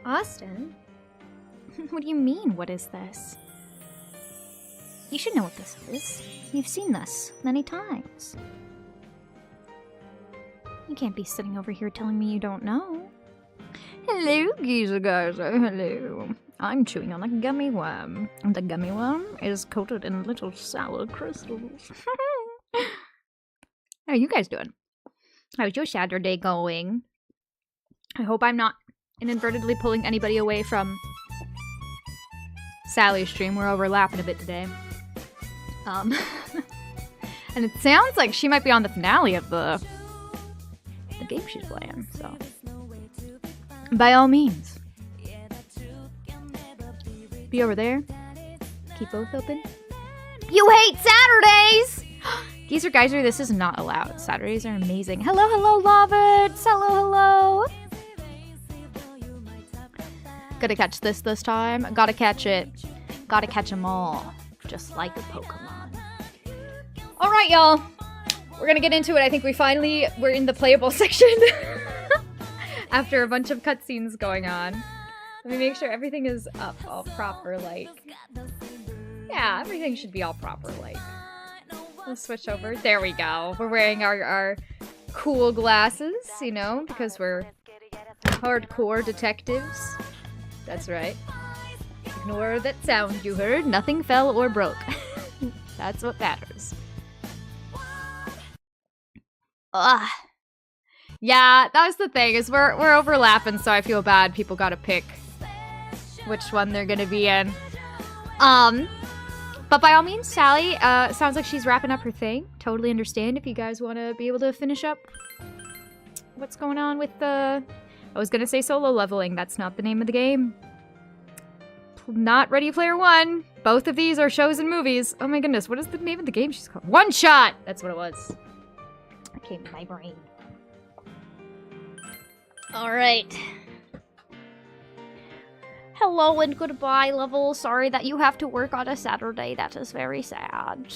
Austin? What do you mean, what is this? You should know what this is. You've seen this many times. You can't be sitting over here telling me you don't know. Hello, geezer guys. Hello. I'm chewing on a gummy worm. And the gummy worm is coated in little sour crystals. How are you guys doing? How's your Saturday going? I hope I'm not inadvertently pulling anybody away from Sally's stream. We're overlapping a bit today. And it sounds like she might be on the finale of the game she's playing, so by all means, be over there. Keep both open. You hate Saturdays! Geezer Geyser, this is not allowed. Saturdays are amazing. Hello, hello, Lovids! Hello, hello! Gotta catch this time. Gotta catch it. Gotta catch them all. Just like a Pokemon. Alright, y'all. We're gonna get into it. I think we're in the playable section. After a bunch of cutscenes going on. Let me make sure everything is up all proper, like. Yeah, everything should be all proper, like. Let's switch over. There we go. We're wearing our cool glasses, you know, because we're hardcore detectives. That's right. Ignore that sound you heard. Nothing fell or broke. That's what matters. Ugh. Yeah, that was the thing, is we're overlapping, so I feel bad people gotta pick which one they're gonna be in. But by all means, Sally, sounds like she's wrapping up her thing. Totally understand if you guys want to be able to finish up what's going on with the... I was gonna say solo leveling, that's not the name of the game. Not Ready Player One. Both of these are shows and movies. Oh my goodness, what is the name of the game she's called? One Shot! That's what it was. That came to my brain. Alright. Hello and goodbye, Level. Sorry that you have to work on a Saturday. That is very sad.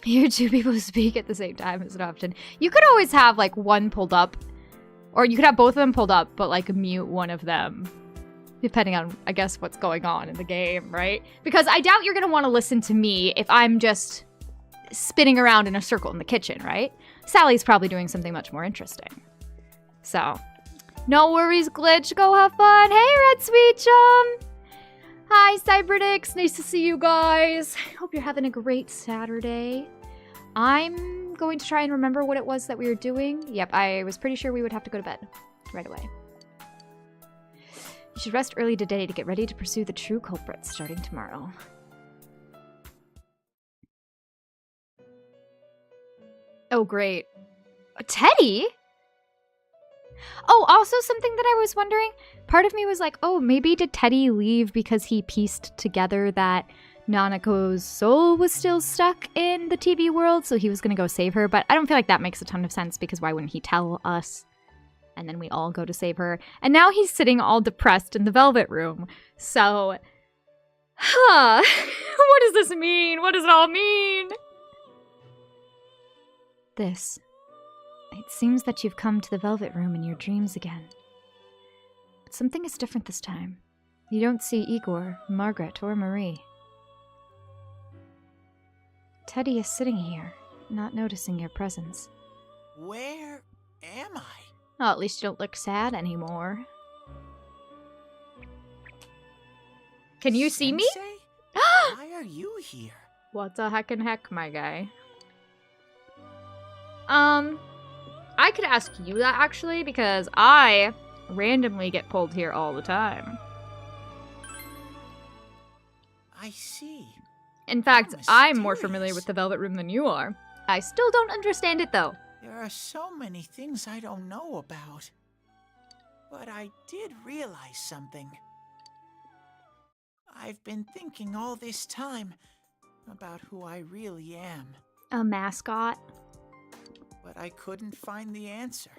Hear two people speak at the same time is an option. You could always have, like, one pulled up. Or you could have both of them pulled up, but, like, mute one of them. Depending on, I guess, what's going on in the game, right? Because I doubt you're gonna want to listen to me if I'm just spinning around in a circle in the kitchen, right? Sally's probably doing something much more interesting. So, no worries, Glitch. Go have fun. Hey, Red Sweet Chum. Hi, Cybernix. Nice to see you guys. Hope you're having a great Saturday. I'm going to try and remember what it was that we were doing. Yep, I was pretty sure we would have to go to bed right away. You should rest early today to get ready to pursue the true culprits starting tomorrow. Oh, great. Teddy? Oh, also something that I was wondering, part of me was like, oh, maybe did Teddy leave because he pieced together that Nanako's soul was still stuck in the TV world, so he was gonna go save her, but I don't feel like that makes a ton of sense because why wouldn't he tell us? And then we all go to save her. And now he's sitting all depressed in the Velvet Room. So, what does this mean? What does it all mean? This. It seems that you've come to the Velvet Room in your dreams again. But something is different this time. You don't see Igor, Margaret, or Marie. Teddy is sitting here, not noticing your presence. Where am I? Oh, at least you don't look sad anymore. Can you see me? Why are you here? What the heckin' heck, my guy? I could ask you that, actually, because I randomly get pulled here all the time. I see. In fact, I'm more familiar with the Velvet Room than you are. I still don't understand it, though. There are so many things I don't know about. But I did realize something. I've been thinking all this time about who I really am. A mascot? But I couldn't find the answer.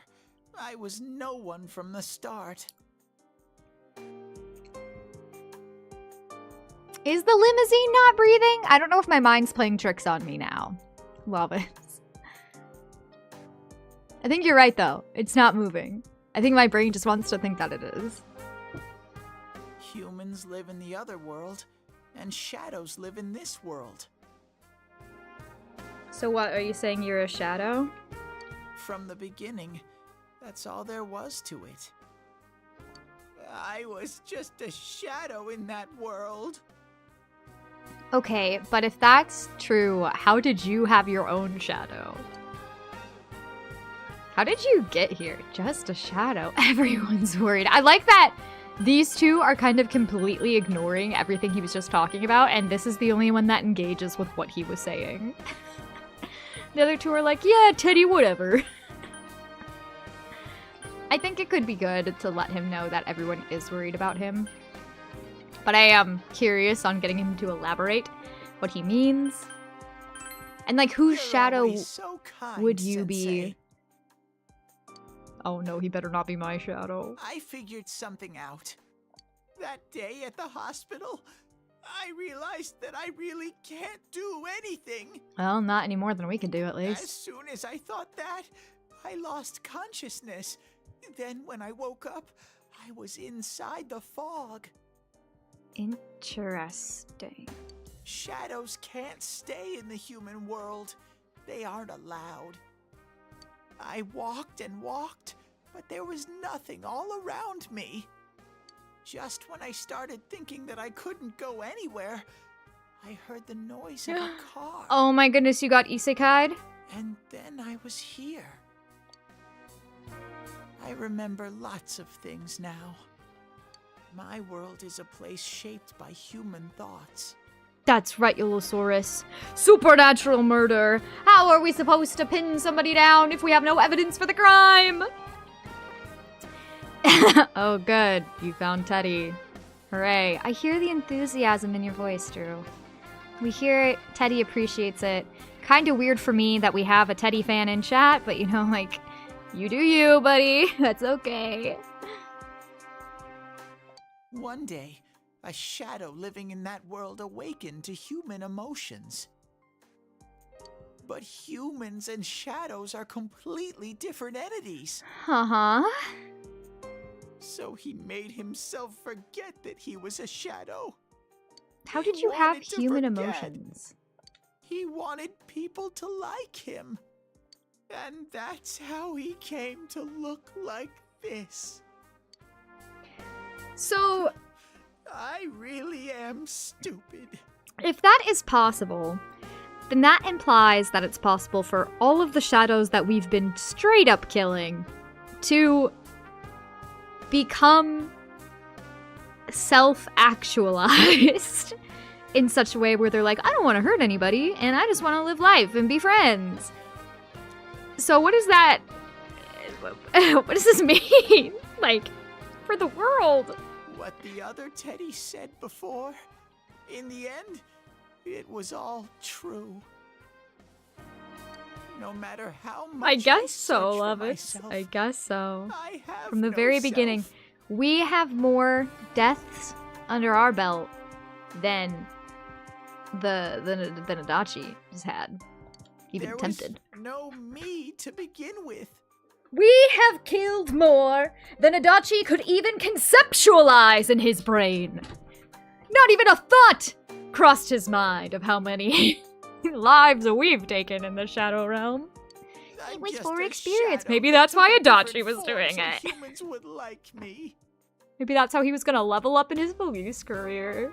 I was no one from the start. Is the limousine not breathing? I don't know if my mind's playing tricks on me now. Love it. I think you're right, though. It's not moving. I think my brain just wants to think that it is. Humans live in the other world, and shadows live in this world. So what, are you saying you're a shadow? From the beginning, that's all there was to it. I was just a shadow in that world. Okay, but if that's true, how did you have your own shadow? How did you get here? Just a shadow. Everyone's worried. I like that these two are kind of completely ignoring everything he was just talking about, and this is the only one that engages with what he was saying. The other two are like, yeah, Teddy, whatever. I think it could be good to let him know that everyone is worried about him. But I am curious on getting him to elaborate what he means. And like, whose You're shadow always so kind, would you Sensei. be? Oh no, he better not be my shadow. I figured something out. That day at the hospital, I realized that I really can't do anything. Well, not any more than we can do, at As least. soon as I thought that, I lost consciousness. Then when I woke up, I was inside the fog. Interesting. Shadows can't stay in the human world. They aren't allowed. I walked and walked, but there was nothing all around me. Just when I started thinking that I couldn't go anywhere, I heard the noise of a car. Oh my goodness, you got isekai'd? And then I was here. I remember lots of things now. My world is a place shaped by human thoughts. That's right, Yulosaurus. Supernatural murder! How are we supposed to pin somebody down if we have no evidence for the crime? Oh, good. You found Teddy. Hooray. I hear the enthusiasm in your voice, Drew. We hear it. Teddy appreciates it. Kinda weird for me that we have a Teddy fan in chat, but you know, like, you do you, buddy. That's okay. One day, a shadow living in that world awakened to human emotions. But humans and shadows are completely different entities. Uh-huh. So he made himself forget that he was a shadow. How He did you have wanted to human forget. emotions? He wanted people to like him. And that's how he came to look like this. So, I really am stupid. if that is possible, then that implies that it's possible for all of the shadows that we've been straight up killing to become self-actualized in such a way where they're like, I don't want to hurt anybody, and I just want to live life and be friends. So what is that? What does this mean? Like, for the world? What the other Teddy said before, in the end, it was all true. No matter how much I guess search so, for Lovis. myself, I guess so. I have From the no very beginning, self. we have more deaths under our belt than the Adachi has had. Even There attempted. was no me to begin with. We have killed more than Adachi could even conceptualize in his brain. Not even a thought crossed his mind of how many lives we've taken in the Shadow Realm. I'm was just for a experience. shadow Maybe that that's took why a different Adachi was form doing so it. Humans would like me. Maybe that's how he was gonna level up in his police career.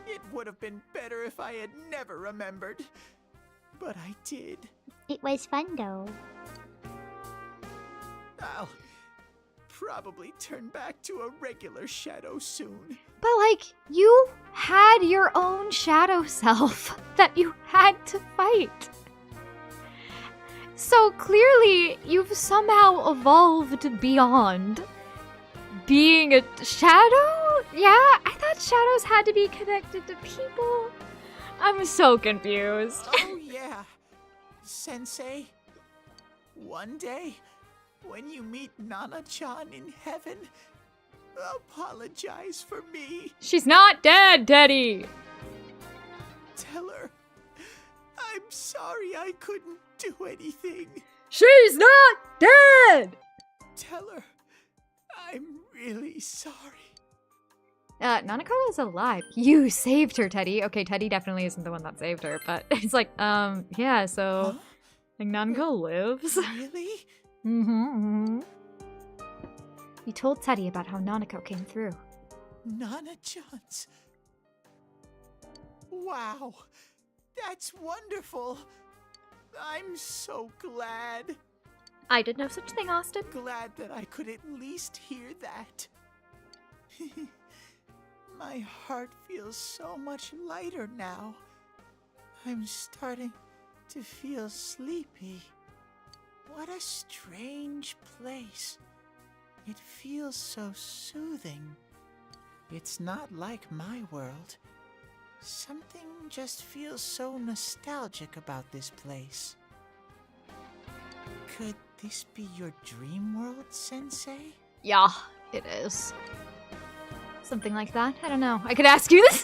It would have been better if I had never remembered. But I did. It was fun though. I'll probably turn back to a regular shadow soon. But like, you had your own shadow self that you had to fight. So clearly, you've somehow evolved beyond being a shadow? Yeah, I thought shadows had to be connected to people. I'm so confused. Oh yeah, Sensei. One day, when you meet Nana-chan in heaven, apologize for me. She's not dead, Teddy. Tell her I'm sorry I couldn't do anything. She's not dead! Tell her I'm really sorry. Nanako is alive. You saved her, Teddy. Okay, Teddy definitely isn't the one that saved her, but it's like, yeah, so, Huh? like, Nanako lives. Really? Mm-hmm. You told Teddy about how Nanako came through. Nana-chan's. Wow, that's wonderful. I'm so glad. I did no such thing, Austin. Glad that I could at least hear that. My heart feels so much lighter now. I'm starting to feel sleepy. What a strange place. It feels so soothing. It's not like my world. Something just feels so nostalgic about this place. Could this be your dream world, Sensei? Yeah, it is. Something like that. I don't know. I could ask you this.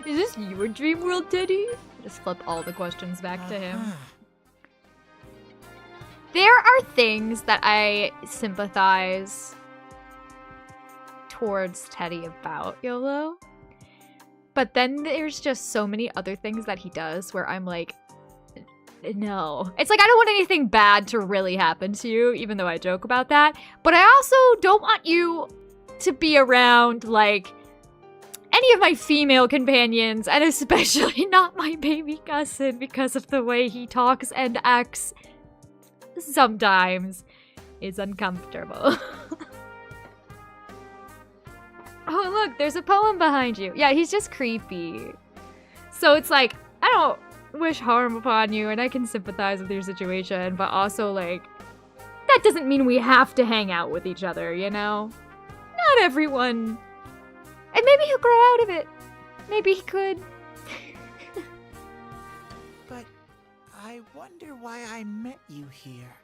Is this your dream world, Teddy? Just flip all the questions back to him. Uh-huh. There are things that I sympathize towards Teddy about, YOLO. But then there's just so many other things that he does where I'm like, no. It's like I don't want anything bad to really happen to you, even though I joke about that. But I also don't want you to be around, like, any of my female companions, and especially not my baby cousin because of the way he talks and acts sometimes is uncomfortable. Oh, look, there's a poem behind you. Yeah, he's just creepy. So it's like, I don't wish harm upon you, and I can sympathize with your situation, but also, like, that doesn't mean we have to hang out with each other, you know? Not everyone. And maybe he'll grow out of it. Maybe he could. But I wonder why I met you here.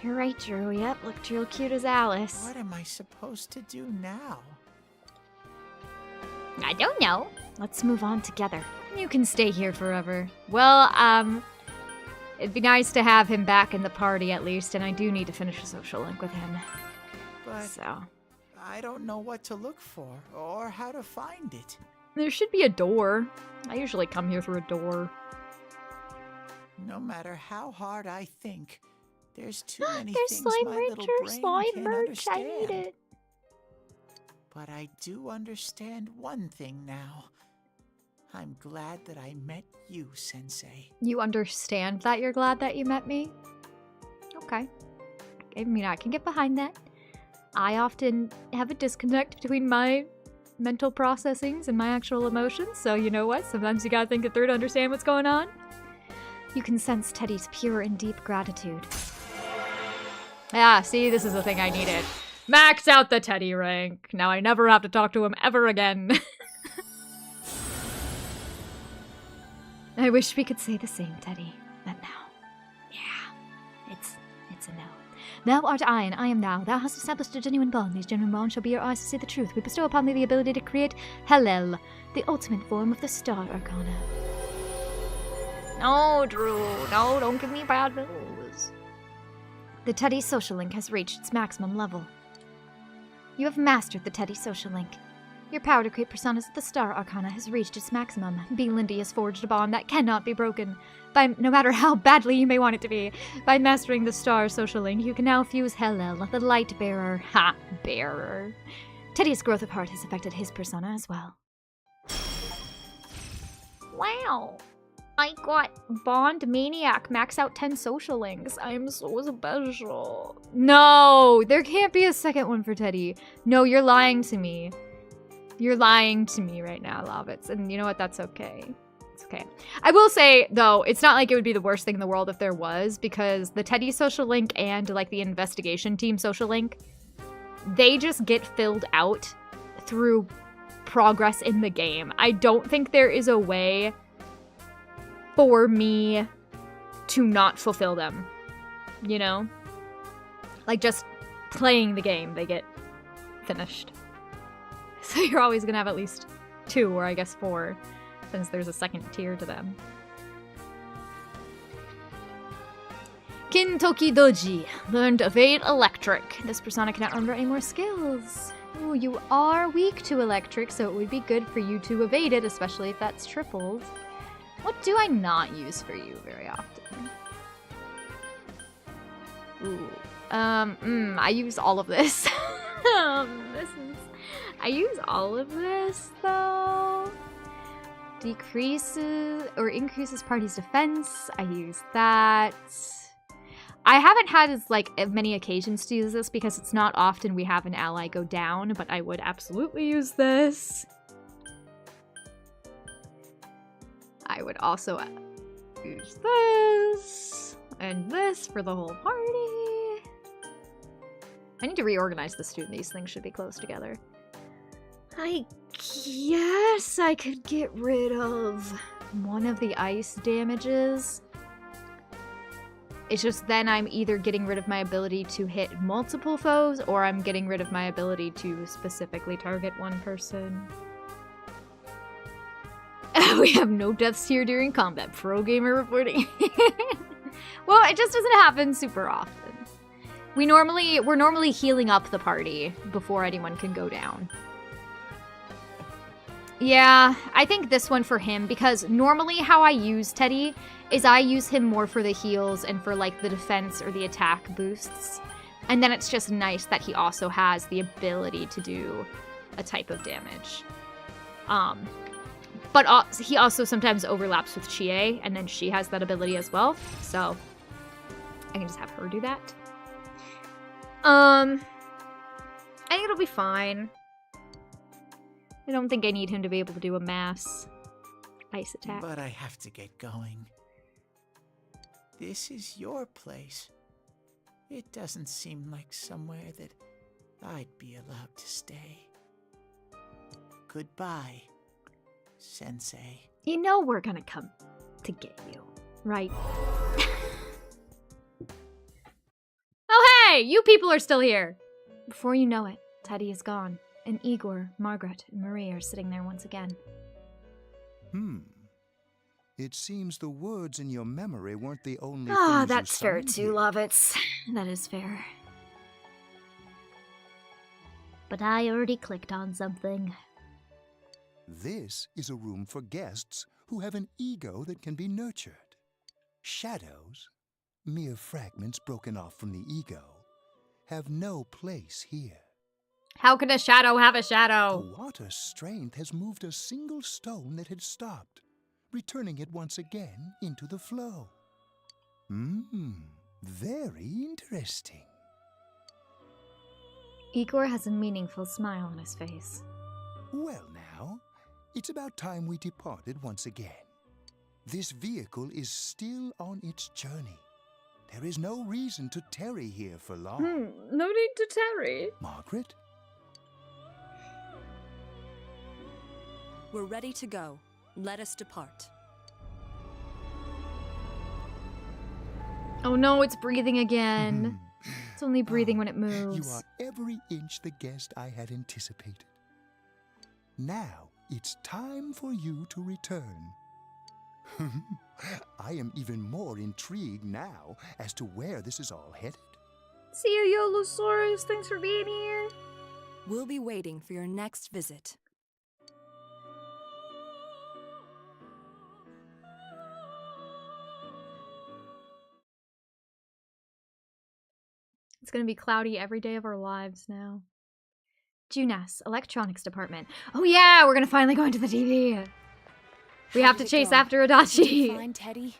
You're right, Drew. Yep, looked real cute as Alice. What am I supposed to do now? I don't know. Let's move on together. You can stay here forever. Well, it'd be nice to have him back in the party at least, and I do need to finish a social link with him. But So, I don't know what to look for or how to find it. there should be a door. I usually come here through a door. No matter how hard I think, there's too many There's things slime my little merch, brain slime can't merch. understand. I need it. But I do understand one thing now. I'm glad that I met you, Sensei. You understand that you're glad that you met me? Okay. I mean, I can get behind that. I often have a disconnect between my mental processings and my actual emotions, so you know what? Sometimes you gotta think it through to understand what's going on. You can sense Teddy's pure and deep gratitude. Yeah, see, this is the thing I needed. Max out the Teddy rank. Now I never have to talk to him ever again. I wish we could say the same, Teddy, but no. Yeah, it's a no. Thou art I, and I am thou. Thou hast established a genuine bond. These genuine bonds shall be your eyes to see the truth. We bestow upon thee the ability to create Hellel, the ultimate form of the Star Arcana. No, Drew. No, don't give me bad news. The Teddy social link has reached its maximum level. You have mastered the Teddy social link. Your power to create personas of the Star Arcana has reached its maximum. B. Lindy has forged a bond that cannot be broken. No matter how badly you may want it to be. By mastering the Star social link, you can now fuse Hellel, the Light Bearer. Ha! Bearer. Teddy's growth of heart has affected his persona as well. Wow! I got Bond Maniac max out 10 social links. I'm so special. No! There can't be a second one for Teddy. No, you're lying to me. You're lying to me right now, Lovitz. And you know what? That's okay. It's okay. I will say, though, it's not like it would be the worst thing in the world if there was, because the Teddy social link and, like, the investigation team social link, they just get filled out through progress in the game. I don't think there is a way for me to not fulfill them. You know? Like, just playing the game, they get finished. So you're always gonna have at least 2, or I guess 4, since there's a second tier to them. Kintoki Doji. Learn to evade electric. This persona cannot remember any more skills. Ooh, you are weak to electric, so it would be good for you to evade it, especially if that's tripled. What do I not use for you very often? Ooh. I use all of this. I use all of this, though. Decreases or increases party's defense. I use that. I haven't had as many occasions to use this because it's not often we have an ally go down, but I would absolutely use this. I would also use this and this for the whole party. I need to reorganize this too. These things should be close together. I guess I could get rid of one of the ice damages. It's just then I'm either getting rid of my ability to hit multiple foes, or I'm getting rid of my ability to specifically target one person. We have no deaths here during combat. Pro gamer reporting. Well, it just doesn't happen super often. We're normally healing up the party before anyone can go down. Yeah, I think this one for him, because normally how I use Teddy is I use him more for the heals and for the defense or the attack boosts. And then it's just nice that he also has the ability to do a type of damage. But he also sometimes overlaps with Chie, and then she has that ability as well. So I can just have her do that. I think it'll be fine. I don't think I need him to be able to do a mass ice attack. But I have to get going. This is your place. It doesn't seem like somewhere that I'd be allowed to stay. Goodbye, Sensei. You know we're gonna come to get you, right? Oh hey! You people are still here! Before you know it, Teddy is gone. And Igor, Margaret, and Marie are sitting there once again. It seems the words in your memory weren't the only Ah, things that's you fair summoned too, here. Lovitz. That is fair. But I already clicked on something. This is a room for guests who have an ego that can be nurtured. Shadows, mere fragments broken off from the ego, have no place here. How can a shadow have a shadow? The water's strength has moved a single stone that had stopped, returning it once again into the flow. Very interesting. Igor has a meaningful smile on his face. Well now, it's about time we departed once again. This vehicle is still on its journey. There is no reason to tarry here for long. No need to tarry. Margaret? We're ready to go. Let us depart. Oh no, it's breathing again. It's only breathing when it You moves. are every inch the guest I had anticipated. Now it's time for you to return. I am even more intrigued now as to where this is all headed. See you, Yolosaurus. Thanks for being here. We'll be waiting for your next visit. It's gonna be cloudy every day of our lives now. Junas, electronics department. Oh yeah, we're gonna finally go into the TV. We have to chase after Did you Adachi. find Teddy?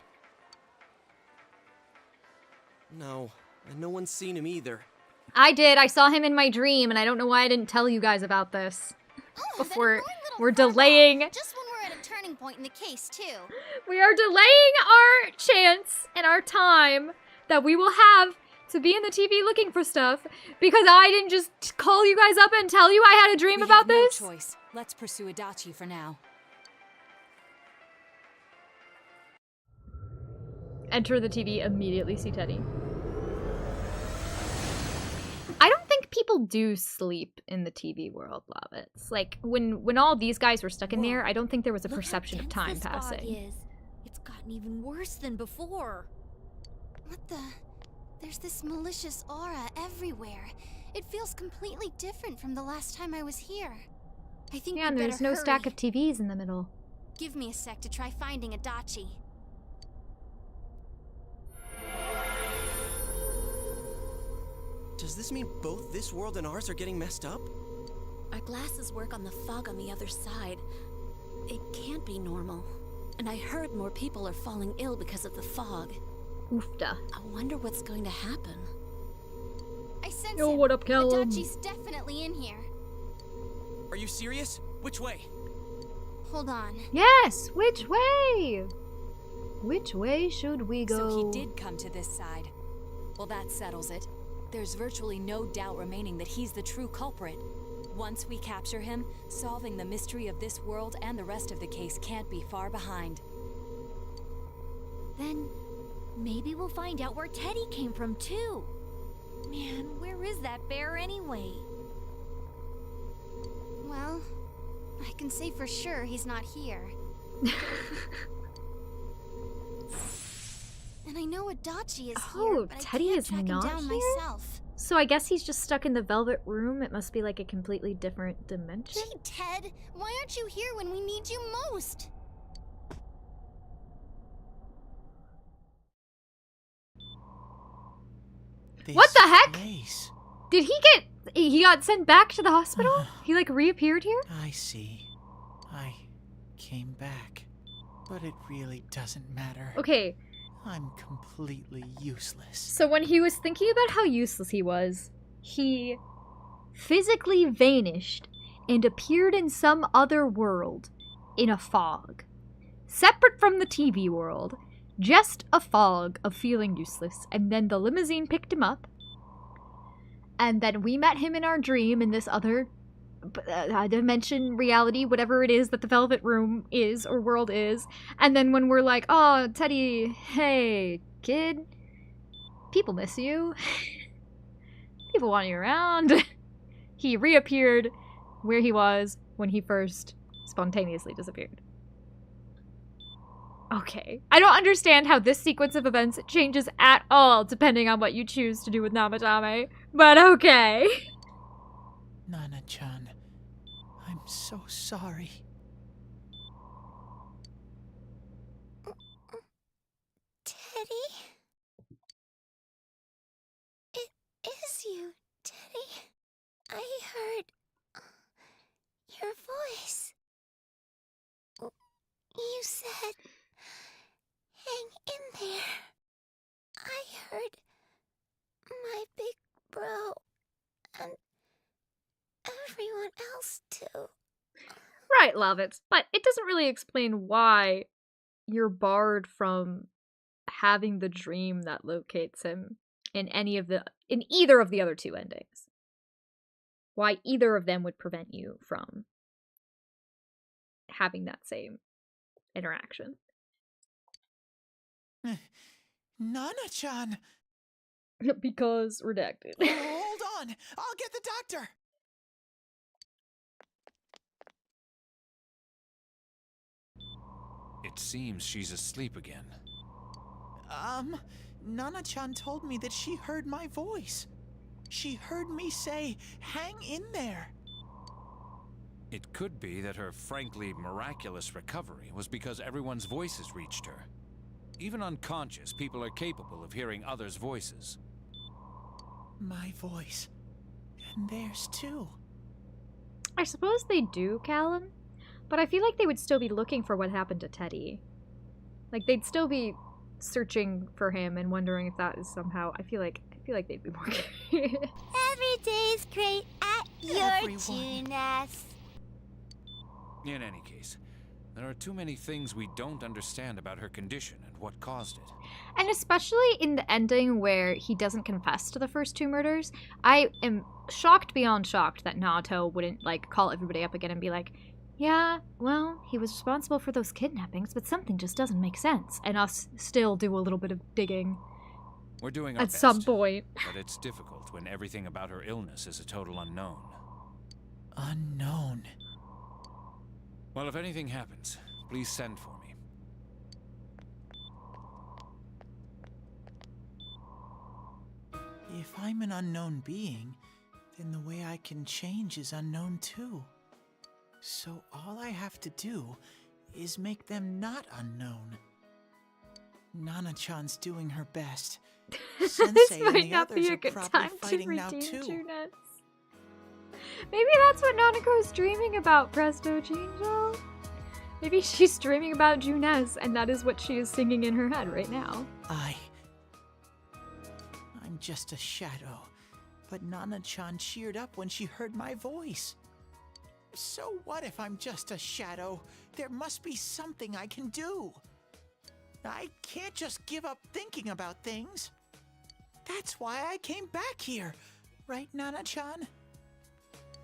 No, and no one's seen him either. I did. I saw him in my dream, and I don't know why I didn't tell you guys about this. Before we're delaying. Just when we're at a turning point in the case, too. We are delaying our chance and our time that we will have to be in the TV looking for stuff because I didn't just call you guys up and tell you I had a dream We about have no this. choice. Let's pursue Adachi for now. Enter the TV, immediately see Teddy. I don't think people do sleep in the TV world, love it. It's like when all these guys were stuck in there, I don't think there was a Look perception how of dense time this fog passing. is. It's gotten even worse than before. What the? There's this malicious aura everywhere. It feels completely different from the last time I was here. I think Yeah, and we'd there's better no stack hurry. of TVs in the middle. Give me a sec to try finding Adachi. Does this mean both this world and ours are getting messed up? Our glasses work on the fog on the other side. It can't be normal. And I heard more people are falling ill because of the fog. Oofda. I wonder what's going to happen. I sense Yo, him. what up, Callum? Adachi's definitely in here. Are you serious? Which way? Hold on. Yes! Which way? Which way should we go? So he did come to this side. Well, that settles it. There's virtually no doubt remaining that he's the true culprit. Once we capture him, solving the mystery of this world and the rest of the case can't be far behind. Then maybe we'll find out where Teddy came from too. Man, where is that bear anyway? Well, I can say for sure he's not here. And I know Adachi is Oh, here, but Teddy I can't is track not him down here? myself. So I guess he's just stuck in the Velvet Room. It must be like a completely different dimension. Gee, Ted, why aren't you here when we need you most? What the heck? Place. Did he got sent back to the hospital? He like reappeared here? I see. I came back. But it really doesn't matter. Okay, I'm completely useless. so when he was thinking about how useless he was, he physically vanished and appeared in some other world in a fog. Separate from the TV world, just a fog of feeling useless. And then the limousine picked him up. And then we met him in our dream in this other dimension, reality, whatever it is that the Velvet Room is or world is. And then when we're like, oh, Teddy, hey, kid, people miss you. People want you around. He reappeared where he was when he first spontaneously disappeared. Okay. I don't understand how this sequence of events changes at all depending on what you choose to do with Namatame, but okay. Nana-chan, I'm so sorry. Teddy? It is you, Teddy. I heard your voice. You said, hang in there. I heard my big bro and everyone else too. Right, love it. But it doesn't really explain why you're barred from having the dream that locates him in either of the other two endings. Why either of them would prevent you from having that same interaction. Nana-chan! Because redacted. Hold on! I'll get the doctor! It seems she's asleep again. Nana-chan told me that she heard my voice. She heard me say, hang in there. It could be that her frankly miraculous recovery was because everyone's voices reached her. Even unconscious, people are capable of hearing others' voices. My voice. And theirs too. I suppose they do, Callum. But I feel like they would still be looking for what happened to Teddy. Like, they'd still be searching for him and wondering if that is somehow... I feel like they'd be more curious. Every day's great at your Everyone. Tunas. In any case, there are too many things we don't understand about her condition and what caused it. And especially in the ending where he doesn't confess to the first two murders, I am shocked beyond shocked that Naoto wouldn't, like, call everybody up again and be like, yeah, well, he was responsible for those kidnappings, but something just doesn't make sense. And us still do a little bit of digging We're doing our at best, some point. but it's difficult when everything about her illness is a total unknown. Unknown. Well, if anything happens, please send for me. If I'm an unknown being, then the way I can change is unknown too. So all I have to do is make them not unknown. Nana-chan's doing her best. This Sensei and might the not others be a are good probably time to fighting now redeem too. Junes. Maybe that's what Nanako's dreaming about, Presto Jinjo. Maybe she's dreaming about Junes, and that is what she is singing in her head right now. I'm just a shadow, but Nana-chan cheered up when she heard my voice. So what if I'm just a shadow? There must be something I can do. I can't just give up thinking about things. That's why I came back here. Right, Nana-chan?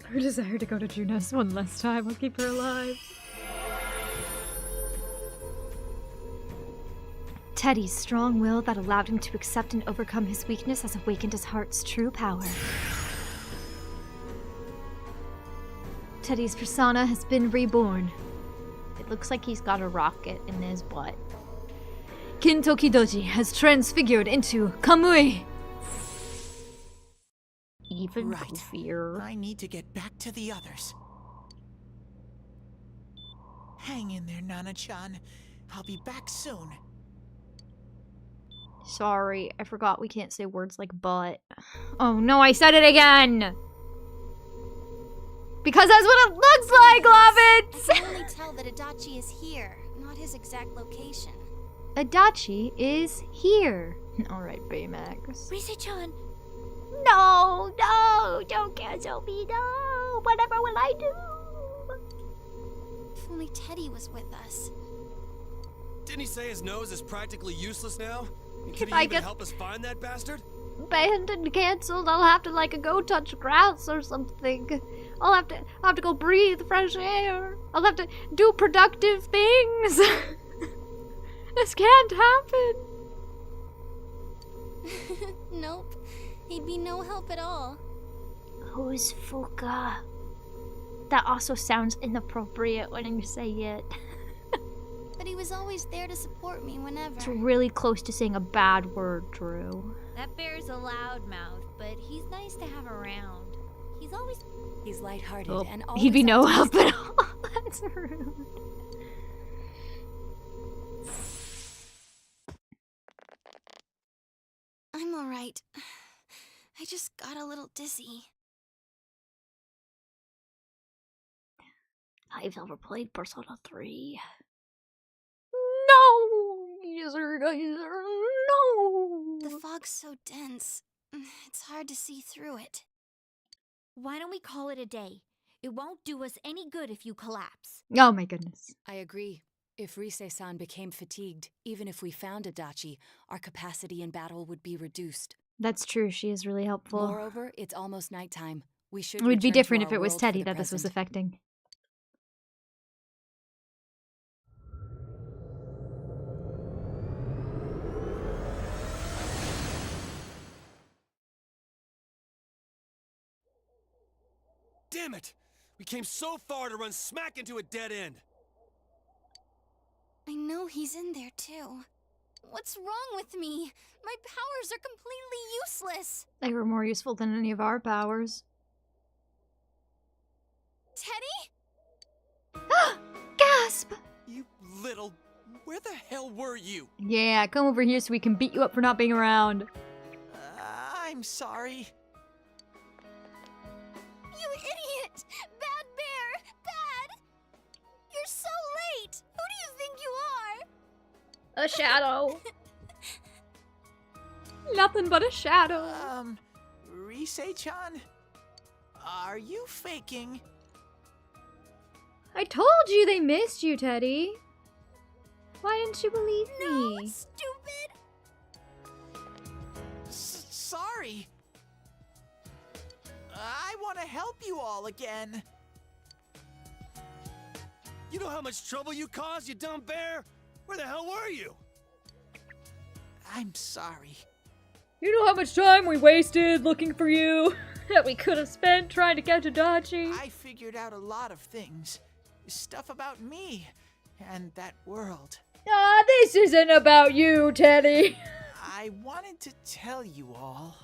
Her desire to go to Junes one last time will keep her alive. Teddy's strong will that allowed him to accept and overcome his weakness has awakened his heart's true power. Teddy's persona has been reborn. It looks like he's got a rocket in his butt. Kintokidoji has transfigured into Kamui. Even Right. goofier. I need to get back to the others. Hang in there, Nana-chan. I'll be back soon. Sorry, I forgot we can't say words like butt. Oh no, I said it again! Because that's what it looks like, love I it! can only tell that Adachi is here, not his exact location. Adachi is here. Alright, Baymax. Rise-chan, No, no, don't cancel me, no! Whatever will I do? If only Teddy was with us. Didn't he say his nose is practically useless now? And If could I he even get- help us find that bastard? Banned and cancelled, I'll have to like go touch grass or something. I'll have to go breathe fresh air. I'll have to do productive things. This can't happen. Nope. He'd be no help at all. Who's Fuka? That also sounds inappropriate when you say it. But he was always there to support me whenever. It's really close to saying a bad word, Drew. that bear's a loudmouth, but he's nice to have around. He's lighthearted Oh, and he'd be always no optimistic. help at all. That's rude. I'm alright. I just got a little dizzy. I've never played Persona 3. No! User, no! The fog's so dense. It's hard to see through it. Why don't we call it a day? It won't do us any good if you collapse. Oh my goodness. I agree. If Rise-san became fatigued, even if we found Adachi, our capacity in battle would be reduced. That's true, she is really helpful. Moreover, it's almost nighttime. We should It would be return to different our if it was world for Teddy the that this was present. affecting. Damn it! We came so far to run smack into a dead end. I know he's in there too. What's wrong with me? My powers are completely useless. They were more useful than any of our powers. Teddy? Gasp! You little... Where the hell were you? Yeah, come over here so we can beat you up for not being around. I'm sorry. You idiot! Bad bear! Bad! You're so late! Who do you think you are? A shadow. Nothing but a shadow. Rise-chan? Are you faking? I told you they missed you, Teddy. Why didn't you believe me? Stupid! Sorry. I want to help you all again. You know how much trouble you caused, you dumb bear? Where the hell were you? I'm sorry. You know how much time we wasted looking for you? That we could have spent trying to catch Adachi? I figured out a lot of things. Stuff about me and that world. Ah, this isn't about you, Teddy. I wanted to tell you all.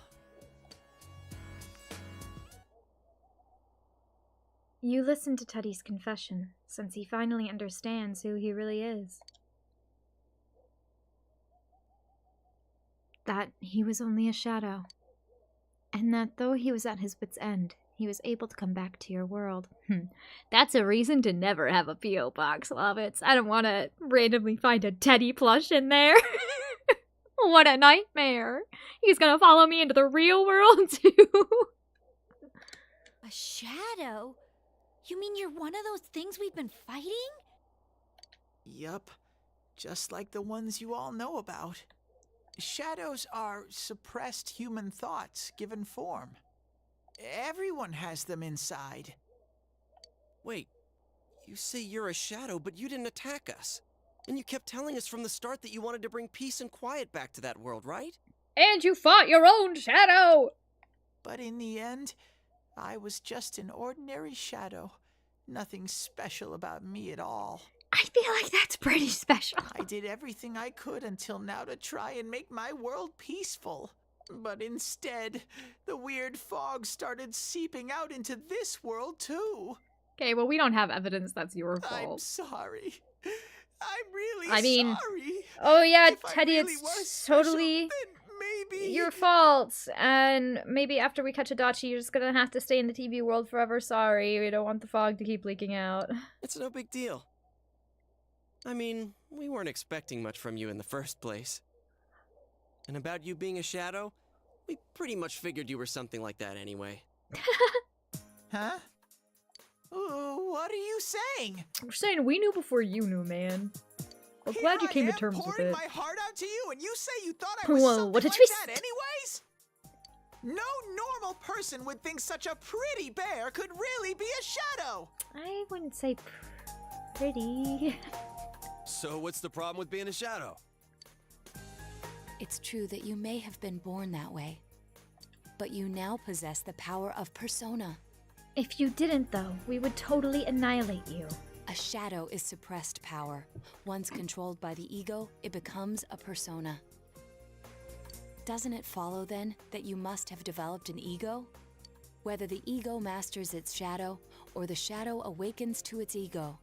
You listen to Teddy's confession, since he finally understands who he really is. That he was only a shadow. And that though he was at his wit's end, he was able to come back to your world. That's a reason to never have a P.O. box, Lovitz. I don't want to randomly find a Teddy plush in there. What a nightmare. He's gonna follow me into the real world, too. A shadow? You mean you're one of those things we've been fighting? Yup, just like the ones you all know about. Shadows are suppressed human thoughts given form. Everyone has them inside. Wait, you say you're a shadow, but you didn't attack us. And you kept telling us from the start that you wanted to bring peace and quiet back to that world, right? And you fought your own shadow! But in the end, I was just an ordinary shadow. Nothing special about me at all. I feel like that's pretty special. I did everything I could until now to try and make my world peaceful. But instead, the weird fog started seeping out into this world too. Okay, well, we don't have evidence that's your fault. I'm sorry. I'm really sorry. Oh yeah, If I Teddy, really was it's special, totally then maybe your fault. And maybe after we catch Adachi, you're just gonna have to stay in the TV world forever. Sorry, we don't want the fog to keep leaking out. It's no big deal. I mean, we weren't expecting much from you in the first place. And about you being a shadow, we pretty much figured you were something like that anyway. Huh? Ooh, what are you saying? We're saying we knew before you knew, man. We're glad you came to terms with pouring it. my heart out to you, and you say you thought I was Whoa, something what a like twist. that anyways? No normal person would think such a pretty bear could really be a shadow. I wouldn't say pretty. So what's the problem with being a shadow? It's true that you may have been born that way, but you now possess the power of persona. If you didn't, though, we would totally annihilate you. A shadow is suppressed power. Once controlled by the ego, it becomes a persona. Doesn't it follow, then, that you must have developed an ego? Whether the ego masters its shadow, or the shadow awakens to its ego.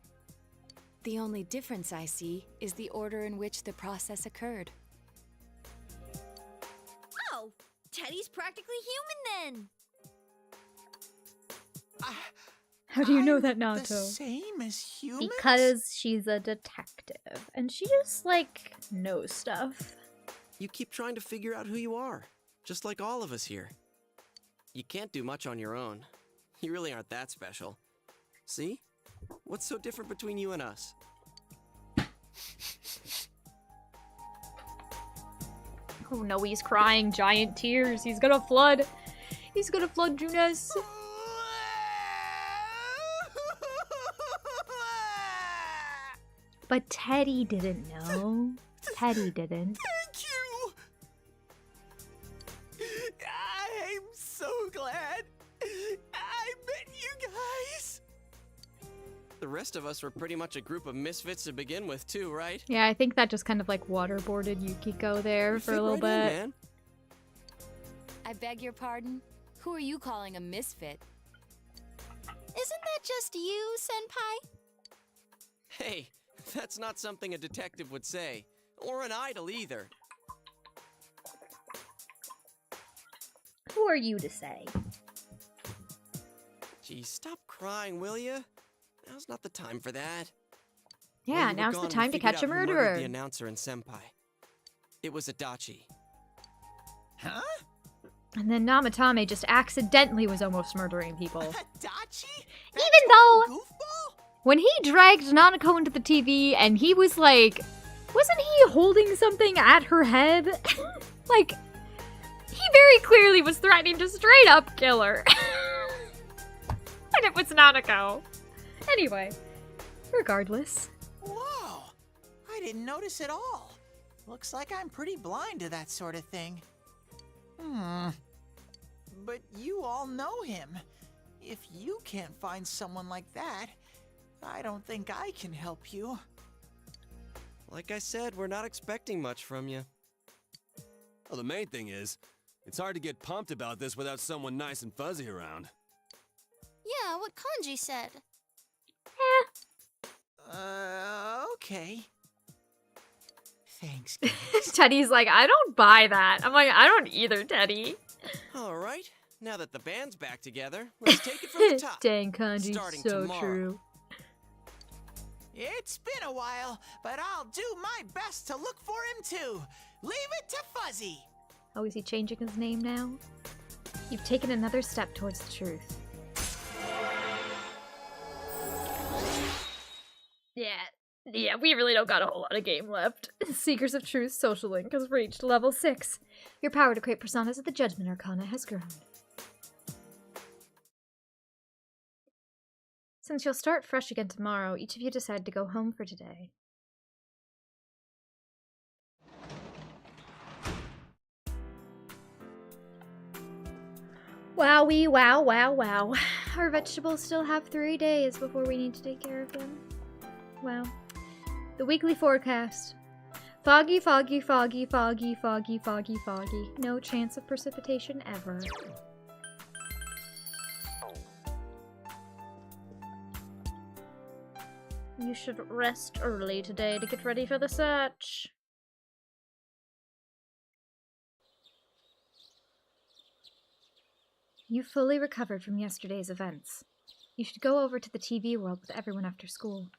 The only difference I see is the order in which the process occurred. Oh, Teddy's practically human then. How do you know I'm that, The Naoto? same as humans? Because she's a detective, and she just, like, knows stuff. You keep trying to figure out who you are, just like all of us here. You can't do much on your own. You really aren't that special. See? What's so different between you and us? Oh no, he's crying giant tears. He's gonna flood. He's gonna flood Junes. But Teddy didn't know. Teddy didn't. Thank you! I'm so glad I met you guys! The rest of us were pretty much a group of misfits to begin with, too, right? Yeah, I think that just kind of like waterboarded Yukiko there for a little bit. Man. I beg your pardon? Who are you calling a misfit? Isn't that just you, Senpai? Hey, that's not something a detective would say. Or an idol either. Who are you to say? Gee, stop crying, will ya? Now's not the time for that. Yeah, While you were now's the gone, we time to figured catch a out who murdered murderer. The announcer and Senpai. It was Adachi. Huh? And then Namatame just accidentally was almost murdering people. Adachi? Even though Goofball? when he dragged Nanako into the TV and he was like, wasn't he holding something at her head? Like, he very clearly was threatening to straight up kill her. And it was Nanako. Anyway, regardless. Whoa! I didn't notice at all. Looks like I'm pretty blind to that sort of thing. But you all know him. If you can't find someone like that, I don't think I can help you. Like I said, we're not expecting much from you. Well, the main thing is, it's hard to get pumped about this without someone nice and fuzzy around. Yeah, Yeah, what Kanji said. Okay. Thanks, guys. Teddy's like, I don't buy that. I'm like, I don't either, Teddy. All right, now that the band's back together, let's take it from the top. Dang, Kanji, Starting so tomorrow. true. It's been a while, but I'll do my best to look for him too. Leave it to Fuzzy. Oh, is he changing his name now? You've taken another step towards the truth. Yeah, we really don't got a whole lot of game left. Seekers of Truth Social Link has reached level 6. Your power to create personas of the Judgment Arcana has grown. Since you'll start fresh again tomorrow, each of you decide to go home for today. Wowie, wow, wow, wow. Our vegetables still have 3 days before we need to take care of them. Wow. The weekly forecast. Foggy, foggy, foggy, foggy, foggy, foggy, foggy. No chance of precipitation ever. You should rest early today to get ready for the search. You fully recovered from yesterday's events. You should go over to the TV world with everyone after school.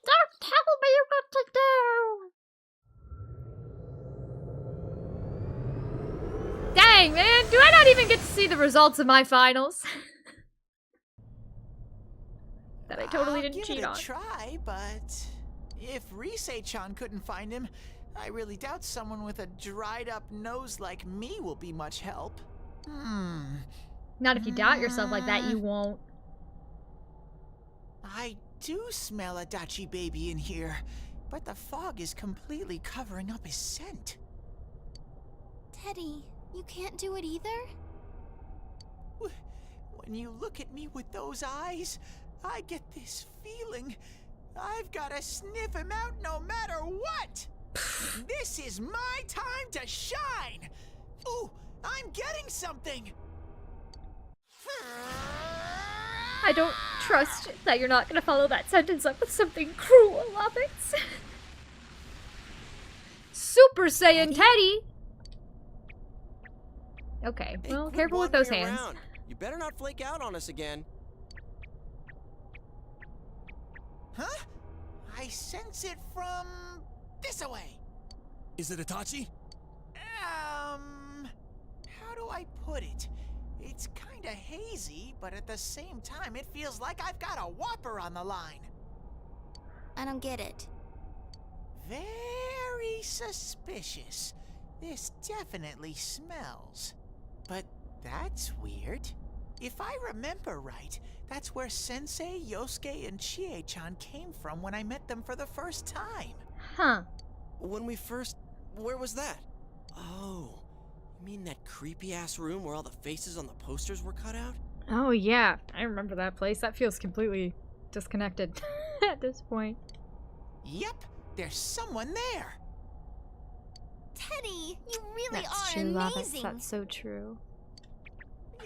Don't tell me what to do! Dang, man! Do I not even get to see the results of my finals? That I totally didn't cheat on. I'll give it a try, but if Risei-chan couldn't find him, I really doubt someone with a dried-up nose like me will be much help. Not if you doubt yourself like that, you won't. I do smell a Dachi baby in here, but the fog is completely covering up his scent. Teddy, you can't do it either? When you look at me with those eyes, I get this feeling I've got to sniff him out no matter what. This is my time to shine. Ooh, I'm getting something. I don't trust that you're not going to follow that sentence up with something cruel, Lobbits. Super Saiyan Teddy! Okay, well, Hey, careful with those wandering hands. around. You better not flake out on us again. Huh? I sense it from this away. Is it Itachi? How do I put it? It's kinda hazy, but at the same time it feels like I've got a whopper on the line. I don't get it. Very suspicious. This definitely smells. But that's weird. If I remember right, that's where Sensei, Yosuke, and Chie-chan came from when I met them for the first time. Huh. When we first... Where was that? Oh, you mean that creepy-ass room where all the faces on the posters were cut out? Oh yeah, I remember that place. That feels completely disconnected at this point. Yep, there's someone there. Teddy, you really That's are true, Lobbits. amazing. That's so true.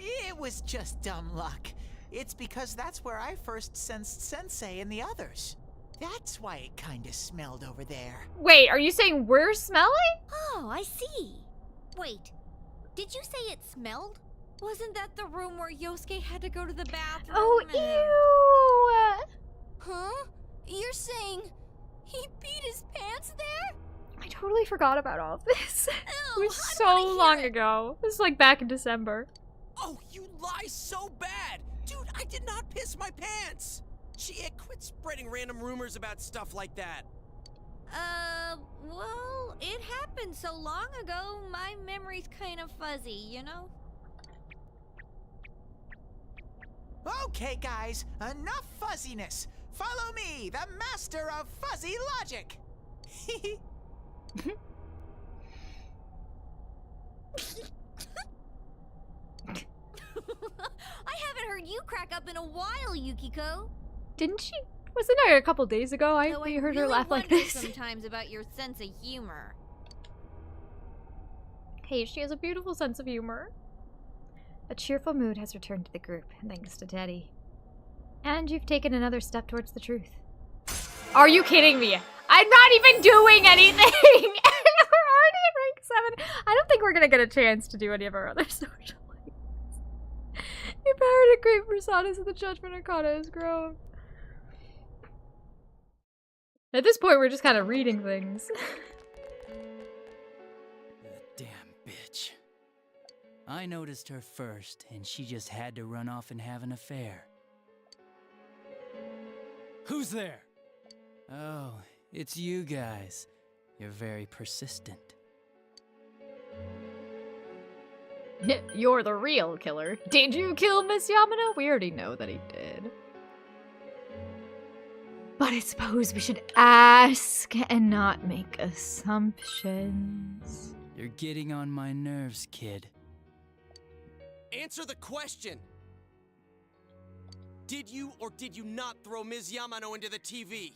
It was just dumb luck. It's because that's where I first sensed Sensei and the others. That's why it kinda smelled over there. Wait, are you saying we're smelling? Oh, I see. Wait, did you say it smelled? Wasn't that the room where Yosuke had to go to the bathroom? Oh, ew! Huh? You're saying he peed his pants there? I totally forgot about all of this. Ew, It was I so don't wanna long hear it. ago. This was like back in December. Oh, you lie so bad! Dude, I did not piss my pants! Chie, quit spreading random rumors about stuff like that. Well, it happened so long ago, my memory's kind of fuzzy, you know? Okay, guys, enough fuzziness. Follow me, the master of fuzzy logic. I haven't heard you crack up in a while, Yukiko. Didn't she? Wasn't it a couple days ago Though we I heard her really laugh like wonder this? sometimes about your sense of humor. Hey, she has a beautiful sense of humor. A cheerful mood has returned to the group, thanks to Teddy. And you've taken another step towards the truth. Are you kidding me? I'm not even doing anything! We're already at rank 7. I don't think we're gonna get a chance to do any of our other social lives. Your power to create personas of the Judgment Arcana has grown. At this point, we're just kind of reading things. Damn bitch. I noticed her first, and she just had to run off and have an affair. Who's there? Oh, it's you guys. You're very persistent. You're the real killer. Did you kill Miss Yamano? We already know that he did. But I suppose we should ask and not make assumptions. You're getting on my nerves, kid. Answer the question! Did you or did you not throw Ms. Yamano into the TV?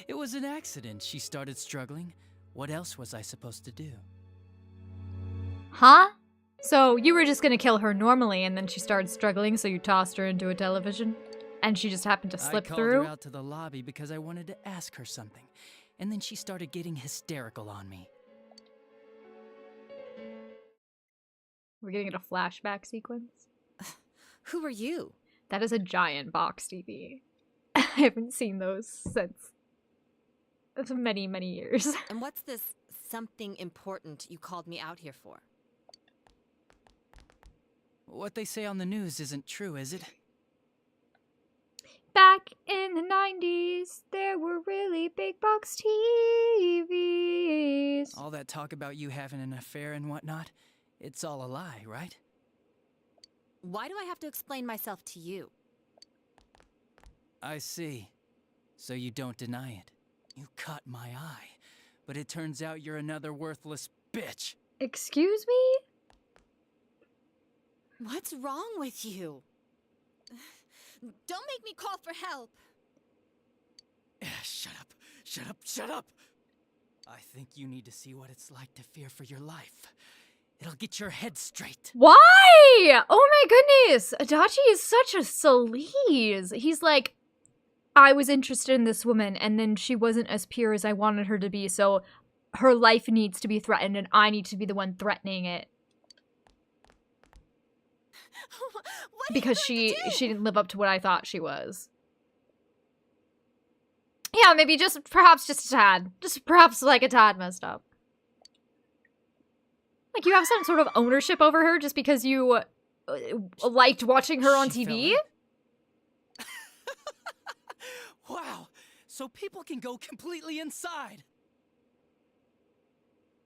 It was an accident. She started struggling. What else was I supposed to do? Huh? So you were just gonna kill her normally and then she started struggling, so you tossed her into a television? And she just happened to slip through? I called her out to the lobby because I wanted to ask her something. And then she started getting hysterical on me. We're getting a flashback sequence. Who are you? That is a giant box TV. I haven't seen those since many, many years. And what's this something important you called me out here for? What they say on the news isn't true, is it? Back in the 90s, there were really big box TVs. All that talk about you having an affair and whatnot, it's all a lie, right? Why do I have to explain myself to you? I see. So you don't deny it. You caught my eye. But it turns out you're another worthless bitch. Excuse me? What's wrong with you? Don't make me call for help. Shut up. Shut up. Shut up. I think you need to see what it's like to fear for your life. It'll get your head straight. Why? Oh my goodness. Adachi is such a sleaze. He's like, I was interested in this woman and then she wasn't as pure as I wanted her to be, so her life needs to be threatened and I need to be the one threatening it. Because she didn't live up to what I thought she was. Yeah, maybe perhaps just a tad. Just perhaps like a tad messed up. Like you have some sort of ownership over her just because you liked watching her on TV? Wow, so people can go completely inside.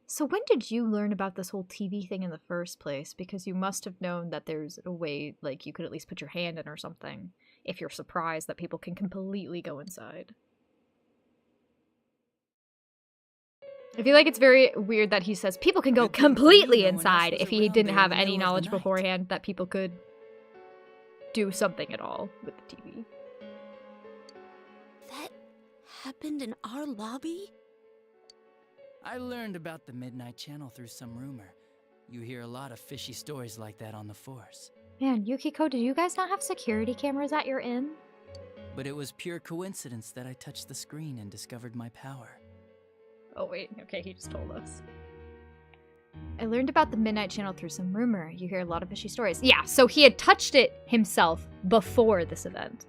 So when did you learn about this whole TV thing in the first place? Because you must have known that there's a way, like, you could at least put your hand in or something, if you're surprised that people can completely go inside. I feel like it's very weird that he says people can go completely inside if he didn't have any knowledge beforehand that people could do something at all with the TV. That happened in our lobby? I learned about the Midnight Channel through some rumor. You hear a lot of fishy stories like that on the force. Man, Yukiko, did you guys not have security cameras at your inn? But it was pure coincidence that I touched the screen and discovered my power. Oh wait, okay, he just told us. I learned about the Midnight Channel through some rumor. You hear a lot of fishy stories. Yeah, so he had touched it himself before this event.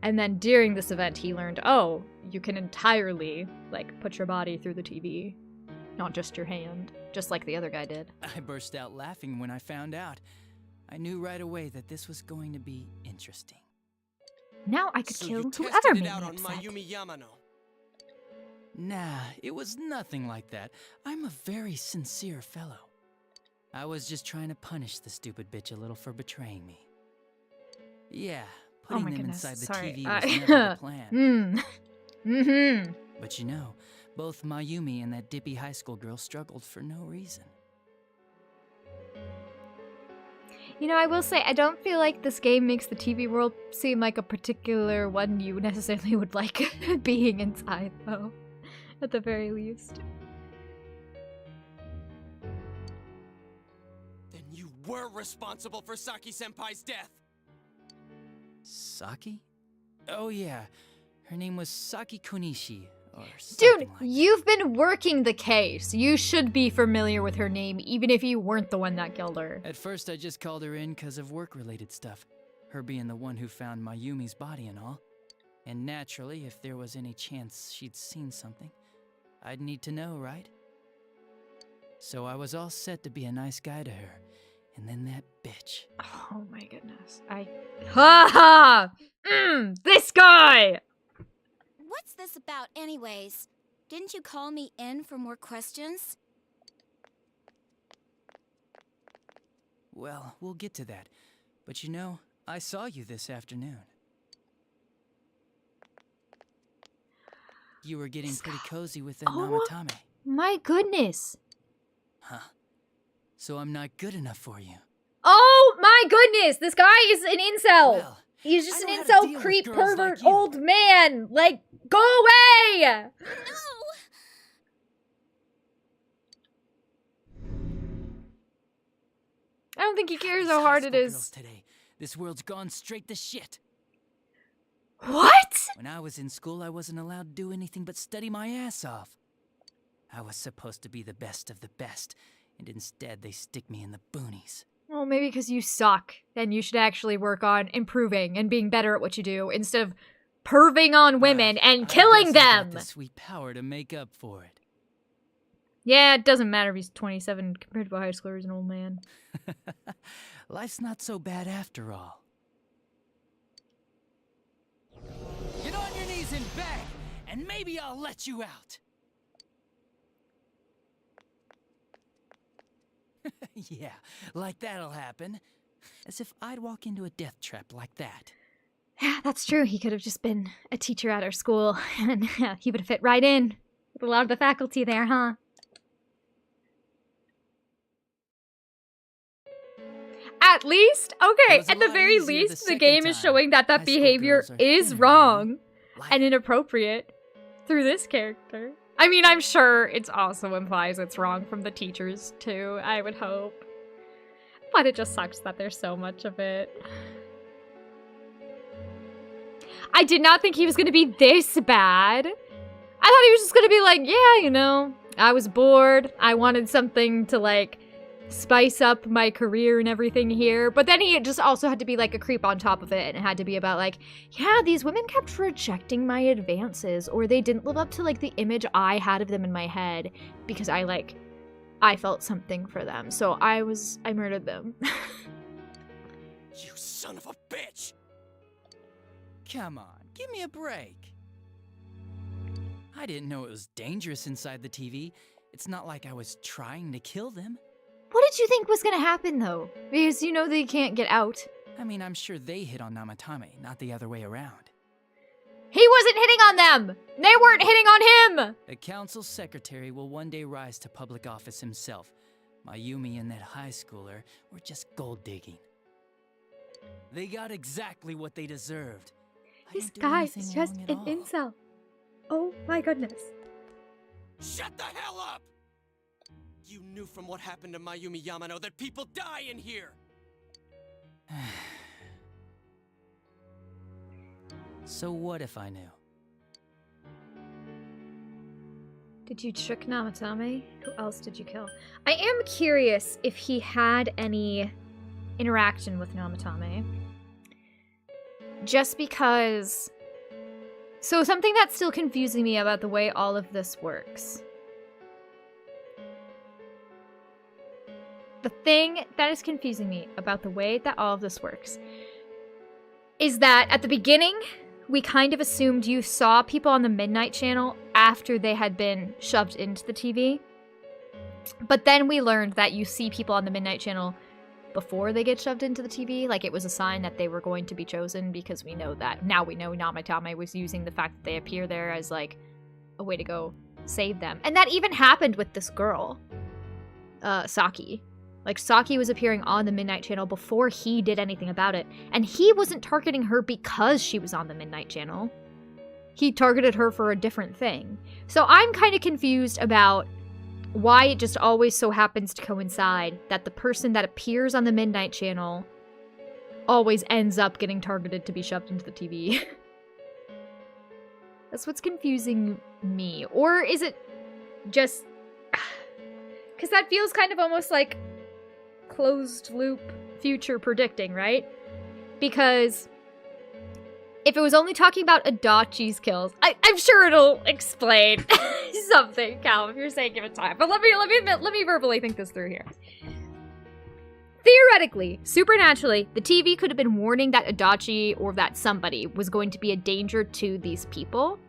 And then during this event, he learned, oh, you can entirely, like, put your body through the TV. Not just your hand. Just like the other guy did. I burst out laughing when I found out. I knew right away that this was going to be interesting. Now I could So kill you whoever tested made it out me on upset. Mayumi Yamano. Nah, it was nothing like that. I'm a very sincere fellow. I was just trying to punish the stupid bitch a little for betraying me. Yeah, putting them inside the TV was never the plan. But you know, both Mayumi and that dippy high school girl struggled for no reason. You know, I will say, I don't feel like this game makes the TV world seem like a particular one you necessarily would like being inside, though. At the very least. were responsible for Saki-senpai's death. Saki? Oh yeah, her name was Saki Konishi, or something Dude, like you've been working the case. You should be familiar with her name, even if you weren't the one that killed her. At first, I just called her in because of work-related stuff. Her being the one who found Mayumi's body and all. And naturally, if there was any chance she'd seen something, I'd need to know, right? So I was all set to be a nice guy to her. And then that bitch. Oh my goodness. Ha ha! This guy! What's this about anyways? Didn't you call me in for more questions? Well, we'll get to that. But you know, I saw you this afternoon. You were getting pretty cozy with the Namatame. My goodness. Huh. So I'm not good enough for you. Oh my goodness! This guy is an incel! Well, He's just I an know how to incel deal with creep girls pervert like you. old man! Like, go away! No! I don't think he cares These how high hard it school is. girls today. This world's gone straight to shit. What? When I was in school, I wasn't allowed to do anything but study my ass off. I was supposed to be the best of the best, and instead they stick me in the boonies. Well, maybe because you suck, then you should actually work on improving and being better at what you do instead of perving on women and killing I guess I them! got the sweet power to make up for it. Yeah, it doesn't matter if he's 27 compared to a high schooler, he's an old man. Life's not so bad after all. Get on your knees and beg, and maybe I'll let you out. Yeah, like that'll happen. As if I'd walk into a death trap like that. Yeah, that's true. He could have just been a teacher at our school, and he would have fit right in with a lot of the faculty there, huh? At least, okay, It was a at the lot very easier the least, the second game is time. showing that High that school behavior girls are is thinner, wrong Like and inappropriate through this character. I mean, I'm sure it also implies it's wrong from the teachers, too, I would hope. But it just sucks that there's so much of it. I did not think he was going to be this bad. I thought he was just going to be like, yeah, you know, I was bored. I wanted something to, like, spice up my career and everything here. But then he just also had to be, like, a creep on top of it. And it had to be about, like, yeah, these women kept rejecting my advances. Or they didn't live up to, like, the image I had of them in my head. Because I felt something for them. So I murdered them. You son of a bitch! Come on, give me a break. I didn't know it was dangerous inside the TV. It's not like I was trying to kill them. What did you think was gonna happen, though? Because you know they can't get out. I mean, I'm sure they hit on Namatame, not the other way around. He wasn't hitting on them! They weren't hitting on him! A council secretary will one day rise to public office himself. Mayumi and that high schooler were just gold digging. They got exactly what they deserved. I This didn't do guy anything is just wrong an at all. incel. Oh my goodness. Shut the hell up! You knew from what happened to Mayumi Yamano that people die in here! So what if I knew? Did you trick Namatame? Who else did you kill? I am curious if he had any interaction with Namatame. Just because... So something that's still confusing me about the way all of this works. The thing that is confusing me about the way that all of this works is that at the beginning, we kind of assumed you saw people on the Midnight Channel after they had been shoved into the TV. But then we learned that you see people on the Midnight Channel before they get shoved into the TV. Like, it was a sign that they were going to be chosen, because we know that. Now we know Namatame was using the fact that they appear there as, like, a way to go save them. And that even happened with this girl, Saki. Like, Saki was appearing on the Midnight Channel before he did anything about it. And he wasn't targeting her because she was on the Midnight Channel. He targeted her for a different thing. So I'm kind of confused about why it just always so happens to coincide that the person that appears on the Midnight Channel always ends up getting targeted to be shoved into the TV. That's what's confusing me. Or is it just... Because that feels kind of almost like closed loop future predicting, right? Because if it was only talking about Adachi's kills, I'm sure it'll explain something, Cal, if you're saying give it time. But let me verbally think this through here. Theoretically, supernaturally, the TV could have been warning that Adachi or that somebody was going to be a danger to these people.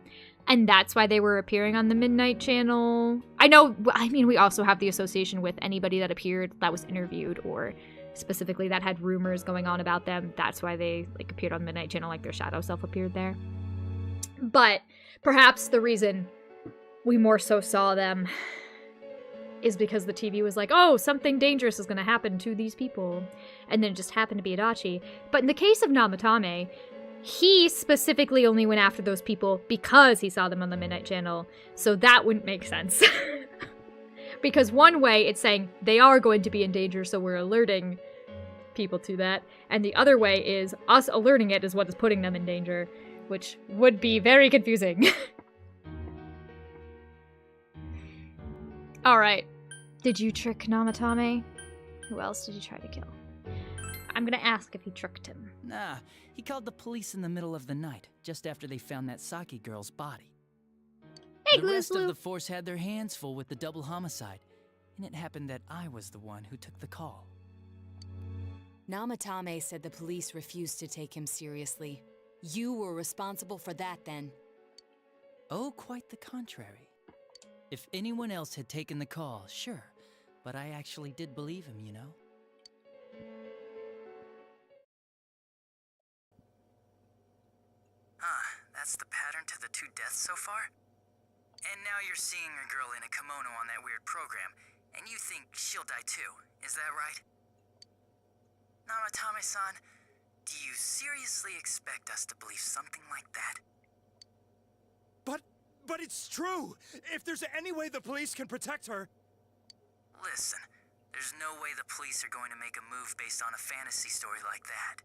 And that's why they were appearing on the Midnight Channel. I mean, we also have the association with anybody that appeared that was interviewed or specifically that had rumors going on about them. That's why they appeared on the Midnight Channel, like their shadow self appeared there. But perhaps the reason we more so saw them is because the TV was like, oh, something dangerous is going to happen to these people. And then it just happened to be Adachi. But in the case of Namatame, he specifically only went after those people because he saw them on the Midnight Channel. So that wouldn't make sense. Because one way it's saying they are going to be in danger, so we're alerting people to that. And the other way is us alerting it is what is putting them in danger, which would be very confusing. Alright. Did you trick Namatame? Who else did you try to kill? I'm gonna ask if you tricked him. Nah, he called the police in the middle of the night, just after they found that Saki girl's body. Hey, the rest Glue of the force had their hands full with the double homicide, and it happened that I was the one who took the call. Namatame said the police refused to take him seriously. You were responsible for that then. Oh, quite the contrary. If anyone else had taken the call, sure, but I actually did believe him, you know? That's the pattern to the 2 deaths so far? And now you're seeing a girl in a kimono on that weird program, and you think she'll die too, is that right? Namatame-san, do you seriously expect us to believe something like that? But it's true! If there's any way the police can protect her... Listen, there's no way the police are going to make a move based on a fantasy story like that.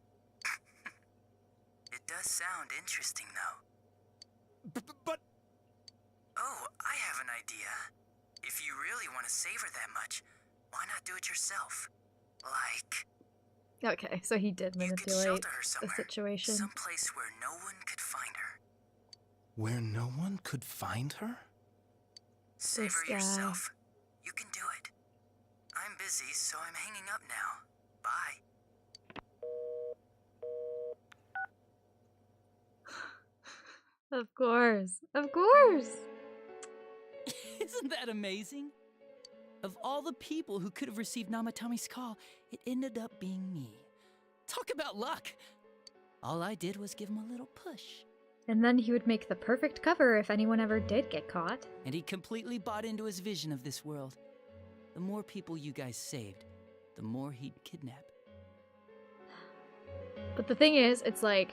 It does sound interesting, though. But... Oh, I have an idea. If you really want to save her that much, why not do it yourself? Like... Okay, so he did manipulate the situation. Someplace where no one could find her. Where no one could find her? Save her yourself. You can do it. I'm busy, so I'm hanging up now. Bye. Of course. Of course. Isn't that amazing? Of all the people who could have received Namatame's call, it ended up being me. Talk about luck! All I did was give him a little push. And then he would make the perfect cover if anyone ever did get caught. And he completely bought into his vision of this world. The more people you guys saved, the more he'd kidnap. But the thing is, it's like,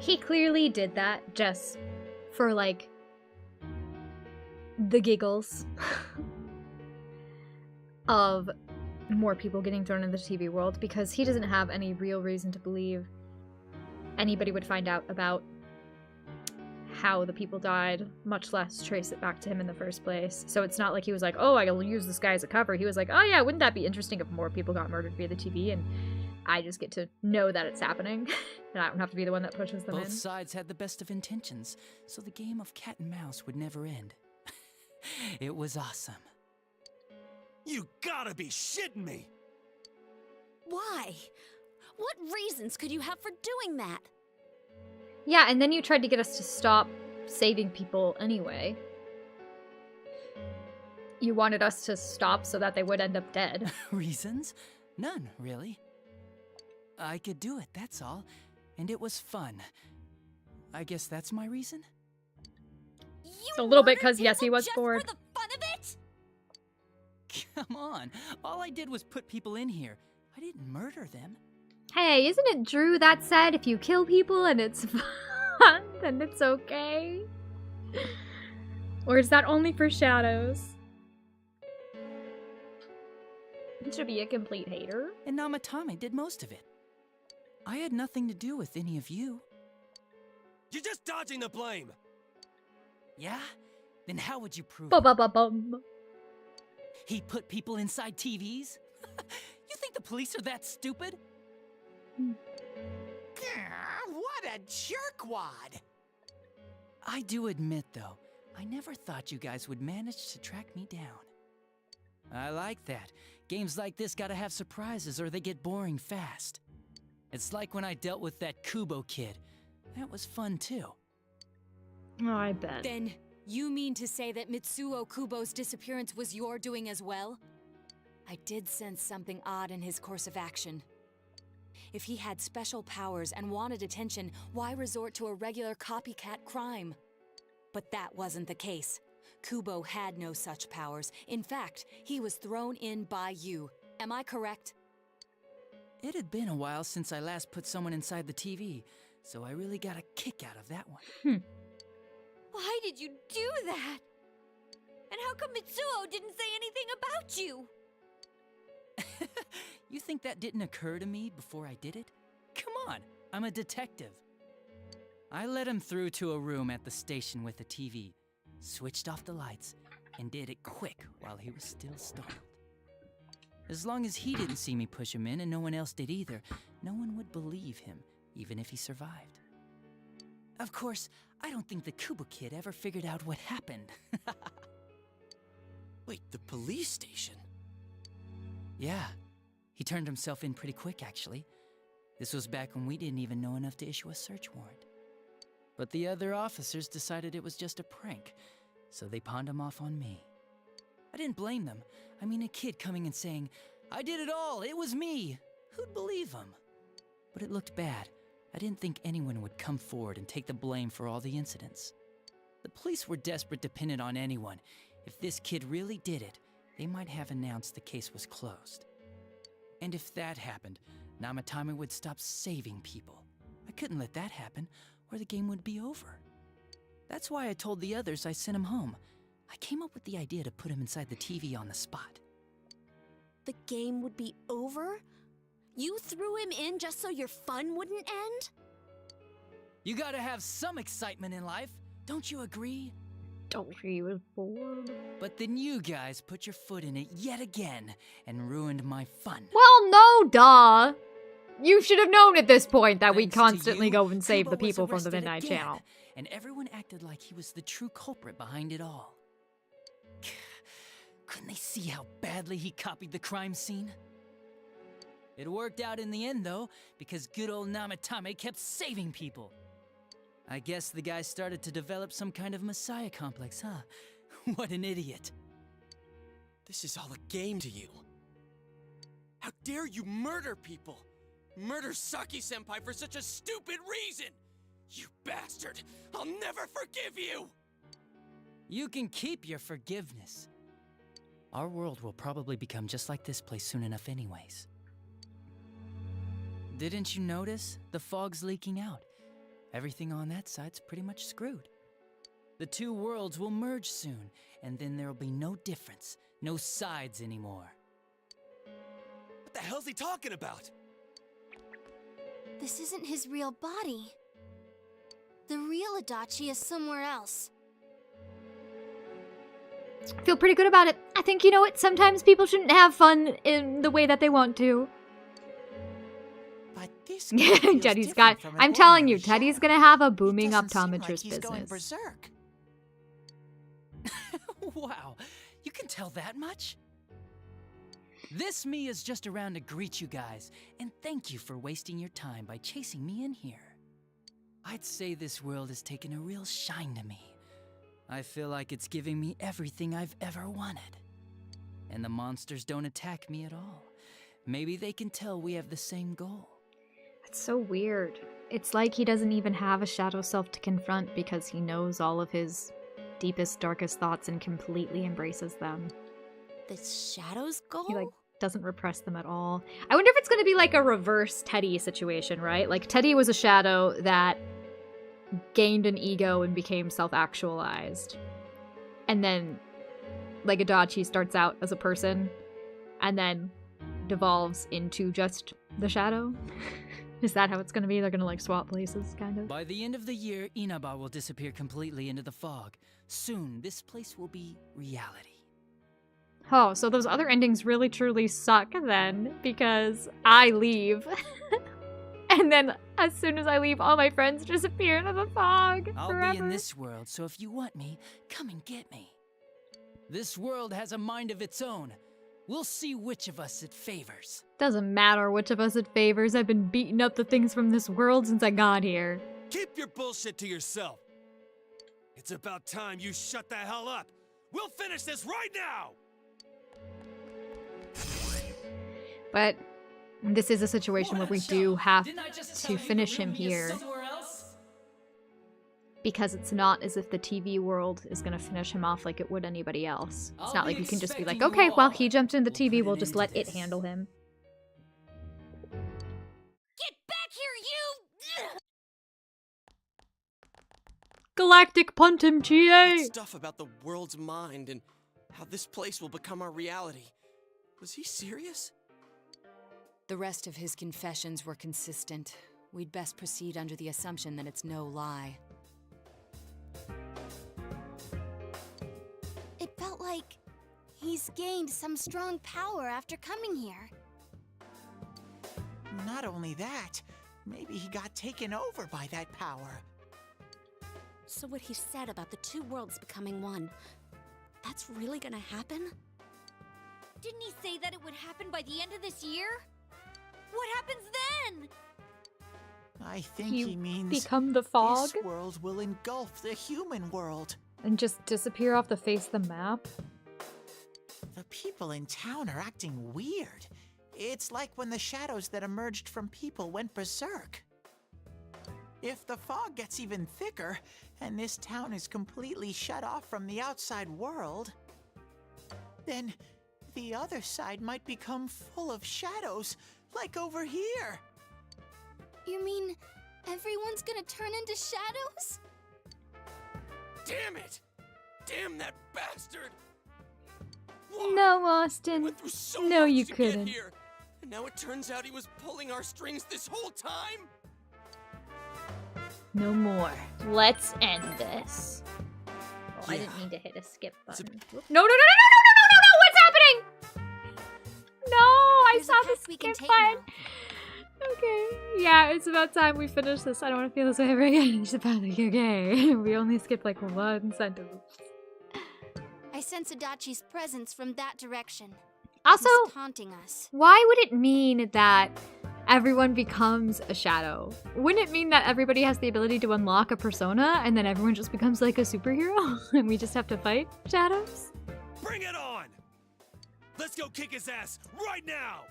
he clearly did that just for, like, the giggles of more people getting thrown into the TV world, because he doesn't have any real reason to believe anybody would find out about how the people died, much less trace it back to him in the first place. So it's not like he was like, oh, I'll use this guy as a cover. He was like, oh yeah, wouldn't that be interesting if more people got murdered via the TV and I just get to know that it's happening and I don't have to be the one that pushes them in. Both sides had the best of intentions, so the game of cat and mouse would never end. It was awesome. You gotta be shitting me! Why? What reasons could you have for doing that? Yeah, and then you tried to get us to stop saving people anyway. You wanted us to stop so that they would end up dead. Reasons? None, really. I could do it, that's all. And it was fun. I guess that's my reason? So a little bit because, yes, he was bored. For the fun of it? Come on. All I did was put people in here. I didn't murder them. Hey, isn't it Drew that said if you kill people and it's fun, then it's okay? Or is that only for shadows? To be a complete hater. And Namatame did most of it. I had nothing to do with any of you. You're just dodging the blame. Yeah? Then how would you prove it? Ba-ba-ba-bum. He put people inside TVs? You think the police are that stupid? What a jerkwad! I do admit, though, I never thought you guys would manage to track me down. I like that. Games like this gotta have surprises or they get boring fast. It's like when I dealt with that Kubo kid. That was fun, too. Oh, I bet. Then, you mean to say that Mitsuo Kubo's disappearance was your doing as well? I did sense something odd in his course of action. If he had special powers and wanted attention, why resort to a regular copycat crime? But that wasn't the case. Kubo had no such powers. In fact, he was thrown in by you. Am I correct? It had been a while since I last put someone inside the TV, so I really got a kick out of that one. Why did you do that? And how come Mitsuo didn't say anything about you? You think that didn't occur to me before I did it? Come on, I'm a detective. I led him through to a room at the station with a TV, switched off the lights, and did it quick while he was still startled. As long as he didn't see me push him in and no one else did either, no one would believe him, even if he survived. Of course, I don't think the Kubo kid ever figured out what happened. Wait, the police station? Yeah, he turned himself in pretty quick, actually. This was back when we didn't even know enough to issue a search warrant. But the other officers decided it was just a prank, so they pawned him off on me. I didn't blame them. I mean, a kid coming and saying, "I did it all, it was me." Who'd believe him? But it looked bad. I didn't think anyone would come forward and take the blame for all the incidents. The police were desperate to pin it on anyone. If this kid really did it, they might have announced the case was closed. And if that happened, Namatame would stop saving people. I couldn't let that happen, or the game would be over. That's why I told the others I sent him home. I came up with the idea to put him inside the TV on the spot. The game would be over? You threw him in just so your fun wouldn't end? You gotta have some excitement in life, don't you agree? He was bored. But then you guys put your foot in it yet again and ruined my fun. Well, no, duh. You should have known at this point that we Thanks to constantly you, go and save Kubo the was people from the arrested Midnight again, Channel. And everyone acted like he was the true culprit behind it all. Couldn't they see how badly he copied the crime scene? It worked out in the end, though, because good old Namatame kept saving people. I guess the guy started to develop some kind of messiah complex, huh? What an idiot. This is all a game to you. How dare you murder people? Murder Saki-senpai for such a stupid reason! You bastard! I'll never forgive you! You can keep your forgiveness. Our world will probably become just like this place soon enough anyways. Didn't you notice? The fog's leaking out. Everything on that side's pretty much screwed. The two worlds will merge soon, and then there'll be no difference, no sides anymore. What the hell's he talking about? This isn't his real body. The real Adachi is somewhere else. I feel pretty good about it. I think, you know what, sometimes people shouldn't have fun in the way that they want to. But this Teddy's got, I'm telling you, Teddy's gonna have a booming optometrist he's going business. berserk. Wow, you can tell that much? This me is just around to greet you guys, and thank you for wasting your time by chasing me in here. I'd say this world has taken a real shine to me. I feel like it's giving me everything I've ever wanted. And the monsters don't attack me at all. Maybe they can tell we have the same goal. It's so weird. It's like he doesn't even have a shadow self to confront because he knows all of his deepest, darkest thoughts and completely embraces them. The Shadow's goal? He, like, doesn't repress them at all. I wonder if it's gonna be like a reverse Teddy situation, right? Like, Teddy was a shadow that gained an ego and became self-actualized. And then, like, Adachi starts out as a person, and then devolves into just the Shadow? Is that how it's gonna be? They're gonna like swap places, kind of? By the end of the year, Inaba will disappear completely into the fog. Soon, this place will be reality. Oh, so those other endings really truly suck then, because I leave. And then as soon as I leave, all my friends disappear into the fog I'll forever. be in this world, so if you want me, come and get me. This world has a mind of its own. We'll see which of us it favors. Doesn't matter which of us it favors. I've been beating up the things from this world since I got here. Keep your bullshit to yourself. It's about time you shut the hell up. We'll finish this right now. But this is a situation where we do have to finish him here. Because it's not as if the TV world is gonna finish him off like it would anybody else. It's not like you can just be like, okay, well, he jumped into the TV, we'll just let it handle him. Get back here, you! Galactic punt him, GA! That stuff about the world's mind and how this place will become our reality. Was he serious? The rest of his confessions were consistent. We'd best proceed under the assumption that it's no lie. It felt like he's gained some strong power after coming here. Not only that, maybe he got taken over by that power. So what he said about the two worlds becoming one, that's really gonna happen? Didn't he say that it would happen by the end of this year? What happens then? I think he means become the fog? This world will engulf the human world. And just disappear off the face of the map? The people in town are acting weird. It's like when the shadows that emerged from people went berserk. If the fog gets even thicker, and this town is completely shut off from the outside world, then the other side might become full of shadows, like over here. You mean everyone's gonna turn into shadows? Damn it! Damn that bastard! No, Austin. No, you couldn't. Here, and now it turns out he was pulling our strings this whole time? No more. Let's end this. Oh, I didn't mean to hit a skip button. No, no, no, no, no, no, no, no, no! What's happening? No, I saw the skip button. Okay. Yeah, it's about time we finish this. I don't want to feel this way ever again. It's about like, okay. We only skipped like one sentence. I sense Adachi's presence from that direction. Also, He's taunting us. Why would it mean that everyone becomes a shadow? Wouldn't it mean that everybody has the ability to unlock a persona and then everyone just becomes like a superhero and we just have to fight shadows? Bring it on! Let's go kick his ass right now!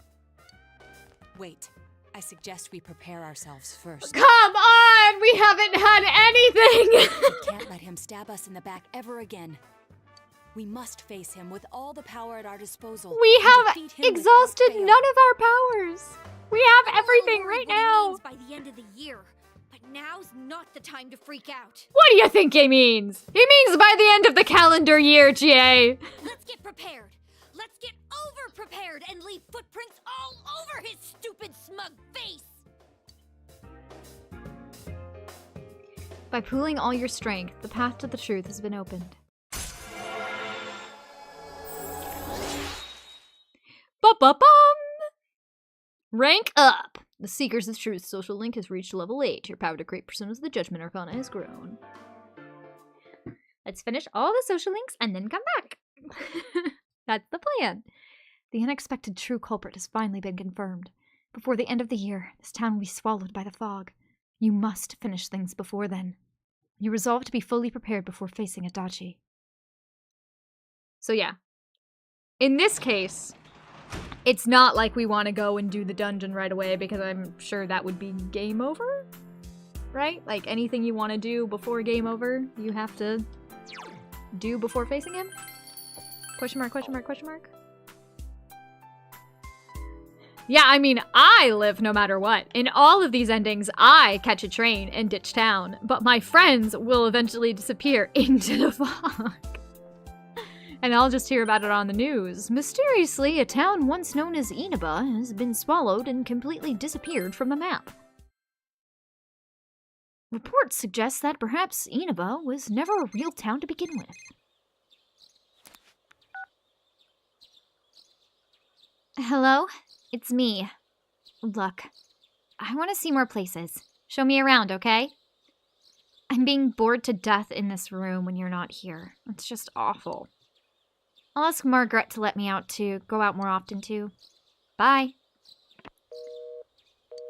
Wait, I suggest we prepare ourselves first. Come on! We haven't had anything! We can't let him stab us in the back ever again. We must face him with all the power at our disposal. We have defeat him exhausted without fail. none of our powers. We have everything right now. By the end of the year, but now's not the time to freak out. What do you think he means? He means by the end of the calendar year, GA. Let's get prepared. Let's get over-prepared and leave footprints all over his stupid, smug face. By pooling all your strength, the path to the truth has been opened. Ba-ba-bum! Rank up! The Seekers of Truth social link has reached level 8. Your power to create personas of the Judgment Arcana has grown. Let's finish all the social links and then come back. That's the plan. The unexpected true culprit has finally been confirmed. Before the end of the year, this town will be swallowed by the fog. You must finish things before then. You resolve to be fully prepared before facing Adachi. So yeah. In this case, it's not like we want to go and do the dungeon right away because I'm sure that would be game over, right? Like anything you want to do before game over, you have to do before facing him? Question mark, question mark, question mark? Yeah, I mean, I live no matter what. In all of these endings, I catch a train and ditch town, but my friends will eventually disappear into the fog. And I'll just hear about it on the news. Mysteriously, a town once known as Inaba has been swallowed and completely disappeared from the map. Reports suggest that perhaps Inaba was never a real town to begin with. Hello? It's me. Look, I want to see more places. Show me around, okay? I'm being bored to death in this room when you're not here. It's just awful. I'll ask Margaret to let me out to go out more often too. Bye.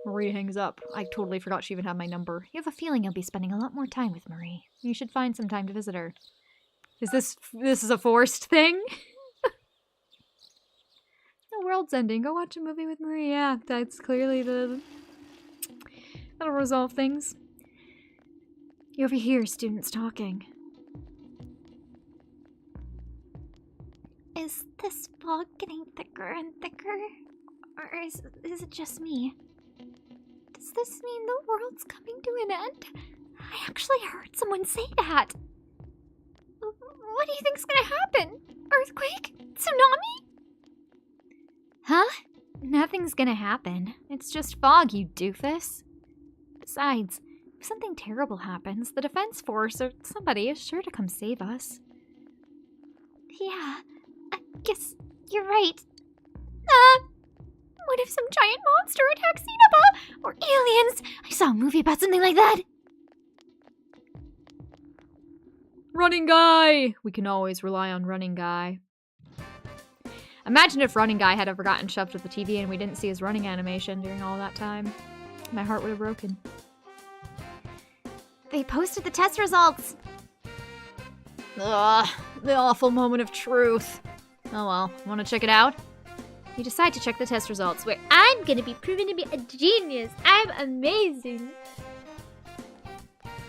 Marie hangs up. I totally forgot she even had my number. You have a feeling you'll be spending a lot more time with Marie. You should find some time to visit her. Is this is a forced thing? The world's ending. Go watch a movie with Marie. Yeah, that's clearly that'll resolve things. You overhear students talking. Is this fog getting thicker and thicker? Or is it just me? Does this mean the world's coming to an end? I actually heard someone say that. What do you think's gonna happen? Earthquake? Tsunami? Huh? Nothing's gonna happen. It's just fog, you doofus. Besides, if something terrible happens, the Defense Force or somebody is sure to come save us. Yeah, I guess you're right. What if some giant monster attacks Inaba? Or aliens? I saw a movie about something like that. Running Guy! We can always rely on Running Guy. Imagine if Running Guy had ever gotten shoved with the TV and we didn't see his running animation during all that time. My heart would have broken. They posted the test results! Ugh, the awful moment of truth. Oh well, wanna check it out? You decide to check the test results where I'm gonna be proven to be a genius. I'm amazing.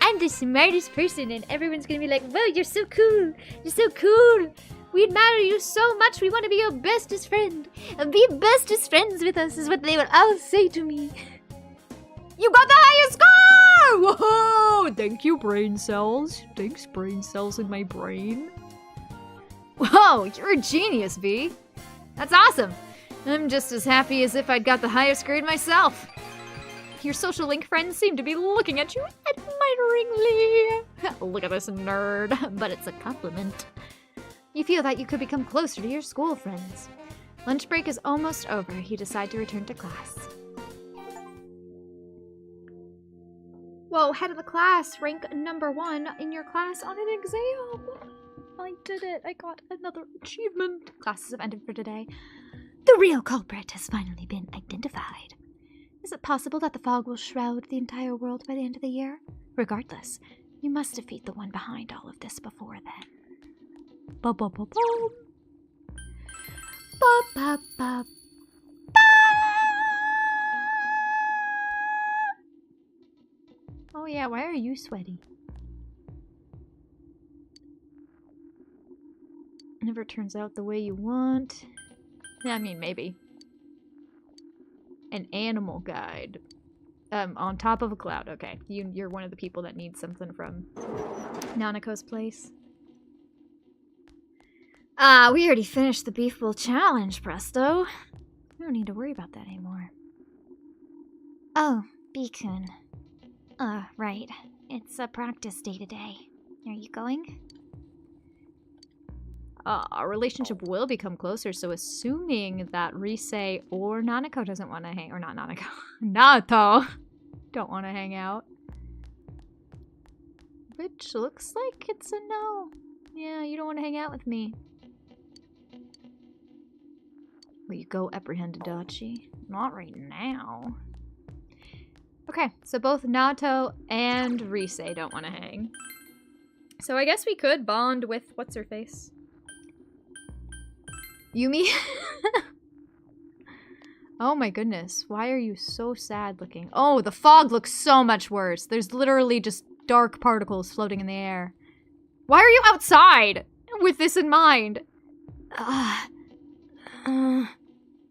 I'm the smartest person and everyone's gonna be like, whoa, you're so cool. You're so cool. We admire you so much. We want to be your bestest friend. Be bestest friends with us is what they will all say to me. You got the highest score! Whoa! Thank you, brain cells. Thanks, brain cells in my brain. Whoa, you're a genius, V. That's awesome. I'm just as happy as if I'd got the highest grade myself. Your social link friends seem to be looking at you admiringly. Look at this nerd, but it's a compliment. You feel that you could become closer to your school friends. Lunch break is almost over. You decide to return to class. Whoa, head of the class, rank #1 in your class on an exam. I did it. I got another achievement. Classes have ended for today. The real culprit has finally been identified. Is it possible that the fog will shroud the entire world by the end of the year? Regardless, you must defeat the one behind all of this before then. Ba-ba-ba-ba. Ba-ba-ba-ba. Oh yeah, why are you sweaty? Never turns out the way you want. Yeah, I mean, maybe. An animal guide. On top of a cloud. Okay, you're one of the people that needs something from Nanako's place. We already finished the Beef Bowl challenge, presto. We don't need to worry about that anymore. Oh, Bikun. Right. It's a practice day today. Are you going? Our relationship will become closer, so assuming that Rise or Nanako doesn't want to hang- or not Nanako, Naoto don't want to hang out. Which looks like it's a no. Yeah, you don't want to hang out with me. Will you go apprehend Adachi? Not right now. Okay, so both Naoto and Rise don't want to hang. So I guess we could bond with what's-her-face? Yumi? Oh my goodness, why are you so sad looking? Oh, the fog looks so much worse. There's literally just dark particles floating in the air. Why are you outside with this in mind?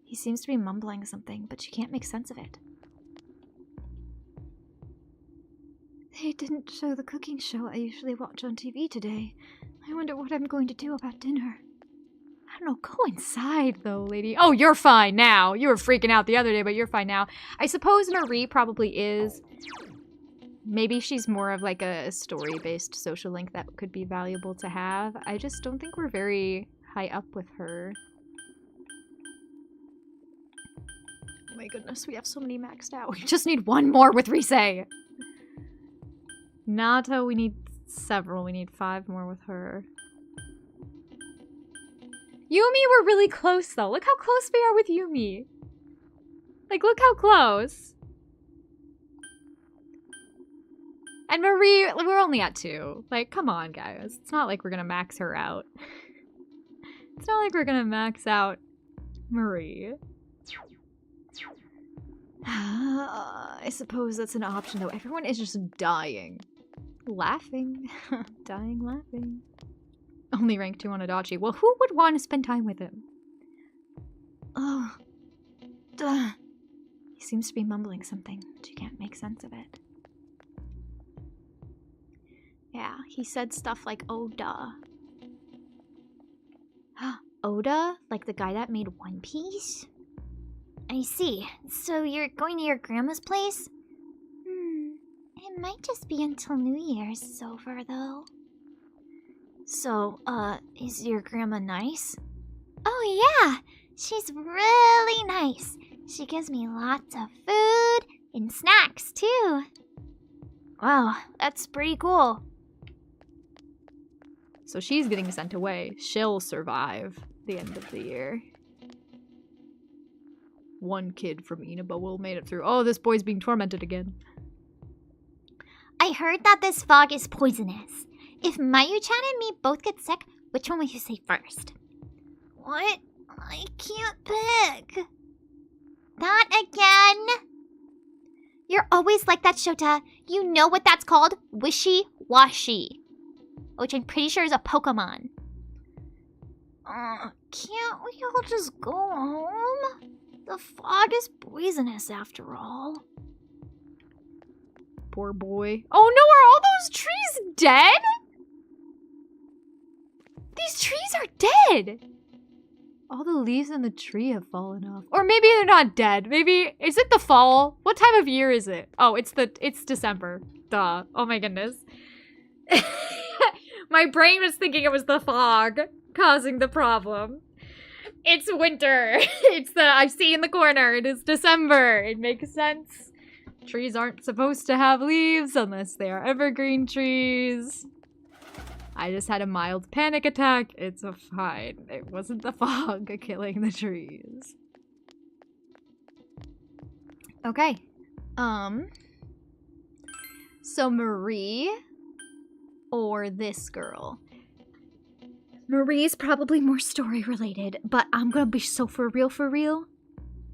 He seems to be mumbling something, but she can't make sense of it. They didn't show the cooking show I usually watch on TV today. I wonder what I'm going to do about dinner. I don't know, go inside though, lady. Oh, you're fine now. You were freaking out the other day, but you're fine now. I suppose Marie probably is. Maybe she's more of like a story-based social link that could be valuable to have. I just don't think we're very high up with her. Oh my goodness, we have so many maxed out. We just need one more with Rise. Nato, we need several. We need 5 more with her. Yumi, we're really close though. Look how close we are with Yumi. Like, look how close. And Marie, we're only at 2. Like, come on, guys. It's not like we're gonna max her out. It's not like we're gonna max out Marie. I suppose that's an option, though. Everyone is just dying. Laughing. Dying laughing. Only rank 2 on Adachi. Well, who would want to spend time with him? Oh. Duh. He seems to be mumbling something, but you can't make sense of it. Yeah, he said stuff like, oh, duh. Oda? Like the guy that made One Piece? I see. So you're going to your grandma's place? It might just be until New Year's over, though. So, is your grandma nice? Oh, yeah! She's really nice. She gives me lots of food and snacks, too. Wow, that's pretty cool. So she's getting sent away. She'll survive the end of the year. One kid from Inaba will made it through. Oh, this boy's being tormented again. I heard that this fog is poisonous. If Mayu-chan and me both get sick, which one will you say first? What? I can't pick. Not again. You're always like that, Shota. You know what that's called? Wishy-washy. Which I'm pretty sure is a Pokemon. Can't we all just go home? The fog is poisonous after all. Poor boy. Oh no, are all those trees dead? These trees are dead! All the leaves in the tree have fallen off. Or maybe they're not dead. Maybe, is it the fall? What time of year is it? Oh, it's December. Duh. Oh my goodness. My brain was thinking it was the fog causing the problem. It's winter. It's I see in the corner. It is December. It makes sense. Trees aren't supposed to have leaves unless they are evergreen trees. I just had a mild panic attack. It's fine. It wasn't the fog killing the trees. Okay. So Marie or this girl? Marie's probably more story related, but I'm gonna be so for real.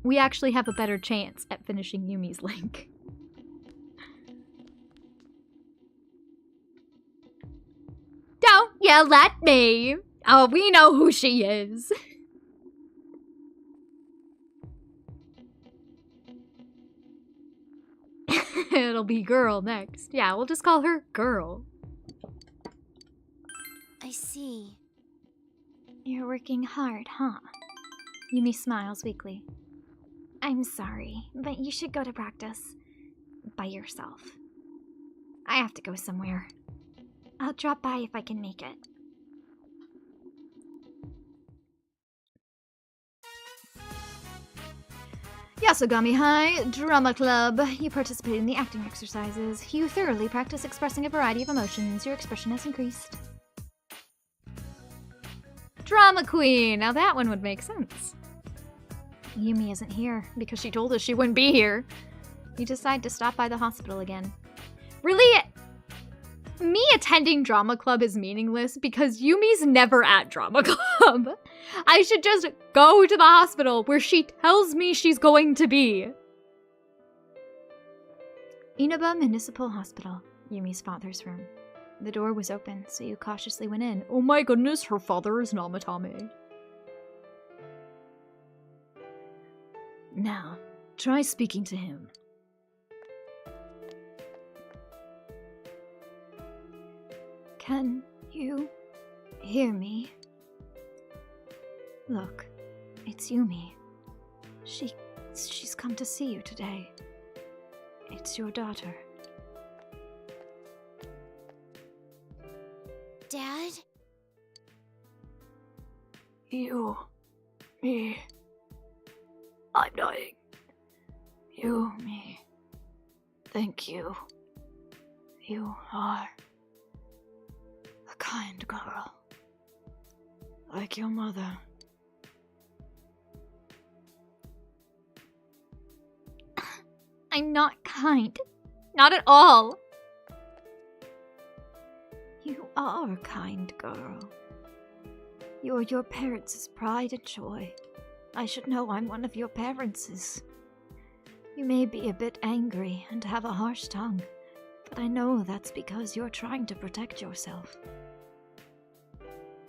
We actually have a better chance at finishing Yumi's link. Don't yell at me! Oh, we know who she is. It'll be girl next. Yeah, we'll just call her Girl. I see. You're working hard, huh? Yumi smiles weakly. I'm sorry, but you should go to practice by yourself. I have to go somewhere. I'll drop by if I can make it. Yasogami High Drama Club. You participate in the acting exercises. You thoroughly practice expressing a variety of emotions. Your expression has increased. Drama Queen. Now that one would make sense. Yumi isn't here because she told us she wouldn't be here. You decide to stop by the hospital again. Really? Me attending drama club is meaningless because Yumi's never at drama club. I should just go to the hospital where she tells me she's going to be. Inaba Municipal Hospital, Yumi's father's room. The door was open, so you cautiously went in. Oh my goodness, her father is Namatame. Now, try speaking to him. Can you hear me? Look, it's Yumi. She's come to see you today. It's your daughter. Dad? You. Me. I'm dying. You, me. Thank you. You are a kind girl. Like your mother. I'm not kind. Not at all. You are a kind girl. You're your parents' pride and joy. I should know I'm one of your parents'. You may be a bit angry and have a harsh tongue, but I know that's because you're trying to protect yourself.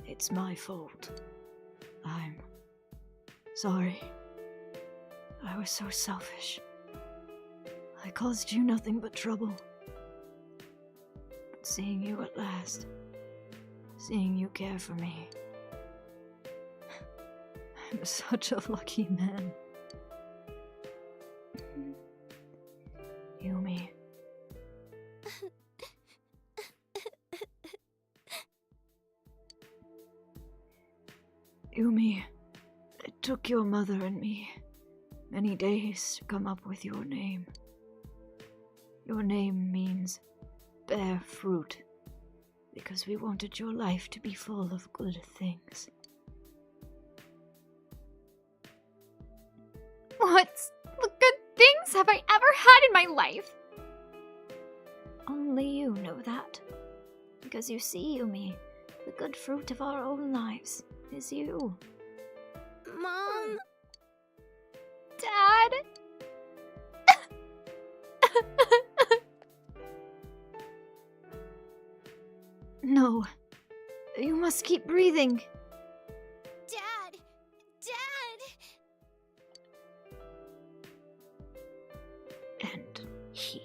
It's my fault. I'm sorry. I was so selfish. I caused you nothing but trouble. But seeing you at last, seeing you care for me, I'm such a lucky man. Yumi. Yumi, it took your mother and me many days to come up with your name. Your name means bear fruit, because we wanted your life to be full of good things. What good things have I ever had in my life? Only you know that. Because you see, Yumi, the good fruit of our own lives is you. Mom? Dad? No. You must keep breathing. Dad! Dad! And he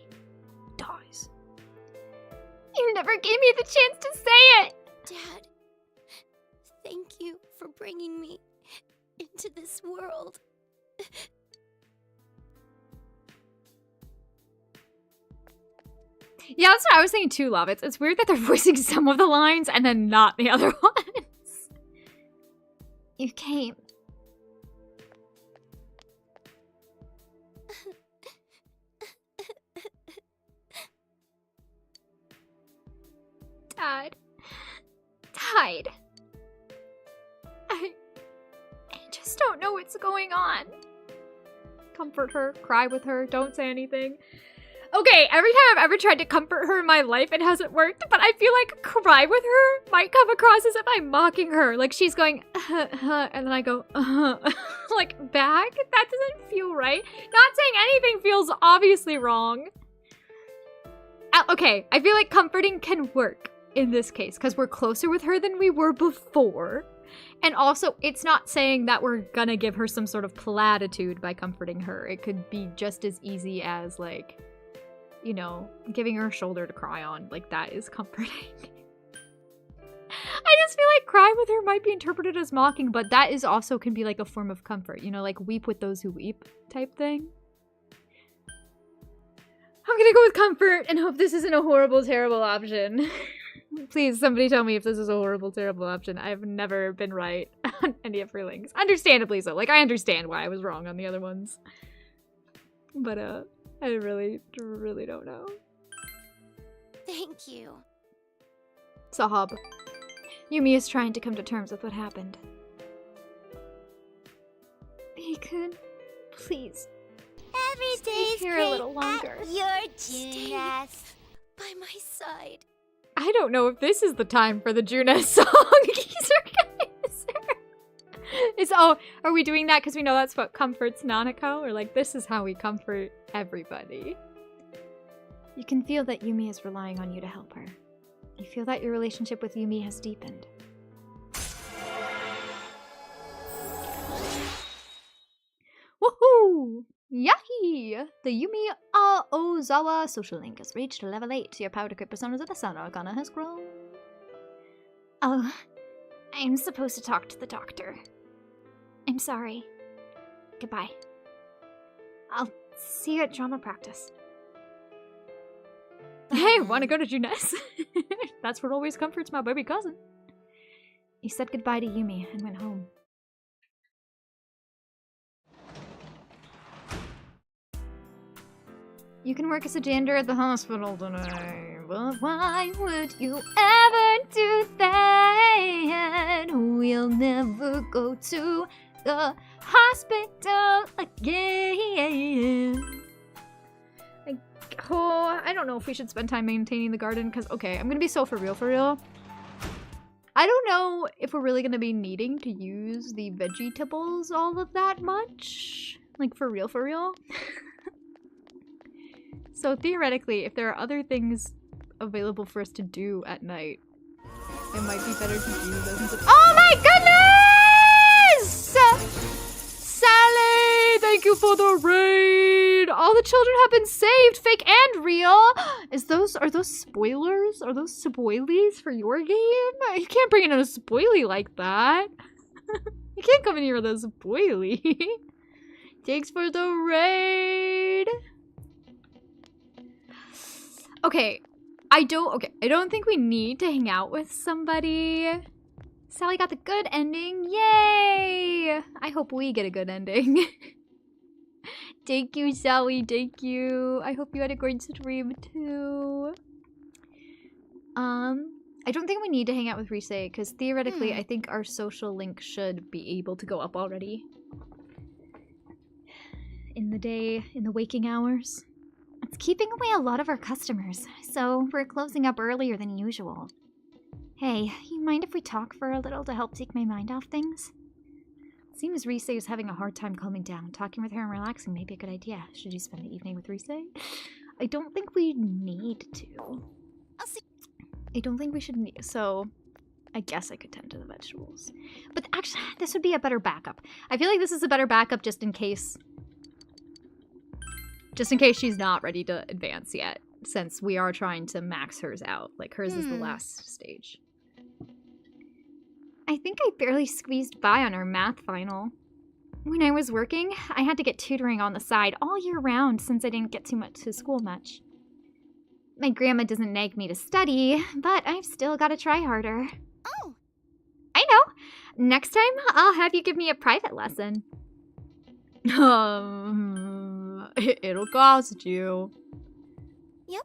dies. You never gave me the chance to say it! Dad, thank you for bringing me into this world. Yeah, that's what I was thinking too, Love. It's weird that they're voicing some of the lines and then not the other ones. You came. Dad died. I just don't know what's going on. Comfort her, cry with her, don't say anything. Okay, every time I've ever tried to comfort her in my life, it hasn't worked, but I feel like cry with her might come across as if I'm mocking her. Like she's going, and then I go, like back? That doesn't feel right. Not saying anything feels obviously wrong. Okay, I feel like comforting can work in this case, because we're closer with her than we were before. And also, it's not saying that we're gonna give her some sort of platitude by comforting her. It could be just as easy as, like, you know, giving her a shoulder to cry on. Like, that is comforting. I just feel like cry with her might be interpreted as mocking, but that is also can be like a form of comfort. You know, like weep with those who weep type thing. I'm gonna go with comfort and hope this isn't a horrible, terrible option. Please, somebody tell me if this is a horrible, terrible option. I've never been right on any of her links. Understandably so. Like, I understand why I was wrong on the other ones. But, I really, really don't know. Thank you. Sahab. Yumi is trying to come to terms with what happened. He could, please, Every stay day's here a little longer. Your Junes by my side. I don't know if this is the time for the Junes song. Are we doing that because we know that's what comforts Nanako? Or like, this is how we comfort everybody? You can feel that Yumi is relying on you to help her. You feel that your relationship with Yumi has deepened. Woohoo! Yahi! The Yumi Aozawa social link has reached level 8. Your power to create personas of the Sun Arcana has grown. Oh, I'm supposed to talk to the doctor. I'm sorry. Goodbye. I'll see you at drama practice. Hey, wanna go to Junes? That's what always comforts my baby cousin. He said goodbye to Yumi and went home. You can work as a janitor at the hospital tonight. But why would you ever do that? We'll never go to the hospital again. I don't know if we should spend time maintaining the garden, because, okay, I'm gonna be so for real. I don't know if we're really gonna be needing to use the vegetables all of that much. Like, for real. So theoretically, if there are other things available for us to do at night, it might be better to do those instead. Oh my goodness! Sally, thank you for the raid! All the children have been saved, fake and real! Are those spoilers? Are those spoilies for your game? You can't bring in a spoilie like that. You can't come in here with a spoilie. Thanks for the raid! Okay, I don't think we need to hang out with somebody. Sally got the good ending. Yay! I hope we get a good ending. Thank you, Sally. Thank you. I hope you had a great stream too. I don't think we need to hang out with Rise, because theoretically I think our social link should be able to go up already. In the day, in the waking hours. It's keeping away a lot of our customers, so we're closing up earlier than usual. Hey, you mind if we talk for a little to help take my mind off things? Seems Rise is having a hard time calming down. Talking with her and relaxing may be a good idea. Should you spend the evening with Rise? I don't think we need to. I don't think we should need, so I guess I could tend to the vegetables. But actually, this would be a better backup. I feel like this is a better backup just in case she's not ready to advance yet, since we are trying to max hers out. Like, hers is the last stage. I think I barely squeezed by on our math final. When I was working, I had to get tutoring on the side all year round since I didn't get too much to school much. My grandma doesn't nag me to study, but I've still got to try harder. Oh! I know! Next time, I'll have you give me a private lesson. It'll cost you. Yep.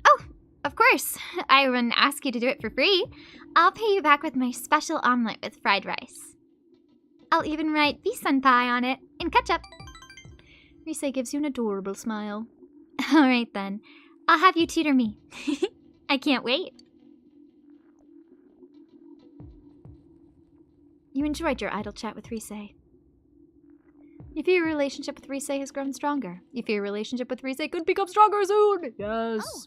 Oh, of course. I wouldn't ask you to do it for free. I'll pay you back with my special omelet with fried rice. I'll even write B-senpai on it in ketchup. Rise gives you an adorable smile. Alright then. I'll have you tutor me. I can't wait. You enjoyed your idle chat with Rise. You feel your relationship with Rise has grown stronger. You feel your relationship with Rise could become stronger soon. Yes. Oh.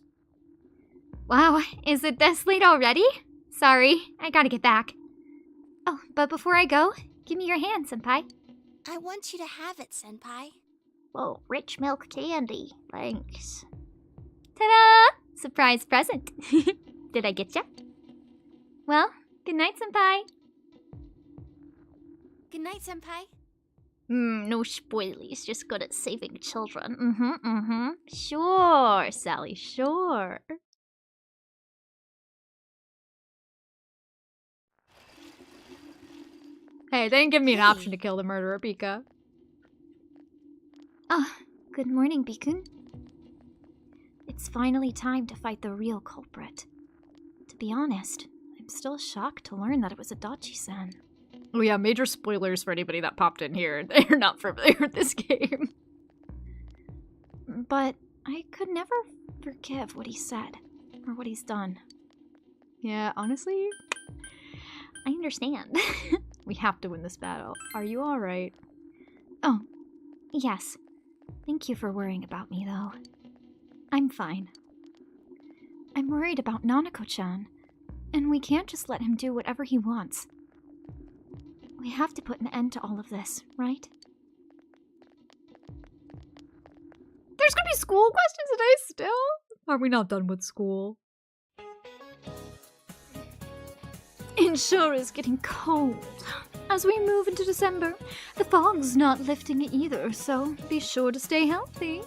Wow, is it this late already? Sorry, I gotta get back. Oh, but before I go, give me your hand, Senpai. I want you to have it, Senpai. Whoa, rich milk candy. Thanks. Ta-da! Surprise present. Did I get ya? Well, good night, Senpai. Good night, Senpai. No spoilies, just good at saving children. Sure, Sally, sure. Hey, they didn't give me an option to kill the murderer, Pika. Ah, good morning, Bikun. It's finally time to fight the real culprit. To be honest, I'm still shocked to learn that it was Adachi-san. Oh yeah, major spoilers for anybody that popped in here. They're not familiar with this game. But I could never forgive what he said, or what he's done. Yeah, honestly, I understand. we have to win this battle. Are you alright? Oh, yes. Thank you for worrying about me, though. I'm fine. I'm worried about Nanako-chan, and we can't just let him do whatever he wants. We have to put an end to all of this, right? There's gonna be school questions today still? Are we not done with school? It sure is getting cold. A as we move into December. The fog's not lifting either, so be sure to stay healthy.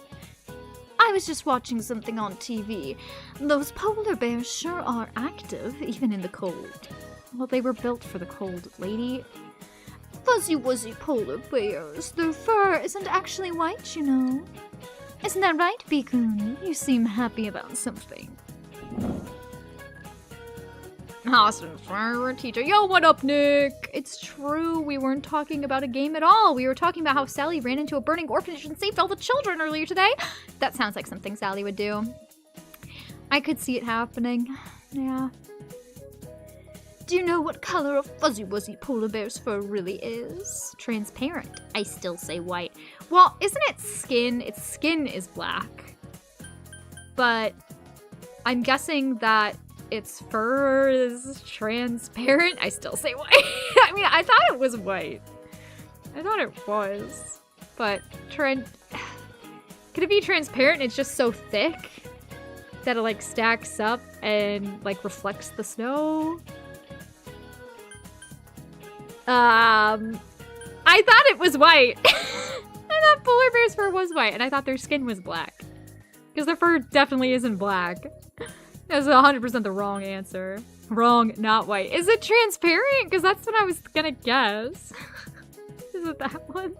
I was just watching something on TV. Those polar bears sure are active, even in the cold. Well, they were built for the cold, lady. Fuzzy wuzzy polar bears. Their fur isn't actually white, you know. Isn't that right, Bikuni? You seem happy about something. Awesome fire teacher. Yo, what up, Nick? It's true, we weren't talking about a game at all. We were talking about how Sally ran into a burning orphanage and saved all the children earlier today. That sounds like something Sally would do. I could see it happening. Yeah. Do you know what color a fuzzy wuzzy polar bear's fur really is? Transparent. I still say white. Well, isn't it skin? Its skin is black. But I'm guessing that its fur is transparent. I still say white. I mean, I thought it was white. I thought it was. But could it be transparent? It's just so thick that it like stacks up and like reflects the snow. I thought it was white. I thought polar bear's fur was white, and I thought their skin was black. Because their fur definitely isn't black. That's 100% the wrong answer. Wrong, not white. Is it transparent? Because that's what I was gonna guess. Is it that one?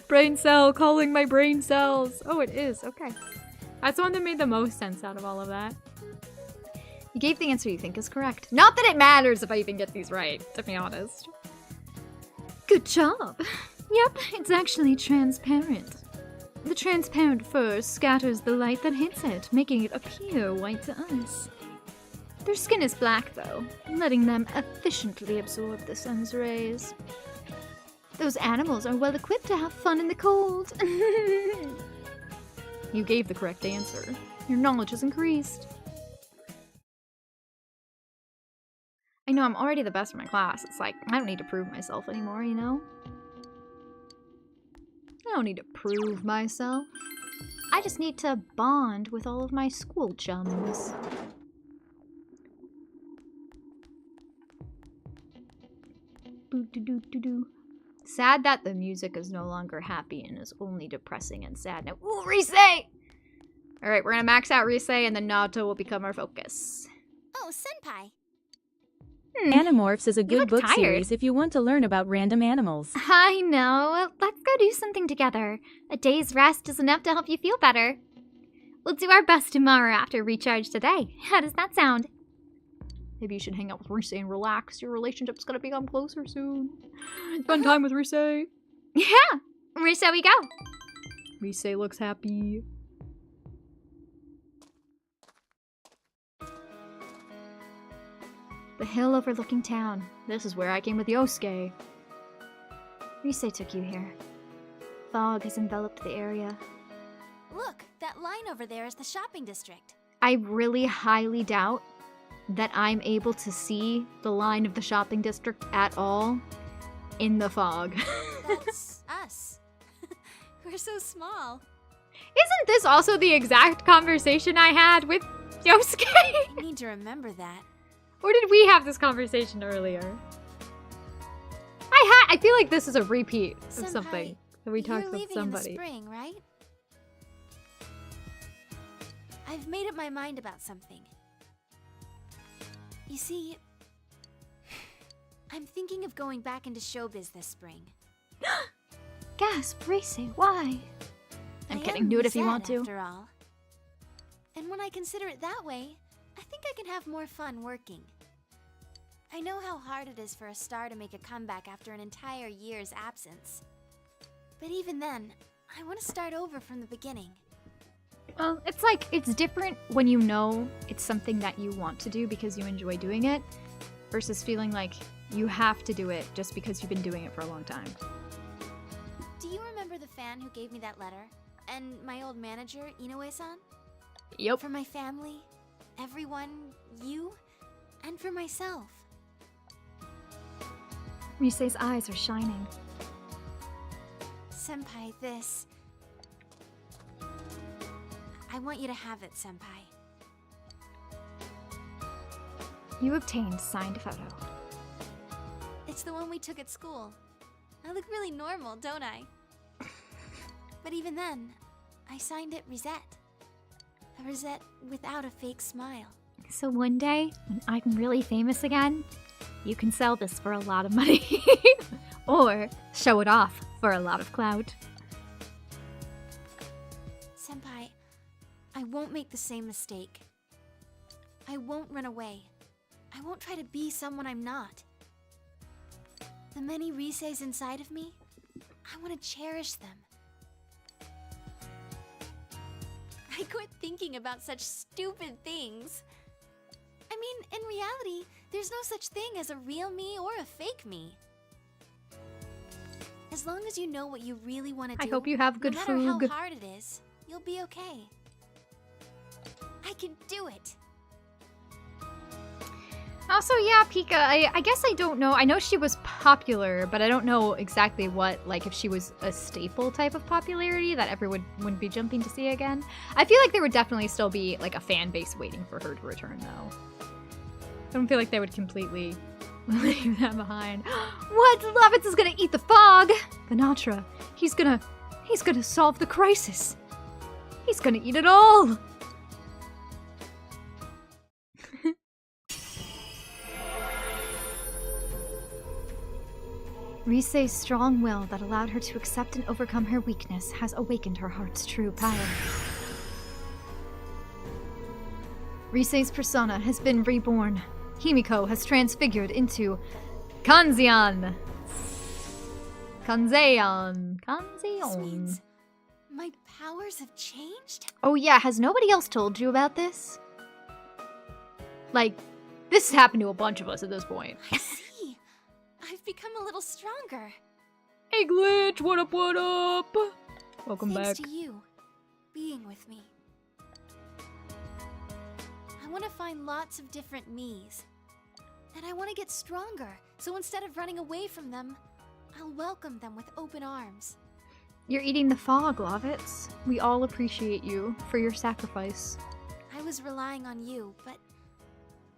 Brain cell, calling my brain cells. Oh, it is. Okay. That's the one that made the most sense out of all of that. You gave the answer you think is correct. Not that it matters if I even get these right, to be honest. Good job. Yep, it's actually transparent. The transparent fur scatters the light that hits it, making it appear white to us. Their skin is black, though, letting them efficiently absorb the sun's rays. Those animals are well equipped to have fun in the cold. You gave the correct answer. Your knowledge has increased. I know I'm already the best in my class. It's like, I don't need to prove myself anymore, you know? I don't need to prove myself. I just need to bond with all of my school chums. Boo-doo-doo-doo-doo. Sad that the music is no longer happy and is only depressing and sad now. Ooh, Risei! Alright, we're gonna max out Risei and then Naoto will become our focus. Oh, Senpai. Animorphs is a good book tired. series if you want to learn about random animals. I know. Let's go do something together. A day's rest is enough to help you feel better. We'll do our best tomorrow after recharge today. How does that sound? Maybe you should hang out with Risei and relax. Your relationship's gonna become closer soon. Spend time with Risei. Yeah! Where shall we go? Risei looks happy. The hill overlooking town. This is where I came with Yosuke. Risei took you here. Fog has enveloped the area. Look, that line over there is the shopping district. I really highly doubt that I'm able to see the line of the shopping district at all in the fog. That's us. We're so small. Isn't this also the exact conversation I had with Yosuke? I need to remember that. Or did we have this conversation earlier? I feel like this is a repeat of Senpai, something that we talked with somebody. You're leaving in the spring, right? I've made up my mind about something. You see, I'm thinking of going back into showbiz this spring. Gasp, Risei, why? I'm I kidding, am do it if you sad, want to. After all. And when I consider it that way, I think I can have more fun working. I know how hard it is for a star to make a comeback after an entire year's absence. But even then, I want to start over from the beginning. Well, it's like, it's different when you know it's something that you want to do because you enjoy doing it, versus feeling like you have to do it just because you've been doing it for a long time. Do you remember the fan who gave me that letter? And my old manager, Inoue-san? Yep. For my family, everyone, you, and for myself. Risei's eyes are shining. Senpai, this... I want you to have it, Senpai. You obtained signed photo. It's the one we took at school. I look really normal, don't I? But even then, I signed it Rosette. A Rosette without a fake smile. So one day, when I'm really famous again, you can sell this for a lot of money. Or show it off for a lot of clout. Senpai, I won't make the same mistake. I won't run away. I won't try to be someone I'm not. The many Riseis inside of me, I want to cherish them. I quit thinking about such stupid things. I mean, in reality, there's no such thing as a real me or a fake me. As long as you know what you really want to do, I hope you have good no matter food. how hard it is, you'll be okay. I can do it. Also, yeah, Pika, I guess I don't know. I know she was popular, but I don't know exactly what, like, if she was a staple type of popularity that everyone wouldn't be jumping to see again. I feel like there would definitely still be, like, a fan base waiting for her to return, though. I don't feel like they would completely leave that behind. What? Lovitz is gonna eat the fog! Vanatra, he's gonna solve the crisis. He's gonna eat it all! Risei's strong will that allowed her to accept and overcome her weakness has awakened her heart's true power. Risei's persona has been reborn. Himiko has transfigured into Kanzeon. Kanzeon. Means my powers have changed? Oh yeah, has nobody else told you about this? Like, this has happened to a bunch of us at this point. I see. I've become a little stronger. Hey Glitch, what up, what up? Welcome Thanks back. to you, being with me. I want to find lots of different me's. And I want to get stronger, so instead of running away from them, I'll welcome them with open arms. You're eating the fog, Lovitz. We all appreciate you for your sacrifice. I was relying on you, but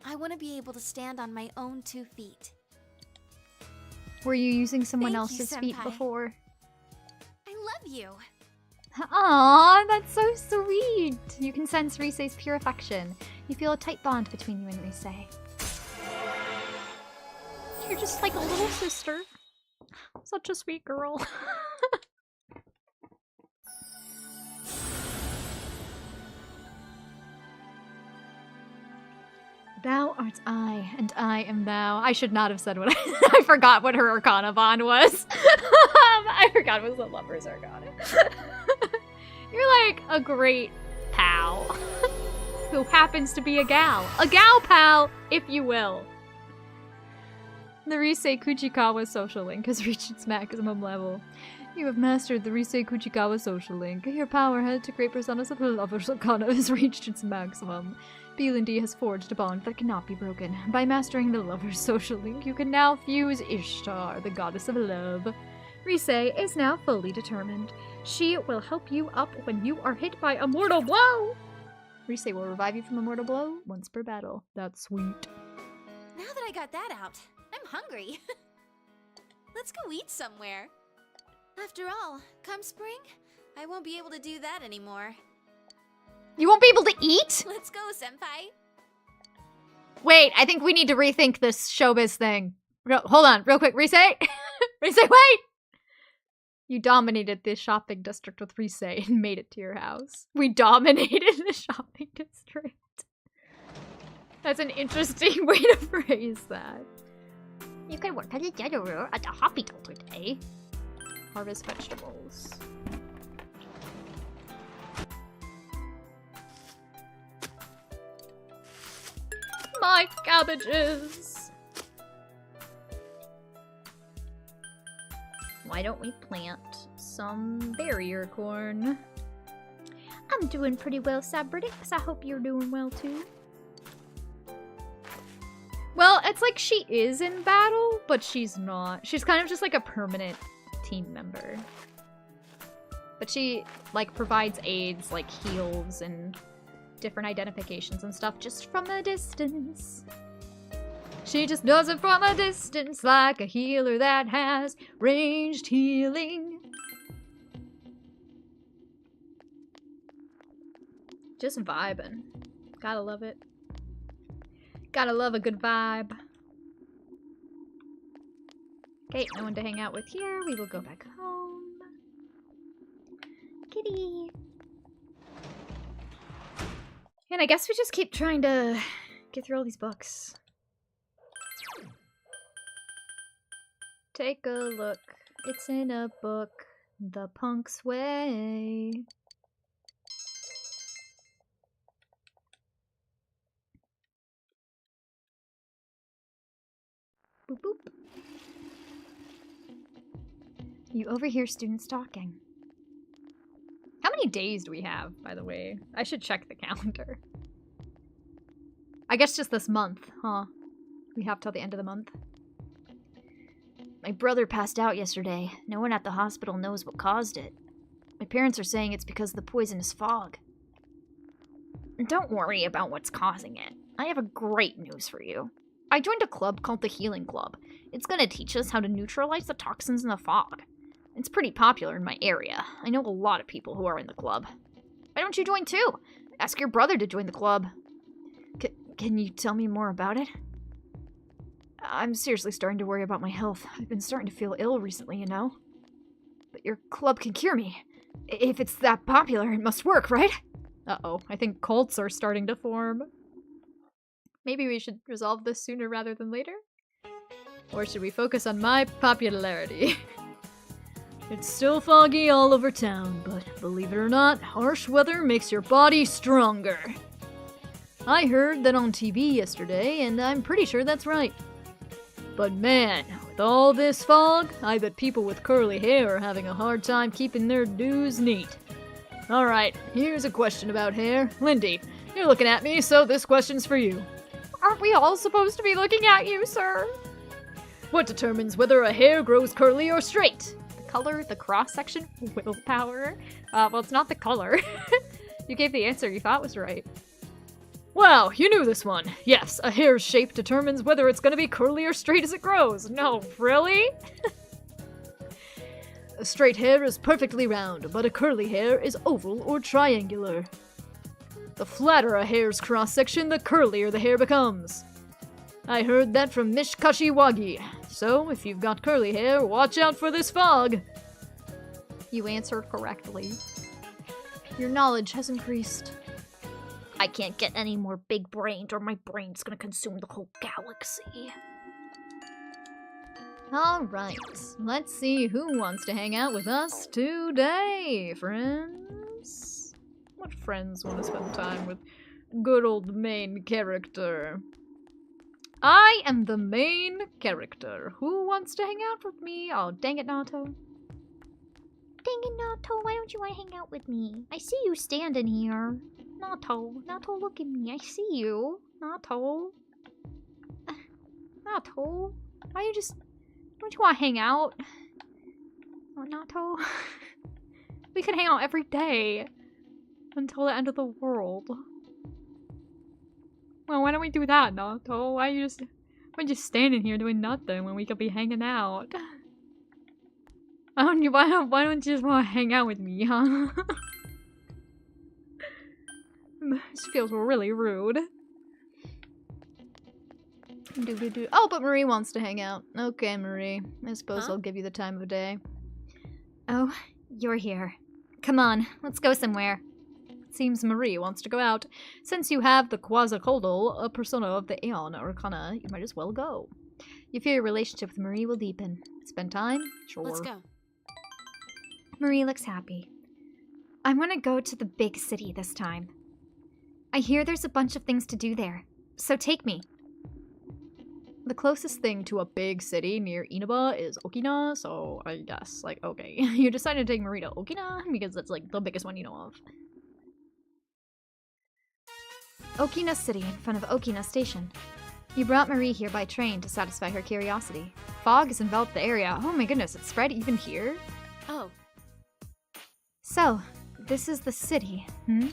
I want to be able to stand on my own 2 feet. Were you using someone Thank you, else's feet Senpai. before? I love you. Aww, that's so sweet. You can sense Risei's pure affection. You feel a tight bond between you and Risei. You're just like a little sister. Such a sweet girl. Thou art I, and I am thou. I should not have said what I forgot what her Arcana bond was. I forgot it was the Lover's Arcana. You're like a great pal who happens to be a gal. A gal pal, if you will. The Risei Kuchikawa social link has reached its maximum level. You have mastered the Risei Kuchikawa social link. Your power head to great personas of the Lover's Arcana has reached its maximum. B&D has forged a bond that cannot be broken. By mastering the Lover's social link, you can now fuse Ishtar, the goddess of love. Risei is now fully determined. She will help you up when you are hit by a mortal blow! Risei will revive you from a mortal blow once per battle. That's sweet. Now that I got that out, I'm hungry. Let's go eat somewhere. After all, come spring, I won't be able to do that anymore. You won't be able to eat? Let's go, senpai. Wait, I think we need to rethink this showbiz thing. Hold on, real quick. Risei? Risei, wait! You dominated this shopping district with Risei and made it to your house. We dominated the shopping district. That's an interesting way to phrase that. You can work as a janitor at the hospital today. Harvest vegetables. My cabbages! Why don't we plant some barrier corn? I'm doing pretty well, Sabridix. I hope you're doing well too. Well, it's like she is in battle, but she's not. She's kind of just like a permanent team member. But she, like, provides aids, like heals and different identifications and stuff just from a distance. She just does it from a distance like a healer that has ranged healing. Just vibing. Gotta love it. Gotta love a good vibe. Okay, no one to hang out with here. We will go back home. Kitty. And I guess we just keep trying to get through all these books. Take a look. It's in a book. The Punk's Way. Boop boop. You overhear students talking. How many days do we have, by the way? I should check the calendar. I guess just this month, huh? We have till the end of the month. My brother passed out yesterday. No one at the hospital knows what caused it. My parents are saying it's because of the poisonous fog. Don't worry about what's causing it. I have a great news for you. I joined a club called the Healing Club. It's gonna teach us how to neutralize the toxins in the fog. It's pretty popular in my area. I know a lot of people who are in the club. Why don't you join too? Ask your brother to join the club. Can you tell me more about it? I'm seriously starting to worry about my health. I've been starting to feel ill recently, you know? But your club can cure me. If it's that popular, it must work, right? Uh-oh, I think cults are starting to form. Maybe we should resolve this sooner rather than later? Or should we focus on my popularity? It's still foggy all over town, but believe it or not, harsh weather makes your body stronger. I heard that on TV yesterday, and I'm pretty sure that's right. But man, with all this fog, I bet people with curly hair are having a hard time keeping their do's neat. Alright, here's a question about hair. Lindy, you're looking at me, so this question's for you. Aren't we all supposed to be looking at you, sir? What determines whether a hair grows curly or straight? The color, the cross-section, willpower? Well, it's not the color. You gave the answer you thought was right. Wow, you knew this one. Yes, a hair's shape determines whether it's gonna be curly or straight as it grows. No, really? A straight hair is perfectly round, but a curly hair is oval or triangular. The flatter a hair's cross-section, the curlier the hair becomes. I heard that from Mishkashi Wagi. So, if you've got curly hair, watch out for this fog. You answered correctly. Your knowledge has increased. I can't get any more big-brained or my brain's gonna consume the whole galaxy. Alright, let's see who wants to hang out with us today, friends. What friends want to spend time with good old main character? I am the main character. Who wants to hang out with me? Oh, dang it, Nato. Dang it, Nato, why don't you want to hang out with me? I see you standing here. Nato, look at me. I see you. Nato. Nato, why you just... Don't you want to hang out? Oh, Nato. We could hang out every day. Until the end of the world. Well, why don't we do that, Nato? Why are you just standing here doing nothing when we could be hanging out? Why don't you just want to hang out with me, huh? This feels really rude. Oh, but Marie wants to hang out. Okay, Marie. I suppose I'll give you the time of day. Oh, you're here. Come on, let's go somewhere. Seems Marie wants to go out. Since you have the Quetzalcoatl, a persona of the Aeon Arcana, you might as well go. You fear your relationship with Marie will deepen. Spend time? Sure. Let's go. Marie looks happy. I want to go to the big city this time. I hear there's a bunch of things to do there, so take me. The closest thing to a big city near Inaba is Okina, so I guess, like, okay. You decided to take Marie to Okina because that's, like, the biggest one you know of. Okina City, in front of Okina Station. You brought Marie here by train to satisfy her curiosity. Fog has enveloped the area. Oh my goodness, it's spread even here? Oh. So, this is the city, hmm?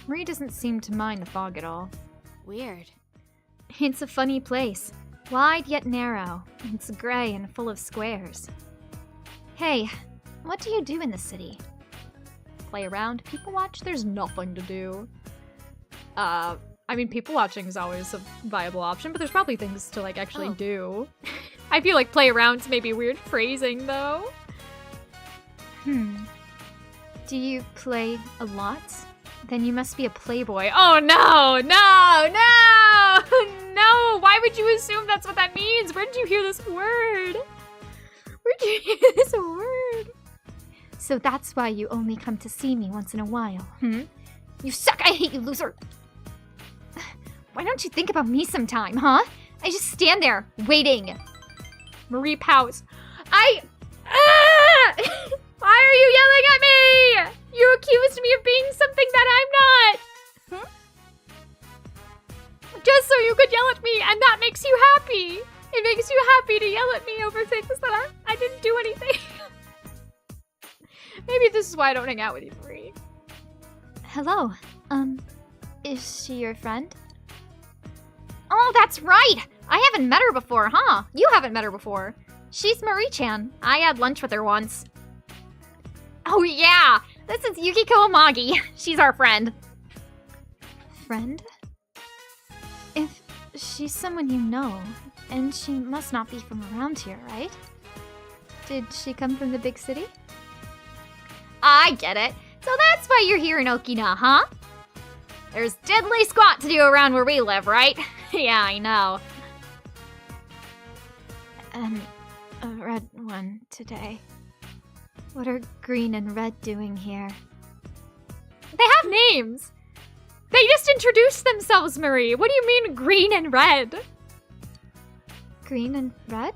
Marie doesn't seem to mind the fog at all. Weird. It's a funny place. Wide yet narrow. It's gray and full of squares. Hey, what do you do in the city? Play around, people watch, there's nothing to do. I mean, people watching is always a viable option, but there's probably things to, like, actually do. I feel like play around's maybe weird phrasing, though. Do you play a lot? Then you must be a playboy. Oh, no! No! No! No! Why would you assume that's what that means? Where did you hear this word? Where did you hear this word? So that's why you only come to see me once in a while, You suck! I hate you, loser! Why don't you think about me sometime, huh? I just stand there, waiting. Marie pouts. Why are you yelling at me? You accused me of being something that I'm not. Just so you could yell at me, and that makes you happy. It makes you happy to yell at me over things that I didn't do anything. Maybe this is why I don't hang out with you, Marie. Hello. Is she your friend? Oh, that's right! I haven't met her before, huh? You haven't met her before. She's Marie-chan. I had lunch with her once. Oh yeah! This is Yukiko Amagi. She's our friend. Friend? If she's someone you know, and she must not be from around here, right? Did she come from the big city? I get it. So that's why you're here in Okina, huh? There's diddly squat to do around where we live, right? Yeah, I know. A red one today. What are green and red doing here? They have names! They just introduced themselves, Marie! What do you mean green and red? Green and red?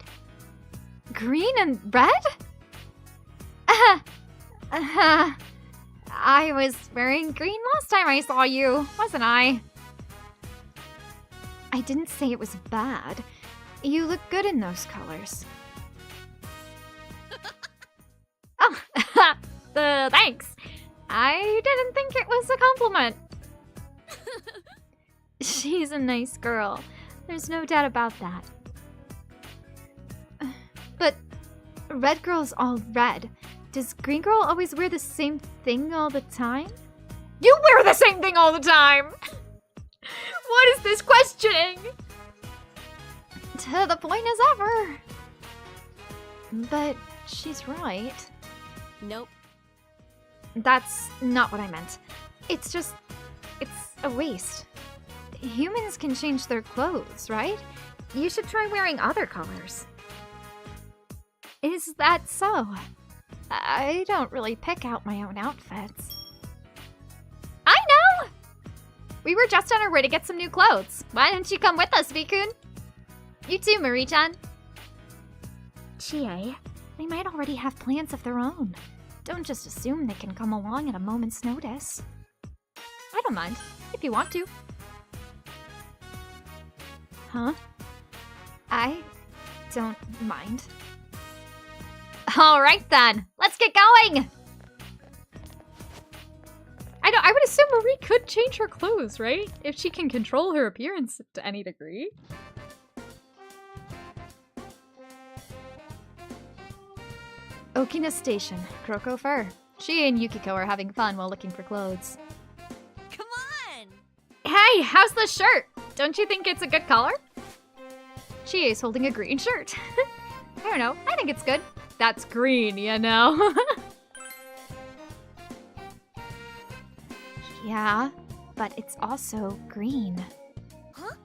Green and red? I was wearing green last time I saw you, wasn't I? I didn't say it was bad. You look good in those colors. Oh, thanks. I didn't think it was a compliment. She's a nice girl. There's no doubt about that. But red girl's all red. Does green girl always wear the same thing all the time? You wear the same thing all the time! What is this questioning? To the point as ever. But she's right. Nope. That's not what I meant. It's just, it's a waste. Humans can change their clothes, right? You should try wearing other colors. Is that so? I don't really pick out my own outfits. I know! We were just on our way to get some new clothes. Why don't you come with us, Vikun? You too, Marie-chan. Chie, they might already have plans of their own. Don't just assume they can come along at a moment's notice. I don't mind, if you want to. Huh? I don't mind. Alright then, let's get going! I would assume Marie could change her clothes, right? If she can control her appearance to any degree. Okina Station, Kroko Fur. She and Yukiko are having fun while looking for clothes. Come on! Hey, how's this shirt? Don't you think it's a good color? Chie is holding a green shirt. I don't know, I think it's good. That's green, you know? Yeah, but it's also green. Huh?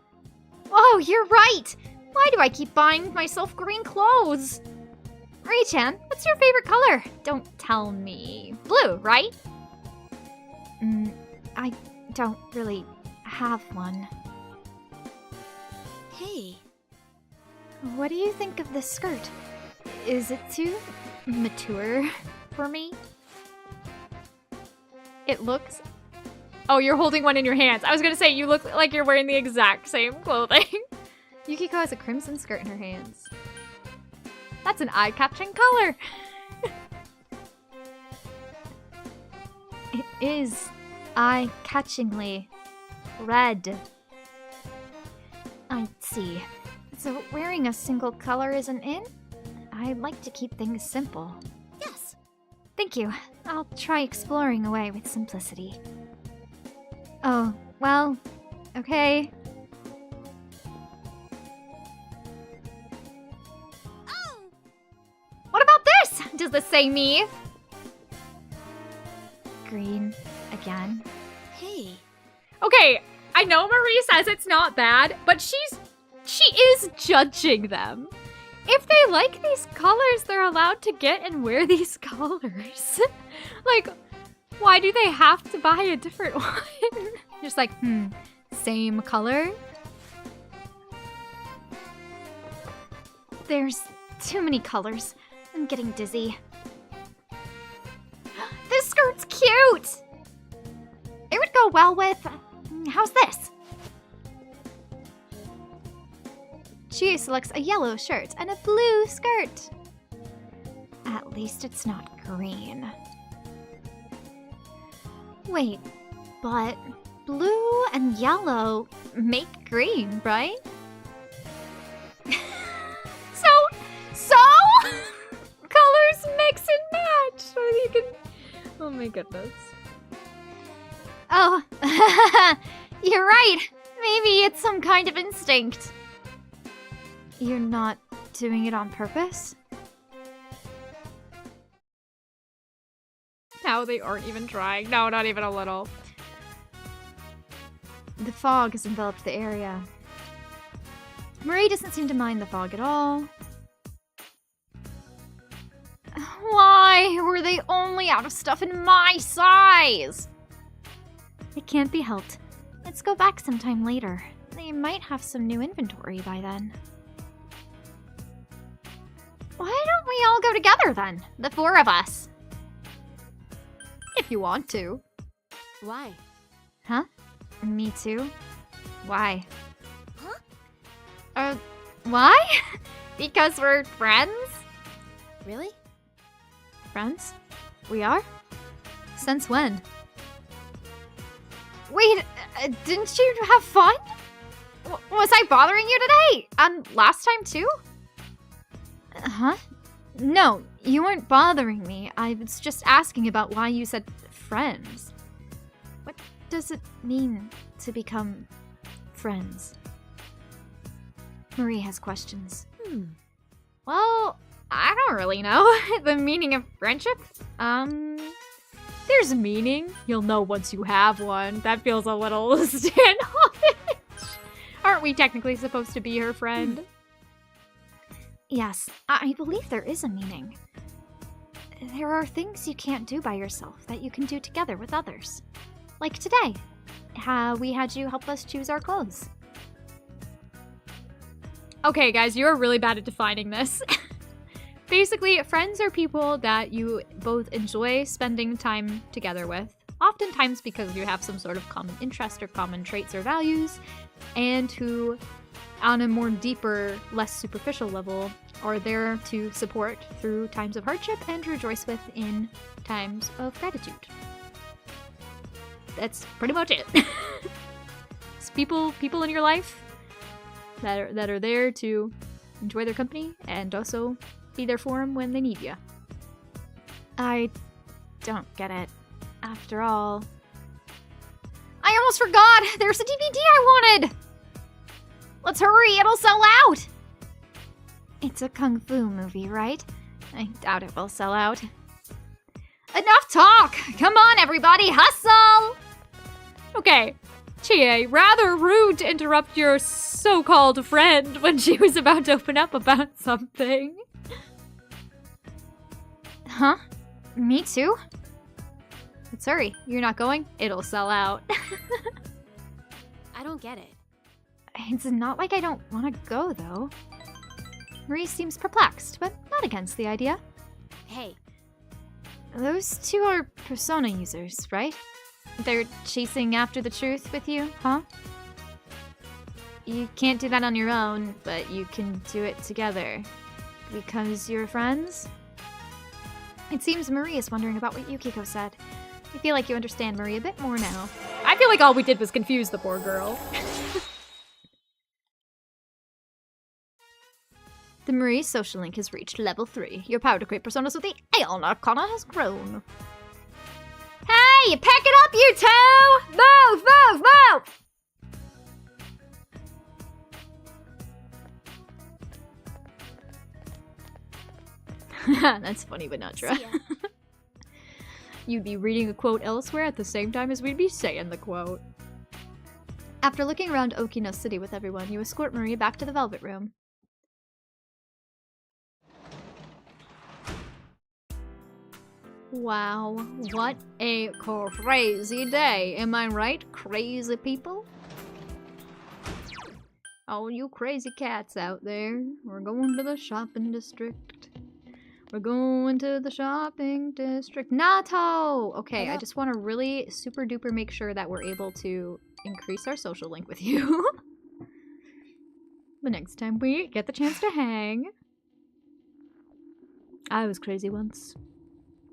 Oh, you're right! Why do I keep buying myself green clothes? Marie-chan, what's your favorite color? Don't tell me. Blue, right? I don't really have one. Hey. What do you think of this skirt? Is it too mature for me? It looks... Oh, you're holding one in your hands. I was gonna say, you look like you're wearing the exact same clothing. Yukiko has a crimson skirt in her hands. That's an eye-catching color. It is eye-catchingly red. I see. So wearing a single color isn't in? I like to keep things simple. Yes. Thank you. I'll try exploring away with simplicity. Oh, well, okay. Oh! What about this? Does this say me? Green again. Hey. Okay, I know Marie says it's not bad, but she is judging them. If they like these colors, they're allowed to get and wear these colors. Like, why do they have to buy a different one? Just like, same color? There's too many colors. I'm getting dizzy. This skirt's cute! It would go well with... how's this? She selects a yellow shirt and a blue skirt. At least it's not green. Wait, but blue and yellow make green, right? So colors mix and match. So you can. Oh my goodness. Oh, you're right. Maybe it's some kind of instinct. You're not doing it on purpose? Now they aren't even trying. No, not even a little. The fog has enveloped the area. Marie doesn't seem to mind the fog at all. Why were they only out of stuff in my size? It can't be helped. Let's go back sometime later. They might have some new inventory by then. Why don't we all go together then? The four of us. If you want to. Why? Huh? Me too? Why? Huh? Why? Because we're friends? Really? Friends? We are? Since when? Wait, didn't you have fun? Was I bothering you today? Last time too? Huh? No, you weren't bothering me. I was just asking about why you said friends. What does it mean to become friends? Marie has questions. Well, I don't really know. The meaning of friendship? There's a meaning. You'll know once you have one. That feels a little standoffish. Aren't we technically supposed to be her friend? Yes, I believe there is a meaning. There are things you can't do by yourself that you can do together with others. Like today, how we had you help us choose our clothes. Okay, guys, you're really bad at defining this. Basically, friends are people that you both enjoy spending time together with, oftentimes because you have some sort of common interest or common traits or values, and who, on a more deeper, less superficial level, are there to support through times of hardship and rejoice with in times of gratitude. That's pretty much it. It's people in your life that are there to enjoy their company and also be there for them when they need you. I don't get it. After all... I almost forgot! There's a DVD I wanted! Let's hurry, it'll sell out! It's a kung fu movie, right? I doubt it will sell out. Enough talk! Come on, everybody, hustle! Okay, Chie, rather rude to interrupt your so-called friend when she was about to open up about something. Huh? Me too? Let's hurry. You're not going? It'll sell out. I don't get it. It's not like I don't want to go, though. Marie seems perplexed, but not against the idea. Hey. Those two are Persona users, right? They're chasing after the truth with you, huh? You can't do that on your own, but you can do it together. Because you're friends? It seems Marie is wondering about what Yukiko said. I feel like you understand Marie a bit more now. I feel like all we did was confuse the poor girl. The Marie social link has reached level 3. Your power to create personas with the Aeon Arcana has grown. Hey, pack it up, you two! Move, move, move! That's funny, but not true. You'd be reading a quote elsewhere at the same time as we'd be saying the quote. After looking around Okino City with everyone, you escort Marie back to the Velvet Room. Wow, what a crazy day. Am I right, crazy people? Oh, you crazy cats out there. We're going to the shopping district. We're going to the shopping district. Nato! Okay, I just want to really super duper make sure that we're able to increase our social link with you. The next time we get the chance to hang. I was crazy once.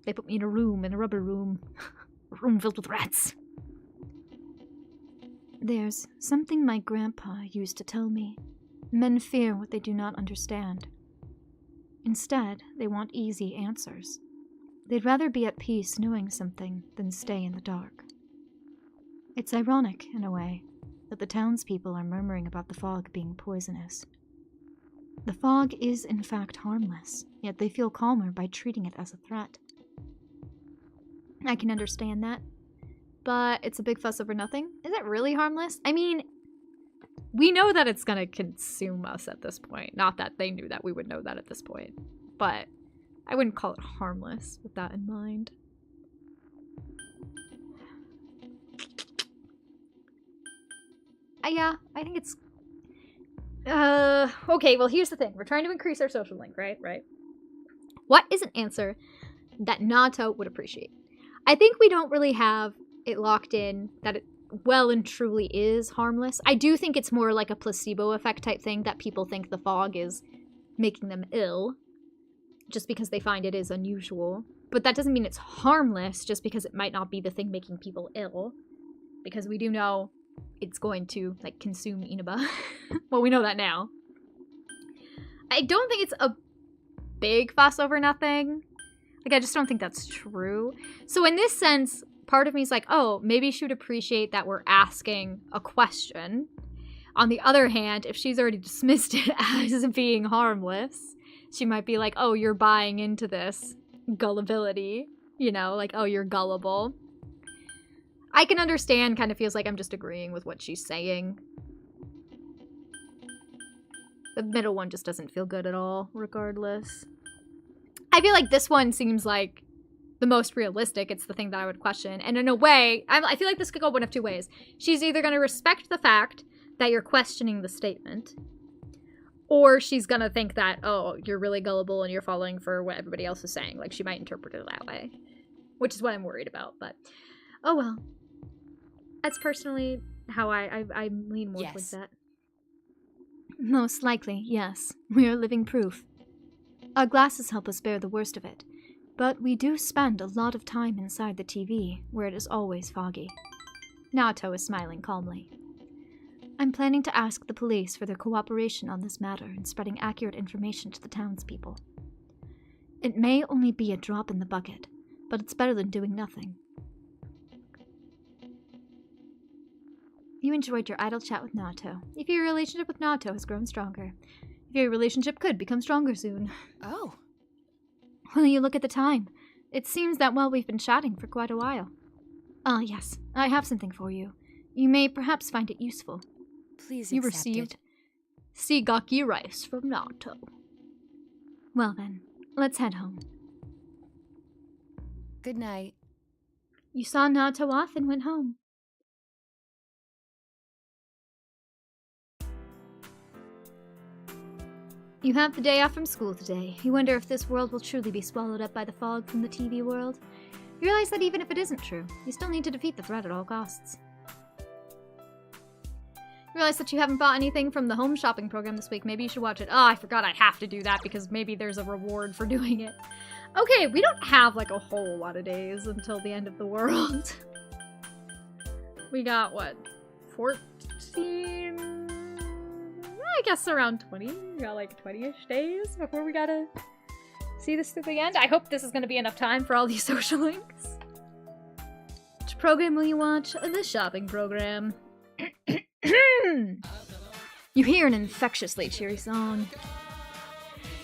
They put me in a rubber room. A room filled with rats. There's something my grandpa used to tell me. Men fear what they do not understand. Instead, they want easy answers. They'd rather be at peace knowing something than stay in the dark. It's ironic, in a way, that the townspeople are murmuring about the fog being poisonous. The fog is in fact harmless, yet they feel calmer by treating it as a threat. I can understand that, but it's a big fuss over nothing. Is it really harmless? I mean, we know that it's gonna consume us at this point. Not that they knew that we would know that at this point, but I wouldn't call it harmless with that in mind. Yeah, I think it's... okay, well here's the thing. We're trying to increase our social link, right? What is an answer that Nato would appreciate? I think we don't really have it locked in that it well and truly is harmless. I do think it's more like a placebo effect type thing, that people think the fog is making them ill just because they find it is unusual. But that doesn't mean it's harmless just because it might not be the thing making people ill. Because we do know it's going to, like, consume Inaba. Well, we know that now. I don't think it's a big fuss over nothing. Like, I just don't think that's true. So in this sense, part of me is like, oh, maybe she would appreciate that we're asking a question. On the other hand, if she's already dismissed it as being harmless, she might be like, oh, you're buying into this gullibility. You know, like, oh, you're gullible. I can understand, kind of feels like I'm just agreeing with what she's saying. The middle one just doesn't feel good at all, regardless. I feel like this one seems like the most realistic. It's the thing that I would question. And in a way, I feel like this could go one of two ways. She's either going to respect the fact that you're questioning the statement, or she's going to think that, oh, you're really gullible and you're falling for what everybody else is saying. Like, she might interpret it that way, which is what I'm worried about. But, oh well. That's personally how I lean more towards that. Most likely, yes. We are living proof. Our glasses help us bear the worst of it, but we do spend a lot of time inside the TV, where it is always foggy. Naoto is smiling calmly. I'm planning to ask the police for their cooperation on this matter in spreading accurate information to the townspeople. It may only be a drop in the bucket, but it's better than doing nothing. You enjoyed your idle chat with Naoto. If your relationship with Naoto has grown stronger, if your relationship could become stronger soon. Oh. Well, you look at the time. It seems that while we've been chatting for quite a while. Ah, yes, I have something for you. You may perhaps find it useful. Please you accept received it. Sigaki rice from Naoto. Well then, let's head home. Good night. You saw Naoto off and went home. You have the day off from school today. You wonder if this world will truly be swallowed up by the fog from the TV world. You realize that even if it isn't true, you still need to defeat the threat at all costs. You realize that you haven't bought anything from the home shopping program this week. Maybe you should watch it. Oh, I forgot I have to do that because maybe there's a reward for doing it. Okay, we don't have like a whole lot of days until the end of the world. We got, what, 14? I guess around 20. We got like 20-ish days before we gotta see this to the end. I hope this is gonna be enough time for all these social links. Which program will you watch? The shopping program. You hear an infectiously cheery song.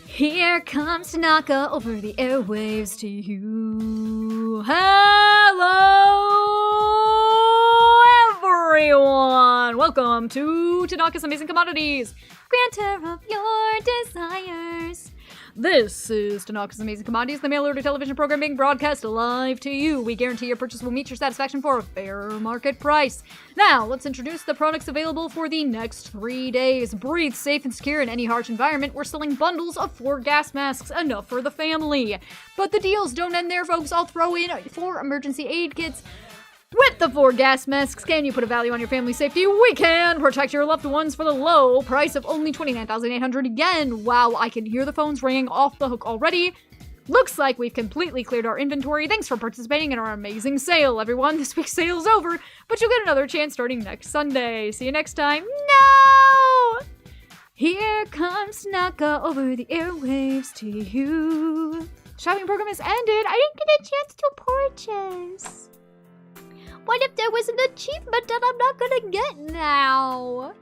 Here comes Tanaka over the airwaves to you. Hello, everyone! Welcome to Tanaka's Amazing Commodities, granter of your desires. This is Tanaka's Amazing Commodities, the mail-order television program being broadcast live to you. We guarantee your purchase will meet your satisfaction for a fair market price. Now, let's introduce the products available for the next 3 days. Breathe safe and secure in any harsh environment. We're selling bundles of 4 gas masks, enough for the family. But the deals don't end there, folks. I'll throw in 4 emergency aid kits. With the 4 gas masks, can you put a value on your family's safety? We can! Protect your loved ones for the low price of only 29,800 yen. Wow, I can hear the phones ringing off the hook already. Looks like we've completely cleared our inventory. Thanks for participating in our amazing sale, everyone. This week's sale's over, but you'll get another chance starting next Sunday. See you next time. No! Here comes Naka over the airwaves to you. Shopping program has ended. I didn't get a chance to purchase. What if there was an achievement that I'm not gonna get now?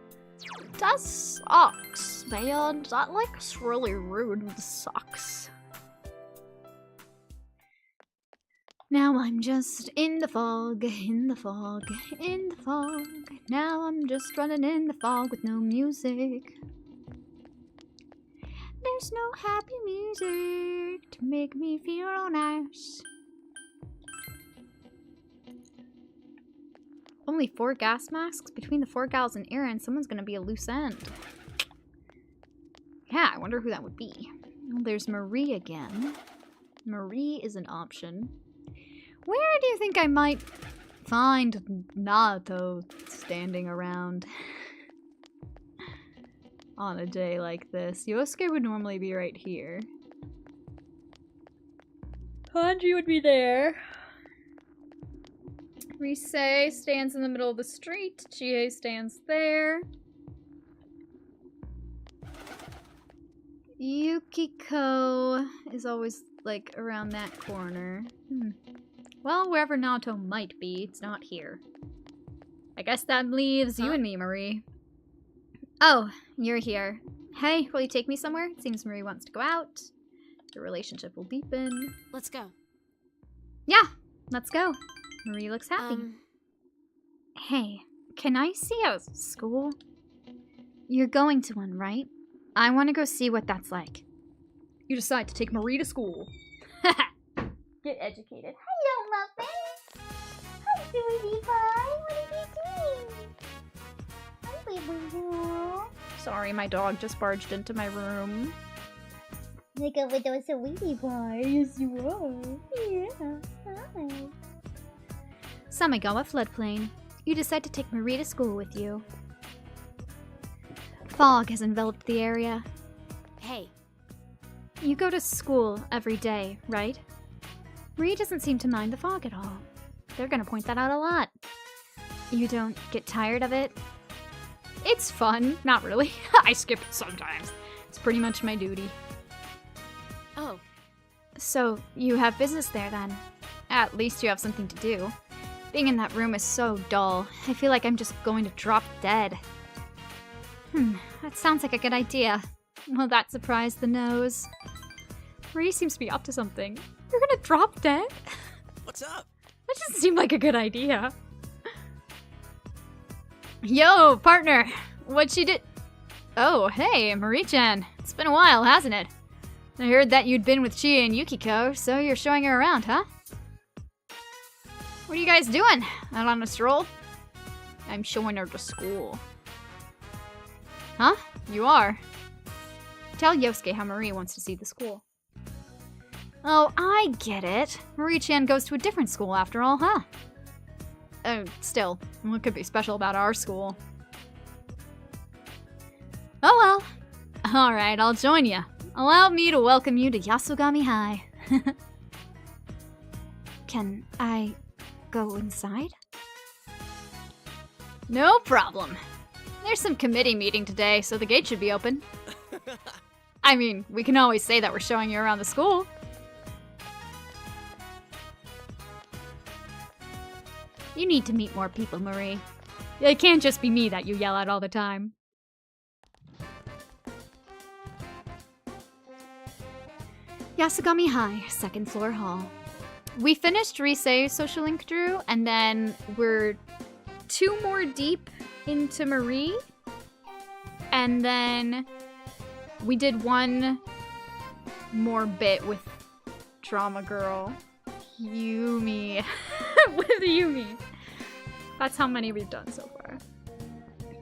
That sucks, man. That, like, is really rude. It sucks. Now I'm just in the fog, in the fog, in the fog. Now I'm just running in the fog with no music. There's no happy music to make me feel nice. Only 4 gas masks? Between the 4 gals and Aaron, someone's gonna be a loose end. Yeah, I wonder who that would be. Well, there's Marie again. Marie is an option. Where do you think I might find Naoto standing around on a day like this? Yosuke would normally be right here. Hanji would be there. Rise stands in the middle of the street. Chie stands there. Yukiko is always, like, around that corner. Well, wherever Naoto might be, it's not here. I guess that leaves you and me, Marie. Oh, you're here. Hey, will you take me somewhere? It seems Marie wants to go out. The relationship will deepen. Let's go. Yeah, let's go. Marie looks happy. Hey, can I see a school? You're going to one, right? I want to go see what that's like. You decide to take Marie to school. Get educated. Hello, Muffin. Hi, sweetie pie. What are you doing? Hi, boo-boo. Sorry, my dog just barged into my room. Like a little sweetie pie. Yes, you are. Yeah. Hi. Samigawa floodplain. You decide to take Marie to school with you. Fog has enveloped the area. Hey. You go to school every day, right? Marie doesn't seem to mind the fog at all. They're gonna point that out a lot. You don't get tired of it? It's fun. Not really. I skip it sometimes. It's pretty much my duty. Oh. So, you have business there then? At least you have something to do. Being in that room is so dull. I feel like I'm just going to drop dead. That sounds like a good idea. Will that surprise the nose? Marie seems to be up to something. You're gonna drop dead? What's up? That doesn't seem like a good idea. Yo, partner! What'd she did? Oh, hey, Marie-chan. It's been a while, hasn't it? I heard that you'd been with Chie and Yukiko, so you're showing her around, huh? What are you guys doing? Out on a stroll? I'm showing her to school. Huh? You are? Tell Yosuke how Marie wants to see the school. Oh, I get it. Marie-chan goes to a different school after all, huh? Still, what could be special about our school? Oh well. Alright, I'll join you. Allow me to welcome you to Yasogami High. Can I go inside? No problem. there's some committee meeting today, so the gate should be open. I mean, we can always say that we're showing you around the school. You need to meet more people, Marie. It can't just be me that you yell at all the time. Yasugami High, second floor hall. We finished Rise Social Link Drew, and then we're 2 more deep into Marie. And then we did 1 more bit with Drama Girl. Yumi. With Yumi. That's how many we've done so far.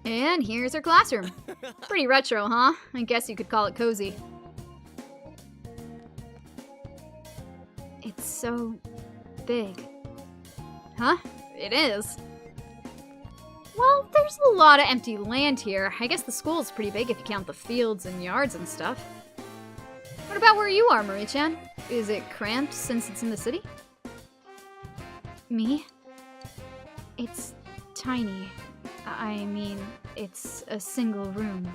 And here's our classroom. Pretty retro, huh? I guess you could call it cozy. It's so big. Huh? It is. Well, there's a lot of empty land here. I guess the school's pretty big if you count the fields and yards and stuff. What about where you are, Marie-chan? Is it cramped since it's in the city? Me? It's tiny. I mean, it's a single room.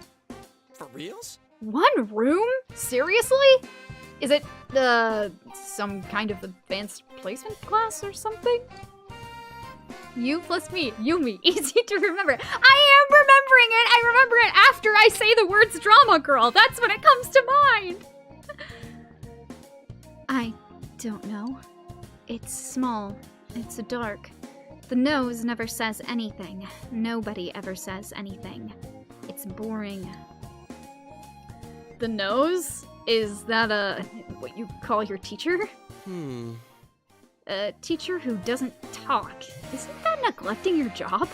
For reals? 1 room? Seriously? Is it, some kind of advanced placement class or something? You plus me, Yumi, easy to remember. I am remembering it! I remember it after I say the words Drama Girl. That's when it comes to mind! I don't know. It's small. It's dark. The nose never says anything. Nobody ever says anything. It's boring. The nose? Is that what you call your teacher? A teacher who doesn't talk. Isn't that neglecting your job?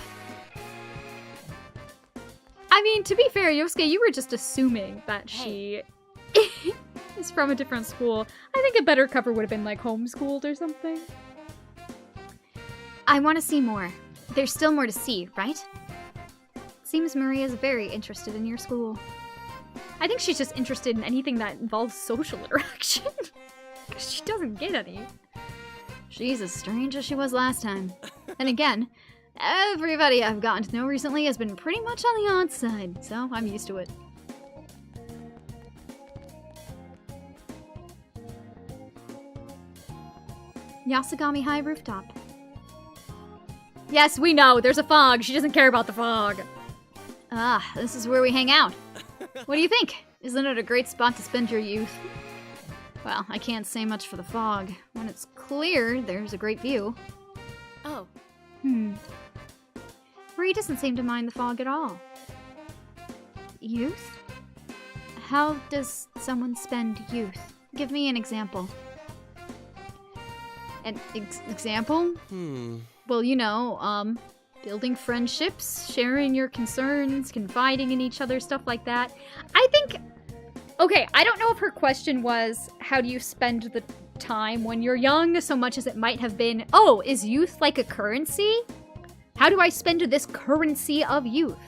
I mean, to be fair, Yosuke, you were just assuming that she is from a different school. I think a better cover would have been like homeschooled or something. I want to see more. There's still more to see, right? Seems Maria's very interested in your school. I think she's just interested in anything that involves social interaction. Because she doesn't get any. She's as strange as she was last time. And again, everybody I've gotten to know recently has been pretty much on the odd side, so I'm used to it. Yasugami High rooftop. Yes, we know, there's a fog. She doesn't care about the fog. Ah, this is where we hang out. What do you think? Isn't it a great spot to spend your youth? Well, I can't say much for the fog. When it's clear, there's a great view. Oh. Marie doesn't seem to mind the fog at all. Youth? How does someone spend youth? Give me an example. An example? Well, you know, building friendships, sharing your concerns, confiding in each other, stuff like that. I think... Okay, I don't know if her question was, how do you spend the time when you're young, so much as it might have been, oh, is youth like a currency? How do I spend this currency of youth?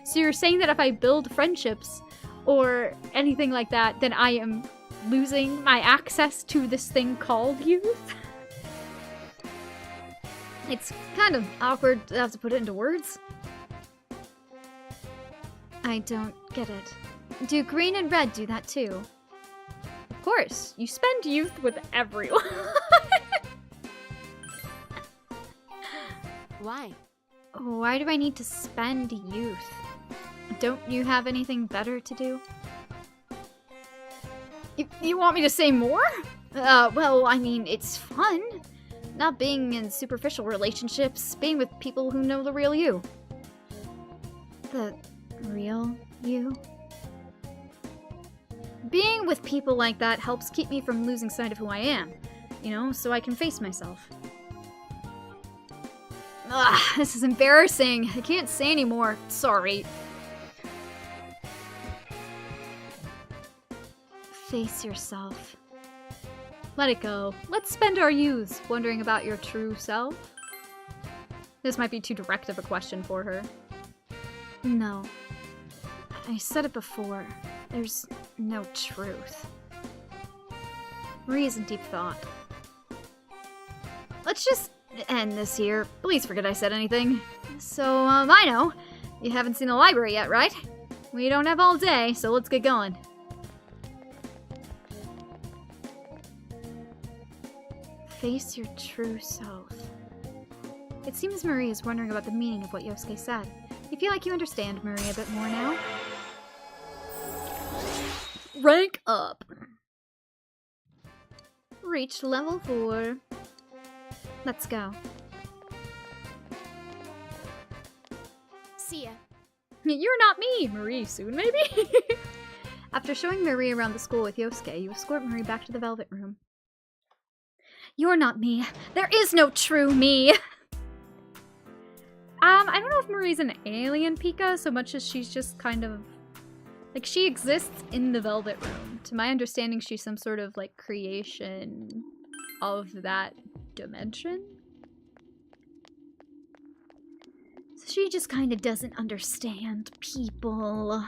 So you're saying that if I build friendships or anything like that, then I am losing my access to this thing called youth? It's kind of awkward to have to put it into words. I don't get it. Do green and red do that too? Of course, you spend youth with everyone. Why? Why do I need to spend youth? Don't you have anything better to do? You want me to say more? Well, I mean, it's fun. Not being in superficial relationships, being with people who know the real you. The real you? Being with people like that helps keep me from losing sight of who I am, you know, so I can face myself. Ugh, this is embarrassing. I can't say anymore. Sorry. Face yourself. Let it go. Let's spend our youths wondering about your true self. This might be too direct of a question for her. No. I said it before. There's no truth. Marie's in deep thought. Let's just end this here. Please forget I said anything. So, I know. You haven't seen the library yet, right? We don't have all day, so let's get going. Face your true self. It seems Marie is wondering about the meaning of what Yosuke said. You feel like you understand Marie a bit more now? Rank up. Reach level 4. Let's go. See ya. You're not me, Marie, soon maybe? After showing Marie around the school with Yosuke, you escort Marie back to the Velvet Room. You're not me. There is no true me. I don't know if Marie's an alien Pika so much as she's just kind of... Like, she exists in the Velvet Room. To my understanding, she's some sort of, like, creation of that dimension. So she just kind of doesn't understand people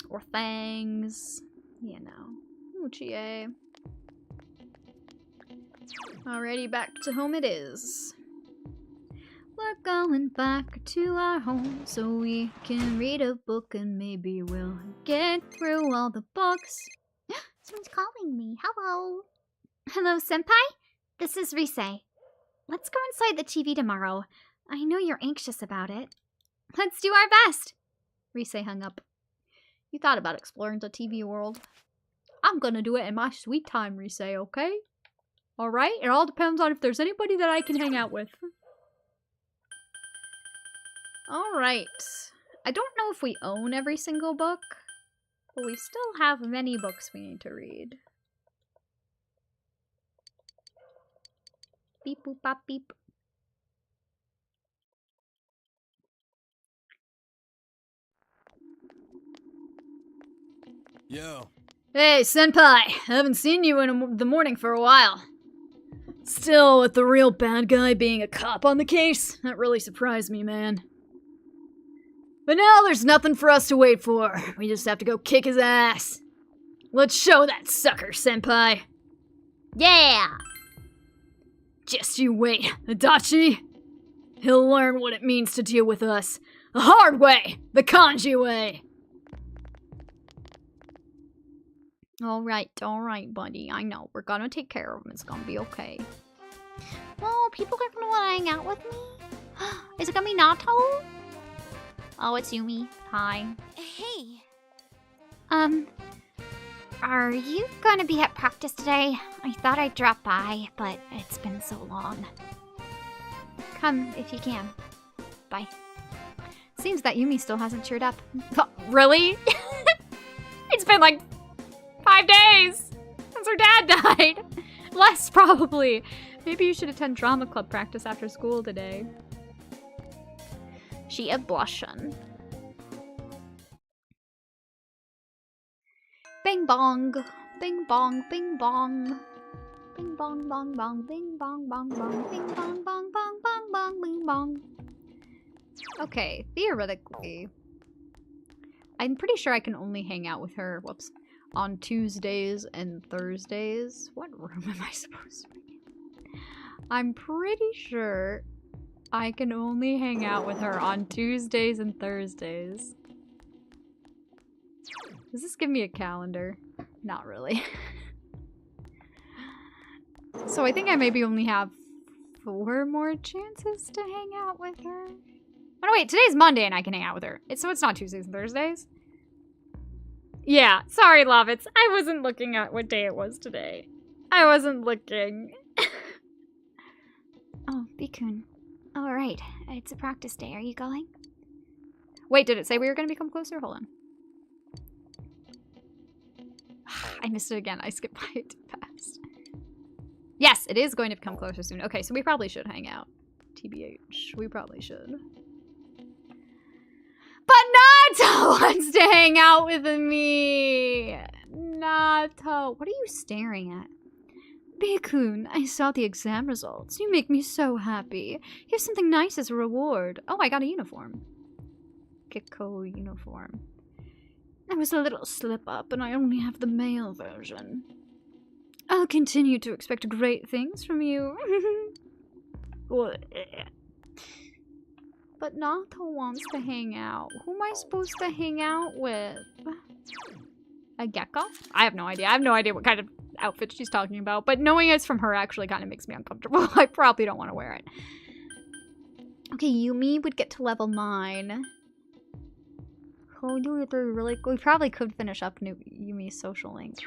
or things, you know. Uchiie. Alrighty, back to home it is. We're going back to our home so we can read a book and maybe we'll get through all the books. Someone's calling me. Hello. Hello, Senpai? This is Rise. Let's go inside the TV tomorrow. I know you're anxious about it. Let's do our best. Rise hung up. You thought about exploring the TV world. I'm gonna do it in my sweet time, Rise, okay? Alright? It all depends on if there's anybody that I can hang out with. Alright. I don't know if we own every single book, but we still have many books we need to read. Beep boop bop beep. Yo. Hey, Senpai! Haven't seen you in the morning for a while. Still with the real bad guy being a cop on the case? That really surprised me, man. But now there's nothing for us to wait for. We just have to go kick his ass. Let's show that sucker, Senpai. Yeah! Just you wait, Adachi. He'll learn what it means to deal with us. The hard way! The kanji way! Alright, buddy. I know. We're gonna take care of him. It's gonna be okay. Oh, people are gonna wanna hang out with me? Is it gonna be Nato? Oh, it's Yumi. Hi. Hey. Are you gonna be at practice today? I thought I'd drop by, but it's been so long. Come if you can. Bye. Seems that Yumi still hasn't cheered up. Really? It's been like 5 days since her dad died. Less, probably. Maybe you should attend drama club practice after school today. She a blushin'. Bing bong. Bing bong, bing bong. Bing bong bong bong, bing bong bong bong, bing bong bong bong bong bong, bing bong. Okay, theoretically, I'm pretty sure I can only hang out with her, whoops, on Tuesdays and Thursdays. What room am I supposed to be in? I'm pretty sure I can only hang out with her on Tuesdays and Thursdays. Does this give me a calendar? Not really. So I think I maybe only have 4 more chances to hang out with her. Oh no, wait, today's Monday and I can hang out with her. So it's not Tuesdays and Thursdays? Yeah, sorry, Lovitz. I wasn't looking at what day it was today. I wasn't looking. Oh, Bikun. All right, it's a practice day. Are you going? Wait, did it say we were going to become closer? Hold on. I missed it again. I skipped by it too fast. Yes, it is going to become closer soon. Okay, so we probably should hang out. TBH, we probably should. But Nato wants to hang out with me! Nato, what are you staring at? Bikun, I saw the exam results. You make me so happy. Here's something nice as a reward. Oh, I got a uniform. Kiko uniform. There was a little slip-up, and I only have the male version. I'll continue to expect great things from you. But but Nato wants to hang out. Who am I supposed to hang out with? A gecko? I have no idea. I have no idea what kind of outfit she's talking about, but knowing it's from her actually kind of makes me uncomfortable. I probably don't want to wear it. Okay, Yumi would get to level 9. Oh, really? We probably could finish up Yumi's social link.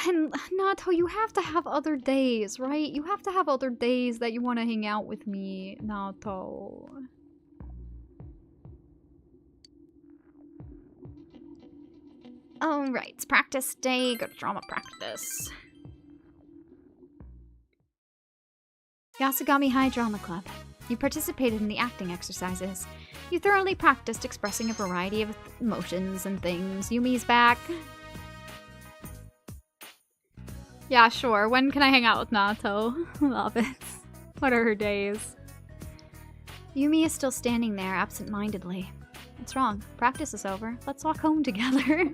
And Nato, you have to have other days, right? You have to have other days that you want to hang out with me, Nato. Alright, it's practice day. Go to drama practice. Yasugami High Drama Club. You participated in the acting exercises. You thoroughly practiced expressing a variety of emotions and things. Yumi's back. Yeah, sure. When can I hang out with Nato? Love it. What are her days? Yumi is still standing there absent-mindedly. What's wrong? Practice is over. Let's walk home together.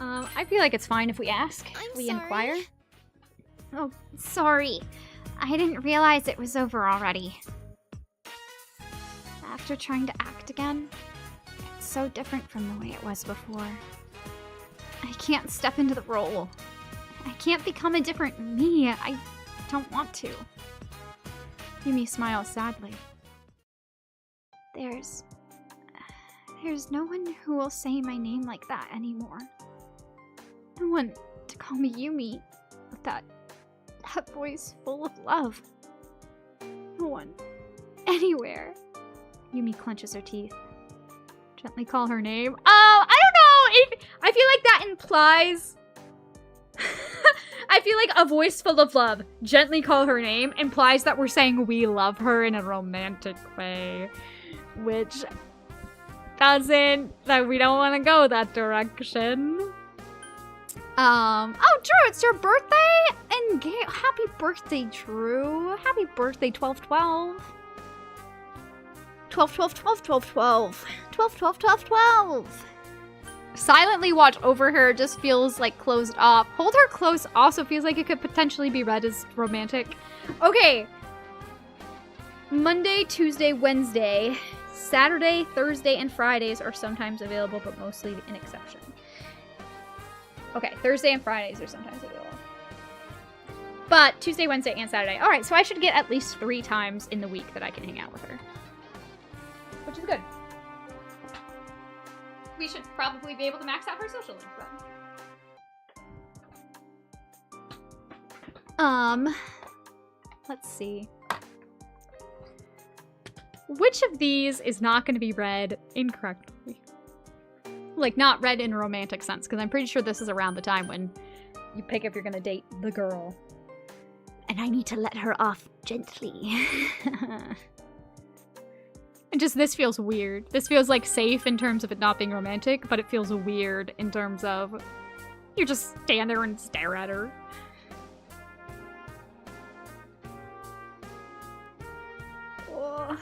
I feel like it's fine if we ask. We inquire. Oh, sorry. I didn't realize it was over already. After trying to act again, it's so different from the way it was before. I can't step into the role. I can't become a different me. I don't want to. Yumi smiles sadly. There's no one who will say my name like that anymore. No one to call me Yumi with that voice full of love. No one anywhere. Yumi clenches her teeth. Gently call her name. I don't know! I feel like that implies... I feel like a voice full of love, gently call her name, implies that we're saying we love her in a romantic way. Which doesn't... that we don't want to go that direction. Oh, Drew, it's your birthday? And happy birthday, Drew. Happy birthday, 12/12. 12/12/12/12/12. 12/12/12/12. Silently watch over her just feels like closed off. Hold her close also feels like it could potentially be read as romantic. Okay. Monday, Tuesday, Wednesday, Saturday, Thursday, and Fridays are sometimes available, but mostly an exception. Okay, Thursday and Fridays are sometimes available. But Tuesday, Wednesday, and Saturday. Alright, so I should get at least 3 times in the week that I can hang out with her. Which is good. We should probably be able to max out her social links then. Let's see. Which of these is not going to be read incorrectly? Like, not read in a romantic sense, because I'm pretty sure this is around the time when you pick if you're going to date the girl. And I need to let her off gently. And just, this feels weird. This feels, like, safe in terms of it not being romantic, but it feels weird in terms of you just stand there and stare at her. Oh.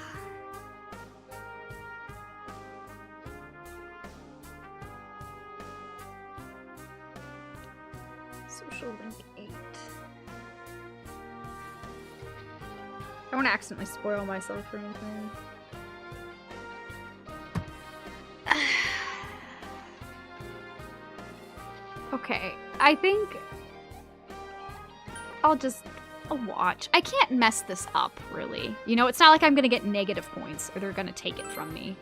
Social link 8. I don't want to accidentally spoil myself for anything. Okay, I think I'll watch. I can't mess this up, really. You know, it's not like I'm gonna get negative points or they're gonna take it from me.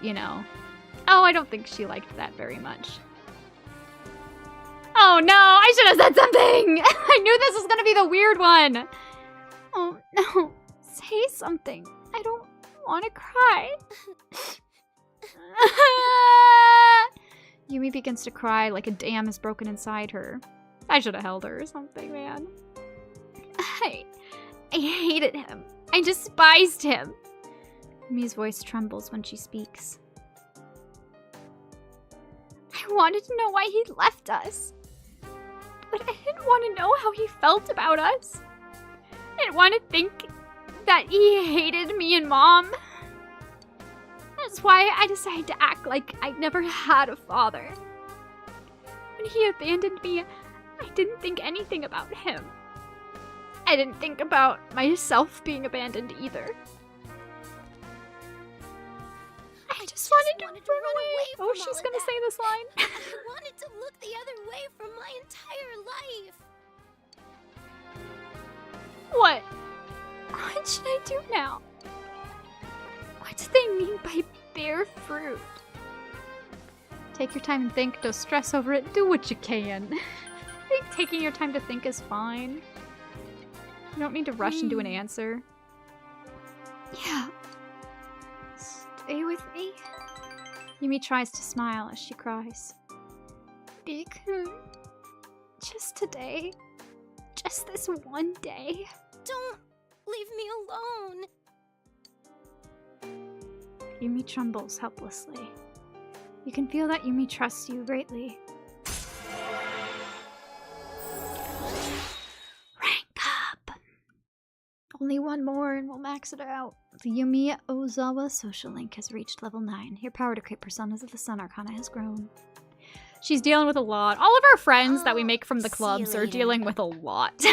You know. Oh, I don't think she liked that very much. Oh no, I should have said something! I knew this was gonna be the weird one! Oh no, say something. I don't want to cry. Yumi begins to cry like a dam is broken inside her. I should have held her or something, man. I hated him. I despised him. Yumi's voice trembles when she speaks. I wanted to know why he left us. But I didn't want to know how he felt about us. I didn't want to think that he hated me and Mom. That's why I decided to act like I never had a father. When he abandoned me, I didn't think anything about him. I didn't think about myself being abandoned either. just wanted to run away away. Oh, she's gonna say this line. I wanted to look the other way for my entire life. What? What should I do now? What do they mean by bare fruit? Take your time and think. Don't stress over it. Do what you can. I think taking your time to think is fine. You don't need to rush into an answer. Yeah. Stay with me. Yumi tries to smile as she cries. Big-kun. Just today. Just this one day. Don't leave me alone. Yumi trembles helplessly. You can feel that Yumi trusts you greatly. Rank up! Only one more and we'll max it out. The Yumi Ozawa social link has reached level 9. Your power to create personas of the Sun Arcana has grown. She's dealing with a lot. All of our friends that we make from the clubs are dealing with a lot.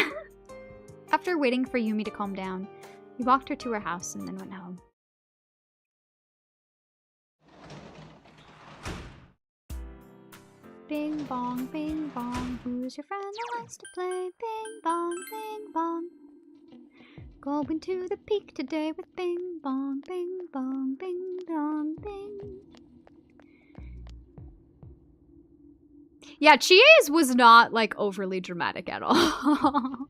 After waiting for Yumi to calm down, he walked her to her house and then went home. Bing bong, who's your friend that wants to play? Bing bong, going to the peak today with bing bong, bing bong, bing dong, bing. Yeah, Chie's was not, like, overly dramatic at all. I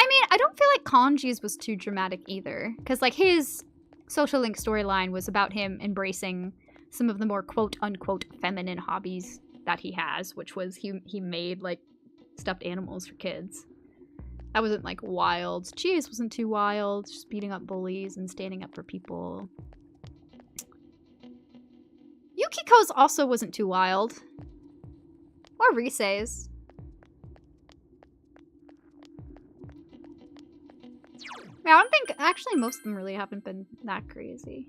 mean, I don't feel like Kanji's was too dramatic either. Because, like, his social link storyline was about him embracing some of the more quote-unquote feminine hobbies that he has, which was he made, like, stuffed animals for kids. That wasn't, like, wild. Chie's wasn't too wild, just beating up bullies and standing up for people. Yukiko's also wasn't too wild. Or Rise's. Yeah, I don't think, actually most of them really haven't been that crazy.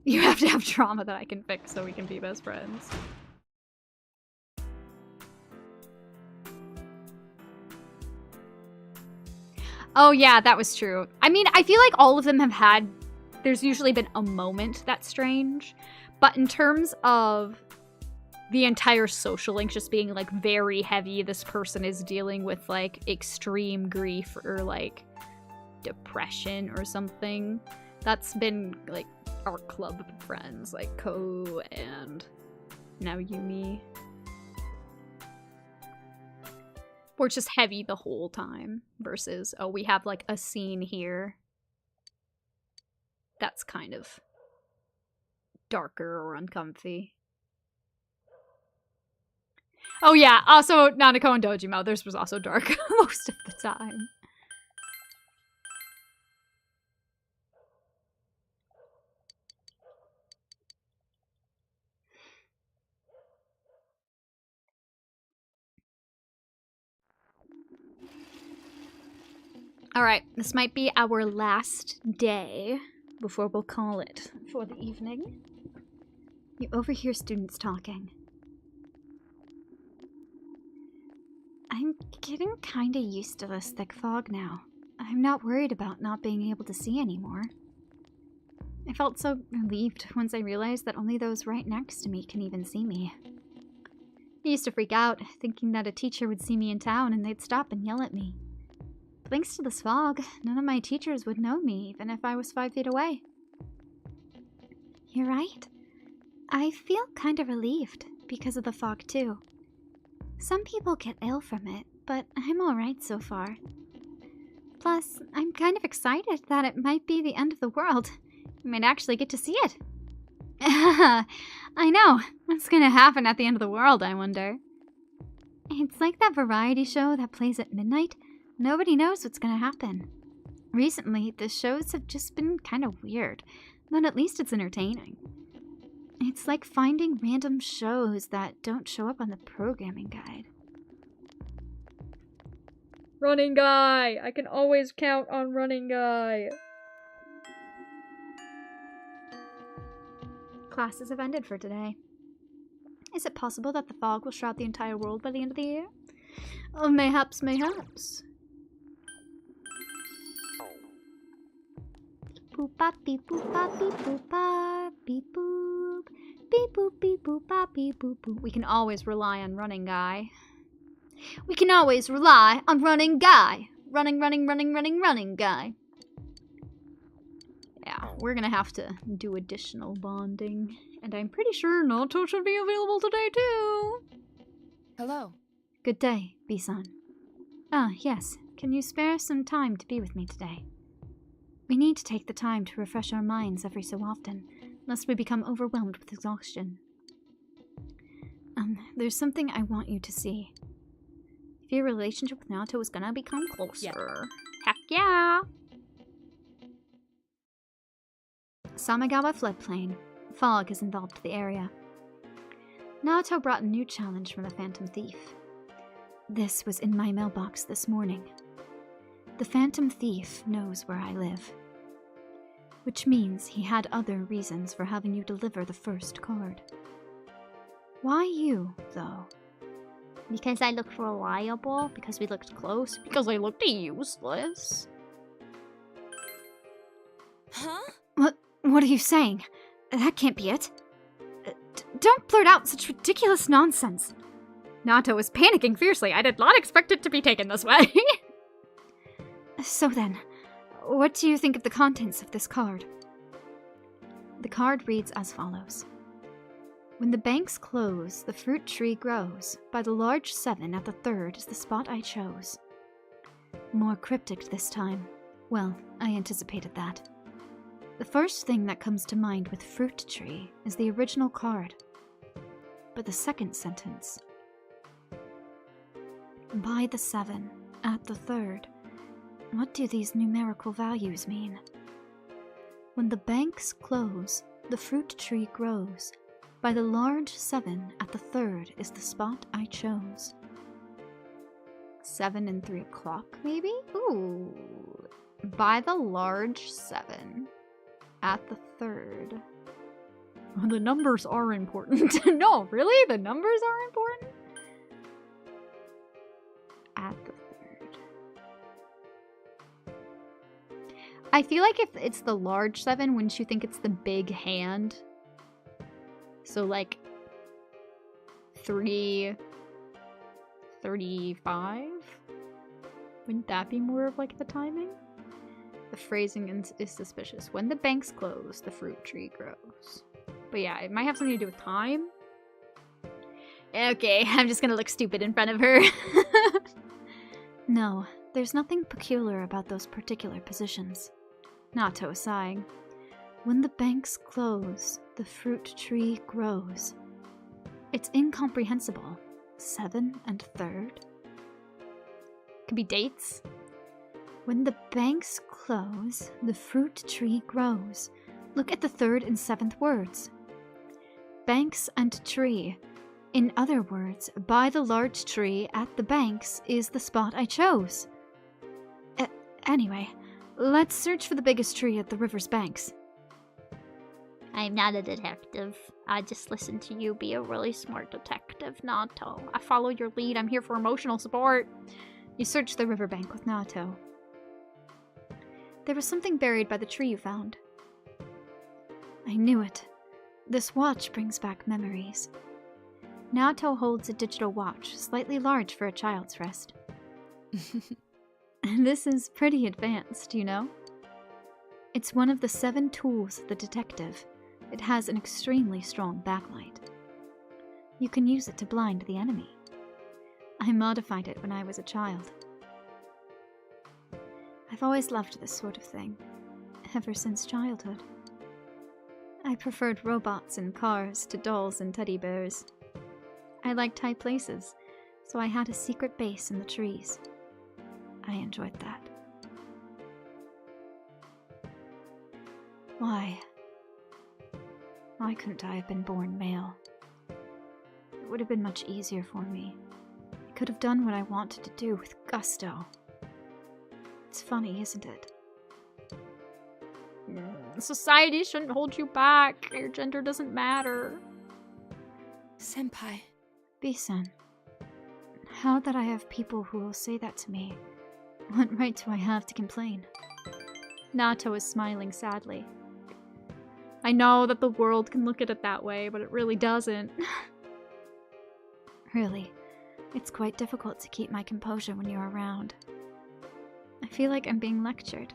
You have to have trauma that I can fix so we can be best friends. Oh yeah, that was true. I mean, I feel like all of them have had, there's usually been a moment that's strange, but in terms of the entire social link just being like very heavy, this person is dealing with like extreme grief or like depression or something, that's been like our club friends, like Ko and now Yumi. Or just heavy the whole time versus, oh, we have like a scene here that's kind of darker or uncomfy. Oh yeah, also Nanako and Dojima, theirs was also dark most of the time. Alright, this might be our last day before we'll call it for the evening. You overhear students talking. I'm getting kinda used to this thick fog now. I'm not worried about not being able to see anymore. I felt so relieved once I realized that only those right next to me can even see me. I used to freak out, thinking that a teacher would see me in town and they'd stop and yell at me. But thanks to this fog, none of my teachers would know me, even if I was 5 feet away. You're right. I feel kind of relieved because of the fog, too. Some people get ill from it, but I'm alright so far. Plus, I'm kind of excited that it might be the end of the world. I might actually get to see it. I know. What's gonna happen at the end of the world, I wonder? It's like that variety show that plays at midnight. Nobody knows what's gonna happen. Recently, the shows have just been kind of weird, but at least it's entertaining. It's like finding random shows that don't show up on the programming guide. Running Guy! I can always count on Running Guy! Classes have ended for today. Is it possible that the fog will shroud the entire world by the end of the year? Oh, mayhaps, mayhaps. boop bop beep boop bop beep boop bop beep boop beep boop beep boop bop beep boop boop. We can always rely on Running Guy. We can always rely on Running Guy. Running Guy. Yeah, we're gonna have to do additional bonding. And I'm pretty sure Naoto should be available today too. Hello. Good day, B-san. Ah, yes. Can you spare some time to be with me today? We need to take the time to refresh our minds every so often, lest we become overwhelmed with exhaustion. There's something I want you to see. If your relationship with Naoto is gonna become closer. Heck yeah! Samigawa floodplain. Fog has enveloped the area. Naoto brought a new challenge from the Phantom Thief. This was in my mailbox this morning. The Phantom Thief knows where I live. Which means he had other reasons for having you deliver the first card. Why you, though? Because I look reliable? Because we looked close? Because I looked useless? Huh? What are you saying? That can't be it. Don't blurt out such ridiculous nonsense. Naoto was panicking fiercely. I did not expect it to be taken this way. So then, what do you think of the contents of this card? The card reads as follows. When the banks close, the fruit tree grows. By the large 7 at the 3rd is the spot I chose. More cryptic this time. Well, I anticipated that. The first thing that comes to mind with fruit tree is the original card. But the second sentence. By the 7 at the 3rd. What do these numerical values mean? When the banks close, the fruit tree grows. By the large 7 at the 3rd is the spot I chose. 7 and 3 o'clock, maybe? Ooh. By the large 7 at the 3rd. The numbers are important. No, really? The numbers are important? At the 3rd. I feel like if it's the large 7, wouldn't you think it's the big hand? So like 3:35? Wouldn't that be more of like the timing? The phrasing is suspicious. When the banks close, the fruit tree grows. But yeah, it might have something to do with time. Okay, I'm just gonna look stupid in front of her. No, there's nothing peculiar about those particular positions. Naoto is sighing. When the banks close, the fruit tree grows. It's incomprehensible. 7 and 3rd? Could be dates. When the banks close, the fruit tree grows. Look at the 3rd and 7th words. Banks and tree. In other words, by the large tree at the banks is the spot I chose. Anyway, let's search for the biggest tree at the river's banks. I'm not a detective. I just listen to you be a really smart detective, Naoto. I follow your lead. I'm here for emotional support. You search the riverbank with Naoto. There was something buried by the tree you found. I knew it. This watch brings back memories. Naoto holds a digital watch, slightly large for a child's wrist. This is pretty advanced, you know? It's one of the 7 tools of the detective. It has an extremely strong backlight. You can use it to blind the enemy. I modified it when I was a child. I've always loved this sort of thing, ever since childhood. I preferred robots and cars to dolls and teddy bears. I liked high places, so I had a secret base in the trees. I enjoyed that. Why? Why couldn't I have been born male? It would have been much easier for me. I could have done what I wanted to do with gusto. It's funny, isn't it? Society shouldn't hold you back. Your gender doesn't matter. Senpai. B-san. How that I have people who will say that to me. What right do I have to complain? Nato is smiling sadly. I know that the world can look at it that way, but it really doesn't. Really, it's quite difficult to keep my composure when you're around. I feel like I'm being lectured,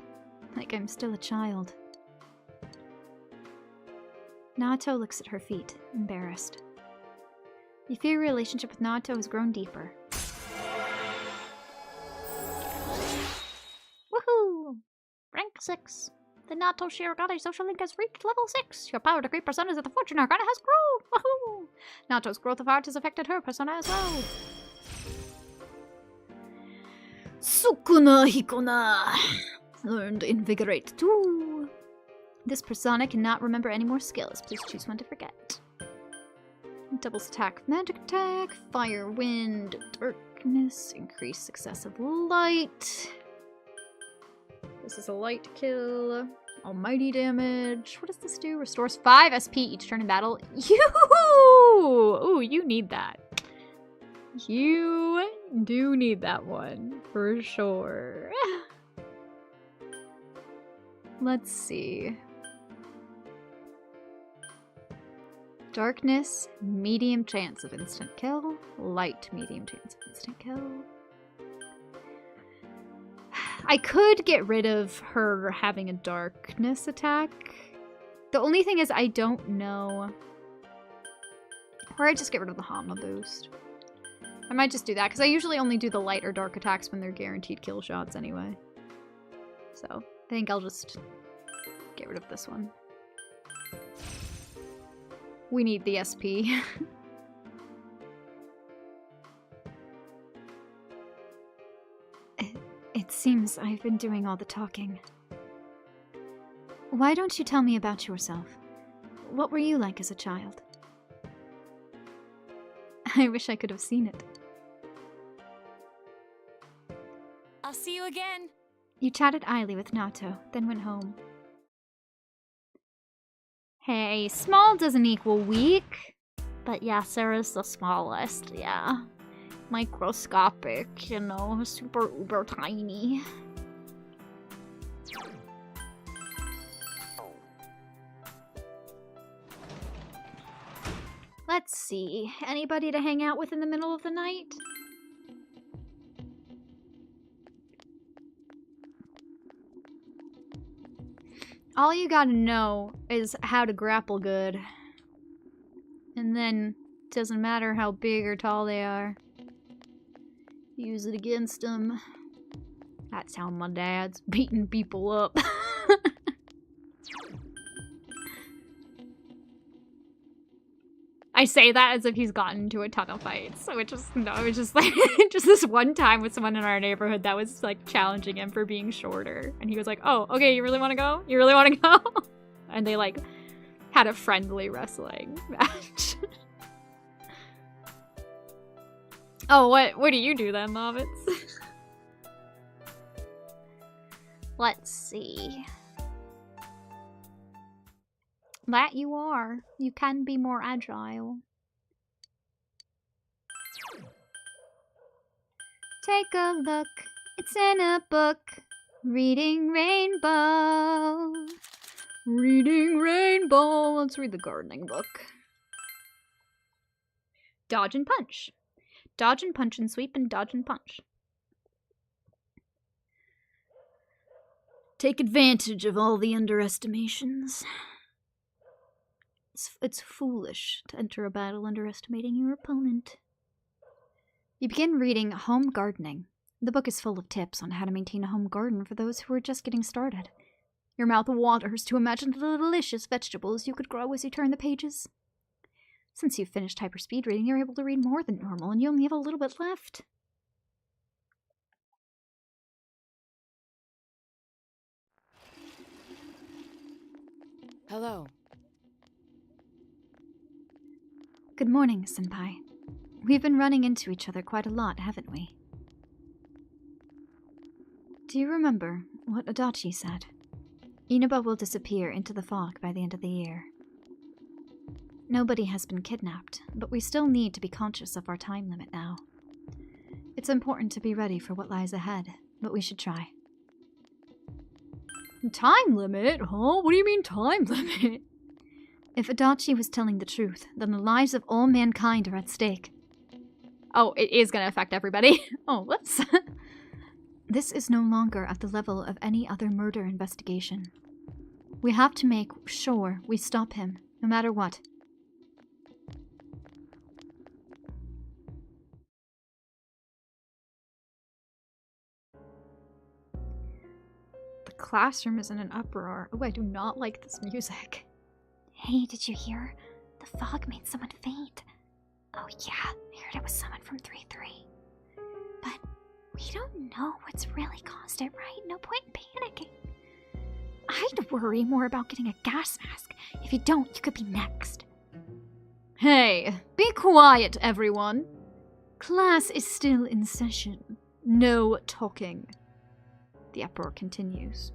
like I'm still a child. Nato looks at her feet, embarrassed. You feel your relationship with Nato has grown deeper. Woohoo! Rank 6. The Nato Shirogane social link has reached level 6. Your power to create personas at the Fortune Arcana has grown! Woohoo! Nato's growth of art has affected her persona as well. Sukuna Hikona! Learned Invigorate 2. This persona cannot remember any more skills. Please choose one to forget. Doubles attack, magic attack, fire, wind, darkness, increase successive light. This is a light kill. Almighty damage. What does this do? Restores 5 SP each turn in battle. Ooh, you need that. You do need that one, for sure. Let's see. Darkness, medium chance of instant kill. Light, medium chance of instant kill. I could get rid of her having a darkness attack. The only thing is I don't know. Or I just get rid of the Hama boost. I might just do that, because I usually only do the light or dark attacks when they're guaranteed kill shots anyway. So, I think I'll just get rid of this one. We need the SP. It seems I've been doing all the talking. Why don't you tell me about yourself? What were you like as a child? I wish I could have seen it. I'll see you again. You chatted idly with Nato, then went home. Hey, small doesn't equal weak. But yeah, Sarah's the smallest, yeah. Microscopic, you know, super uber tiny. Let's see, anybody to hang out with in the middle of the night? All you gotta know is how to grapple good. And then, it doesn't matter how big or tall they are. Use it against them. That's how my dad's beating people up. I say that as if he's gotten into a ton of fights, which is, no, it was just like, just this one time with someone in our neighborhood that was like challenging him for being shorter. And he was like, oh, okay, you really want to go? You really want to go? And they like had a friendly wrestling match. Oh, what do you do then, Mobbits? Let's see. That you are. You can be more agile. Take a look. It's in a book. Reading Rainbow. Reading Rainbow. Let's read the gardening book. Dodge and punch. Dodge and punch and sweep and dodge and punch. Take advantage of all the underestimations. It's foolish to enter a battle underestimating your opponent. You begin reading Home Gardening. The book is full of tips on how to maintain a home garden for those who are just getting started. Your mouth waters to imagine the delicious vegetables you could grow as you turn the pages. Since you've finished hyperspeed reading, you're able to read more than normal, and you only have a little bit left. Hello. Good morning, Senpai. We've been running into each other quite a lot, haven't we? Do you remember what Adachi said? Inaba will disappear into the fog by the end of the year. Nobody has been kidnapped, but we still need to be conscious of our time limit now. It's important to be ready for what lies ahead, but we should try. Time limit? Huh? What do you mean time limit? If Adachi was telling the truth, then the lives of all mankind are at stake. Oh, it is gonna affect everybody. Oh, whoops. This is no longer at the level of any other murder investigation. We have to make sure we stop him, no matter what. The classroom is in an uproar. Oh, I do not like this music. Hey, did you hear? The fog made someone faint. Oh yeah, I heard it was someone from 3-3. But we don't know what's really caused it, right? No point in panicking. I'd worry more about getting a gas mask. If you don't, you could be next. Hey, be quiet, everyone. Class is still in session. No talking. The uproar continues.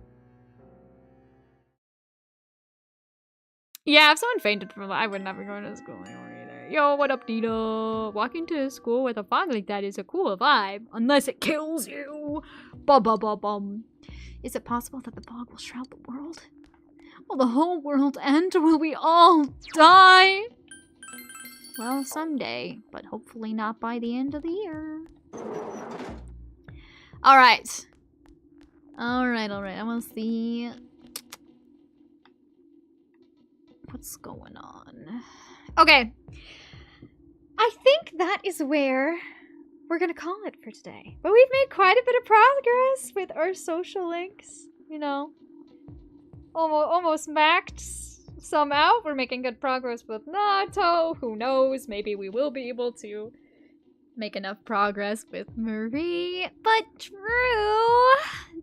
Yeah, if someone fainted from I would never go to school anymore either. Yo, what up, Dita? Walking to school with a fog like that is a cool vibe. Unless it kills you. Bum. Is it possible that the fog will shroud the world? Will the whole world end, or will we all die? Well, someday, but hopefully not by the end of the year. Alright. Alright. I want to see what's going on. Okay. I think that is where we're gonna call it for today. But we've made quite a bit of progress with our social links. You know, almost maxed some out. We're making good progress with Nato. Who knows? Maybe we will be able to make enough progress with Marie. But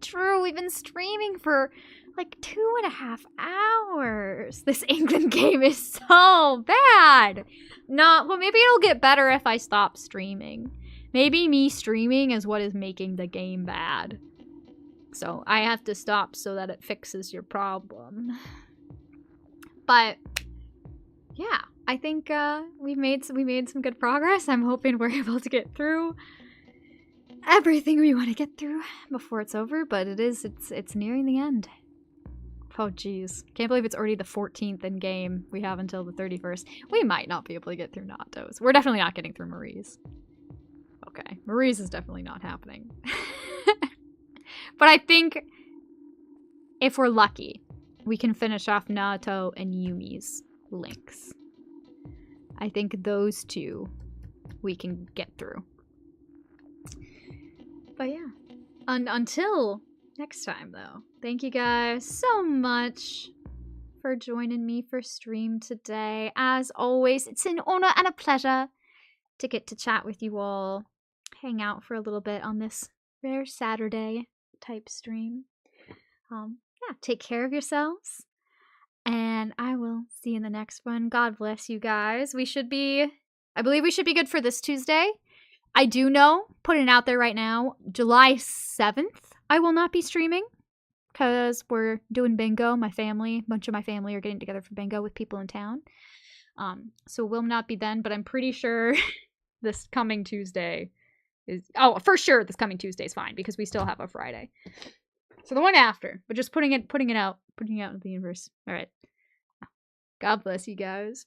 Drew, we've been streaming for like 2.5 hours. This England game is so bad. Well, maybe it'll get better if I stop streaming. Maybe me streaming is what is making the game bad. So I have to stop so that it fixes your problem. But yeah, I think we made some good progress. I'm hoping we're able to get through everything we want to get through before it's over, but it's nearing the end. Oh jeez. Can't believe it's already the 14th in game. We have until the 31st. We might not be able to get through Nato's. We're definitely not getting through Marie's. Okay, Marie's is definitely not happening. But I think if we're lucky, we can finish off Nato and Yumi's links. I think those two we can get through. But yeah, until next time though, thank you guys so much for joining me for stream today. As always, it's an honor and a pleasure to get to chat with you all, hang out for a little bit on this rare Saturday type stream. Yeah, take care of yourselves, and I will see you in the next one. God bless you guys. I believe we should be good for this Tuesday. I do know, putting it out there right now, July 7th, I will not be streaming because we're doing bingo. A bunch of my family are getting together for bingo with people in town. So will not be then, but I'm pretty sure this coming Tuesday for sure this coming Tuesday is fine because we still have a Friday. So the one after, but just putting it out into the universe. All right. God bless you guys.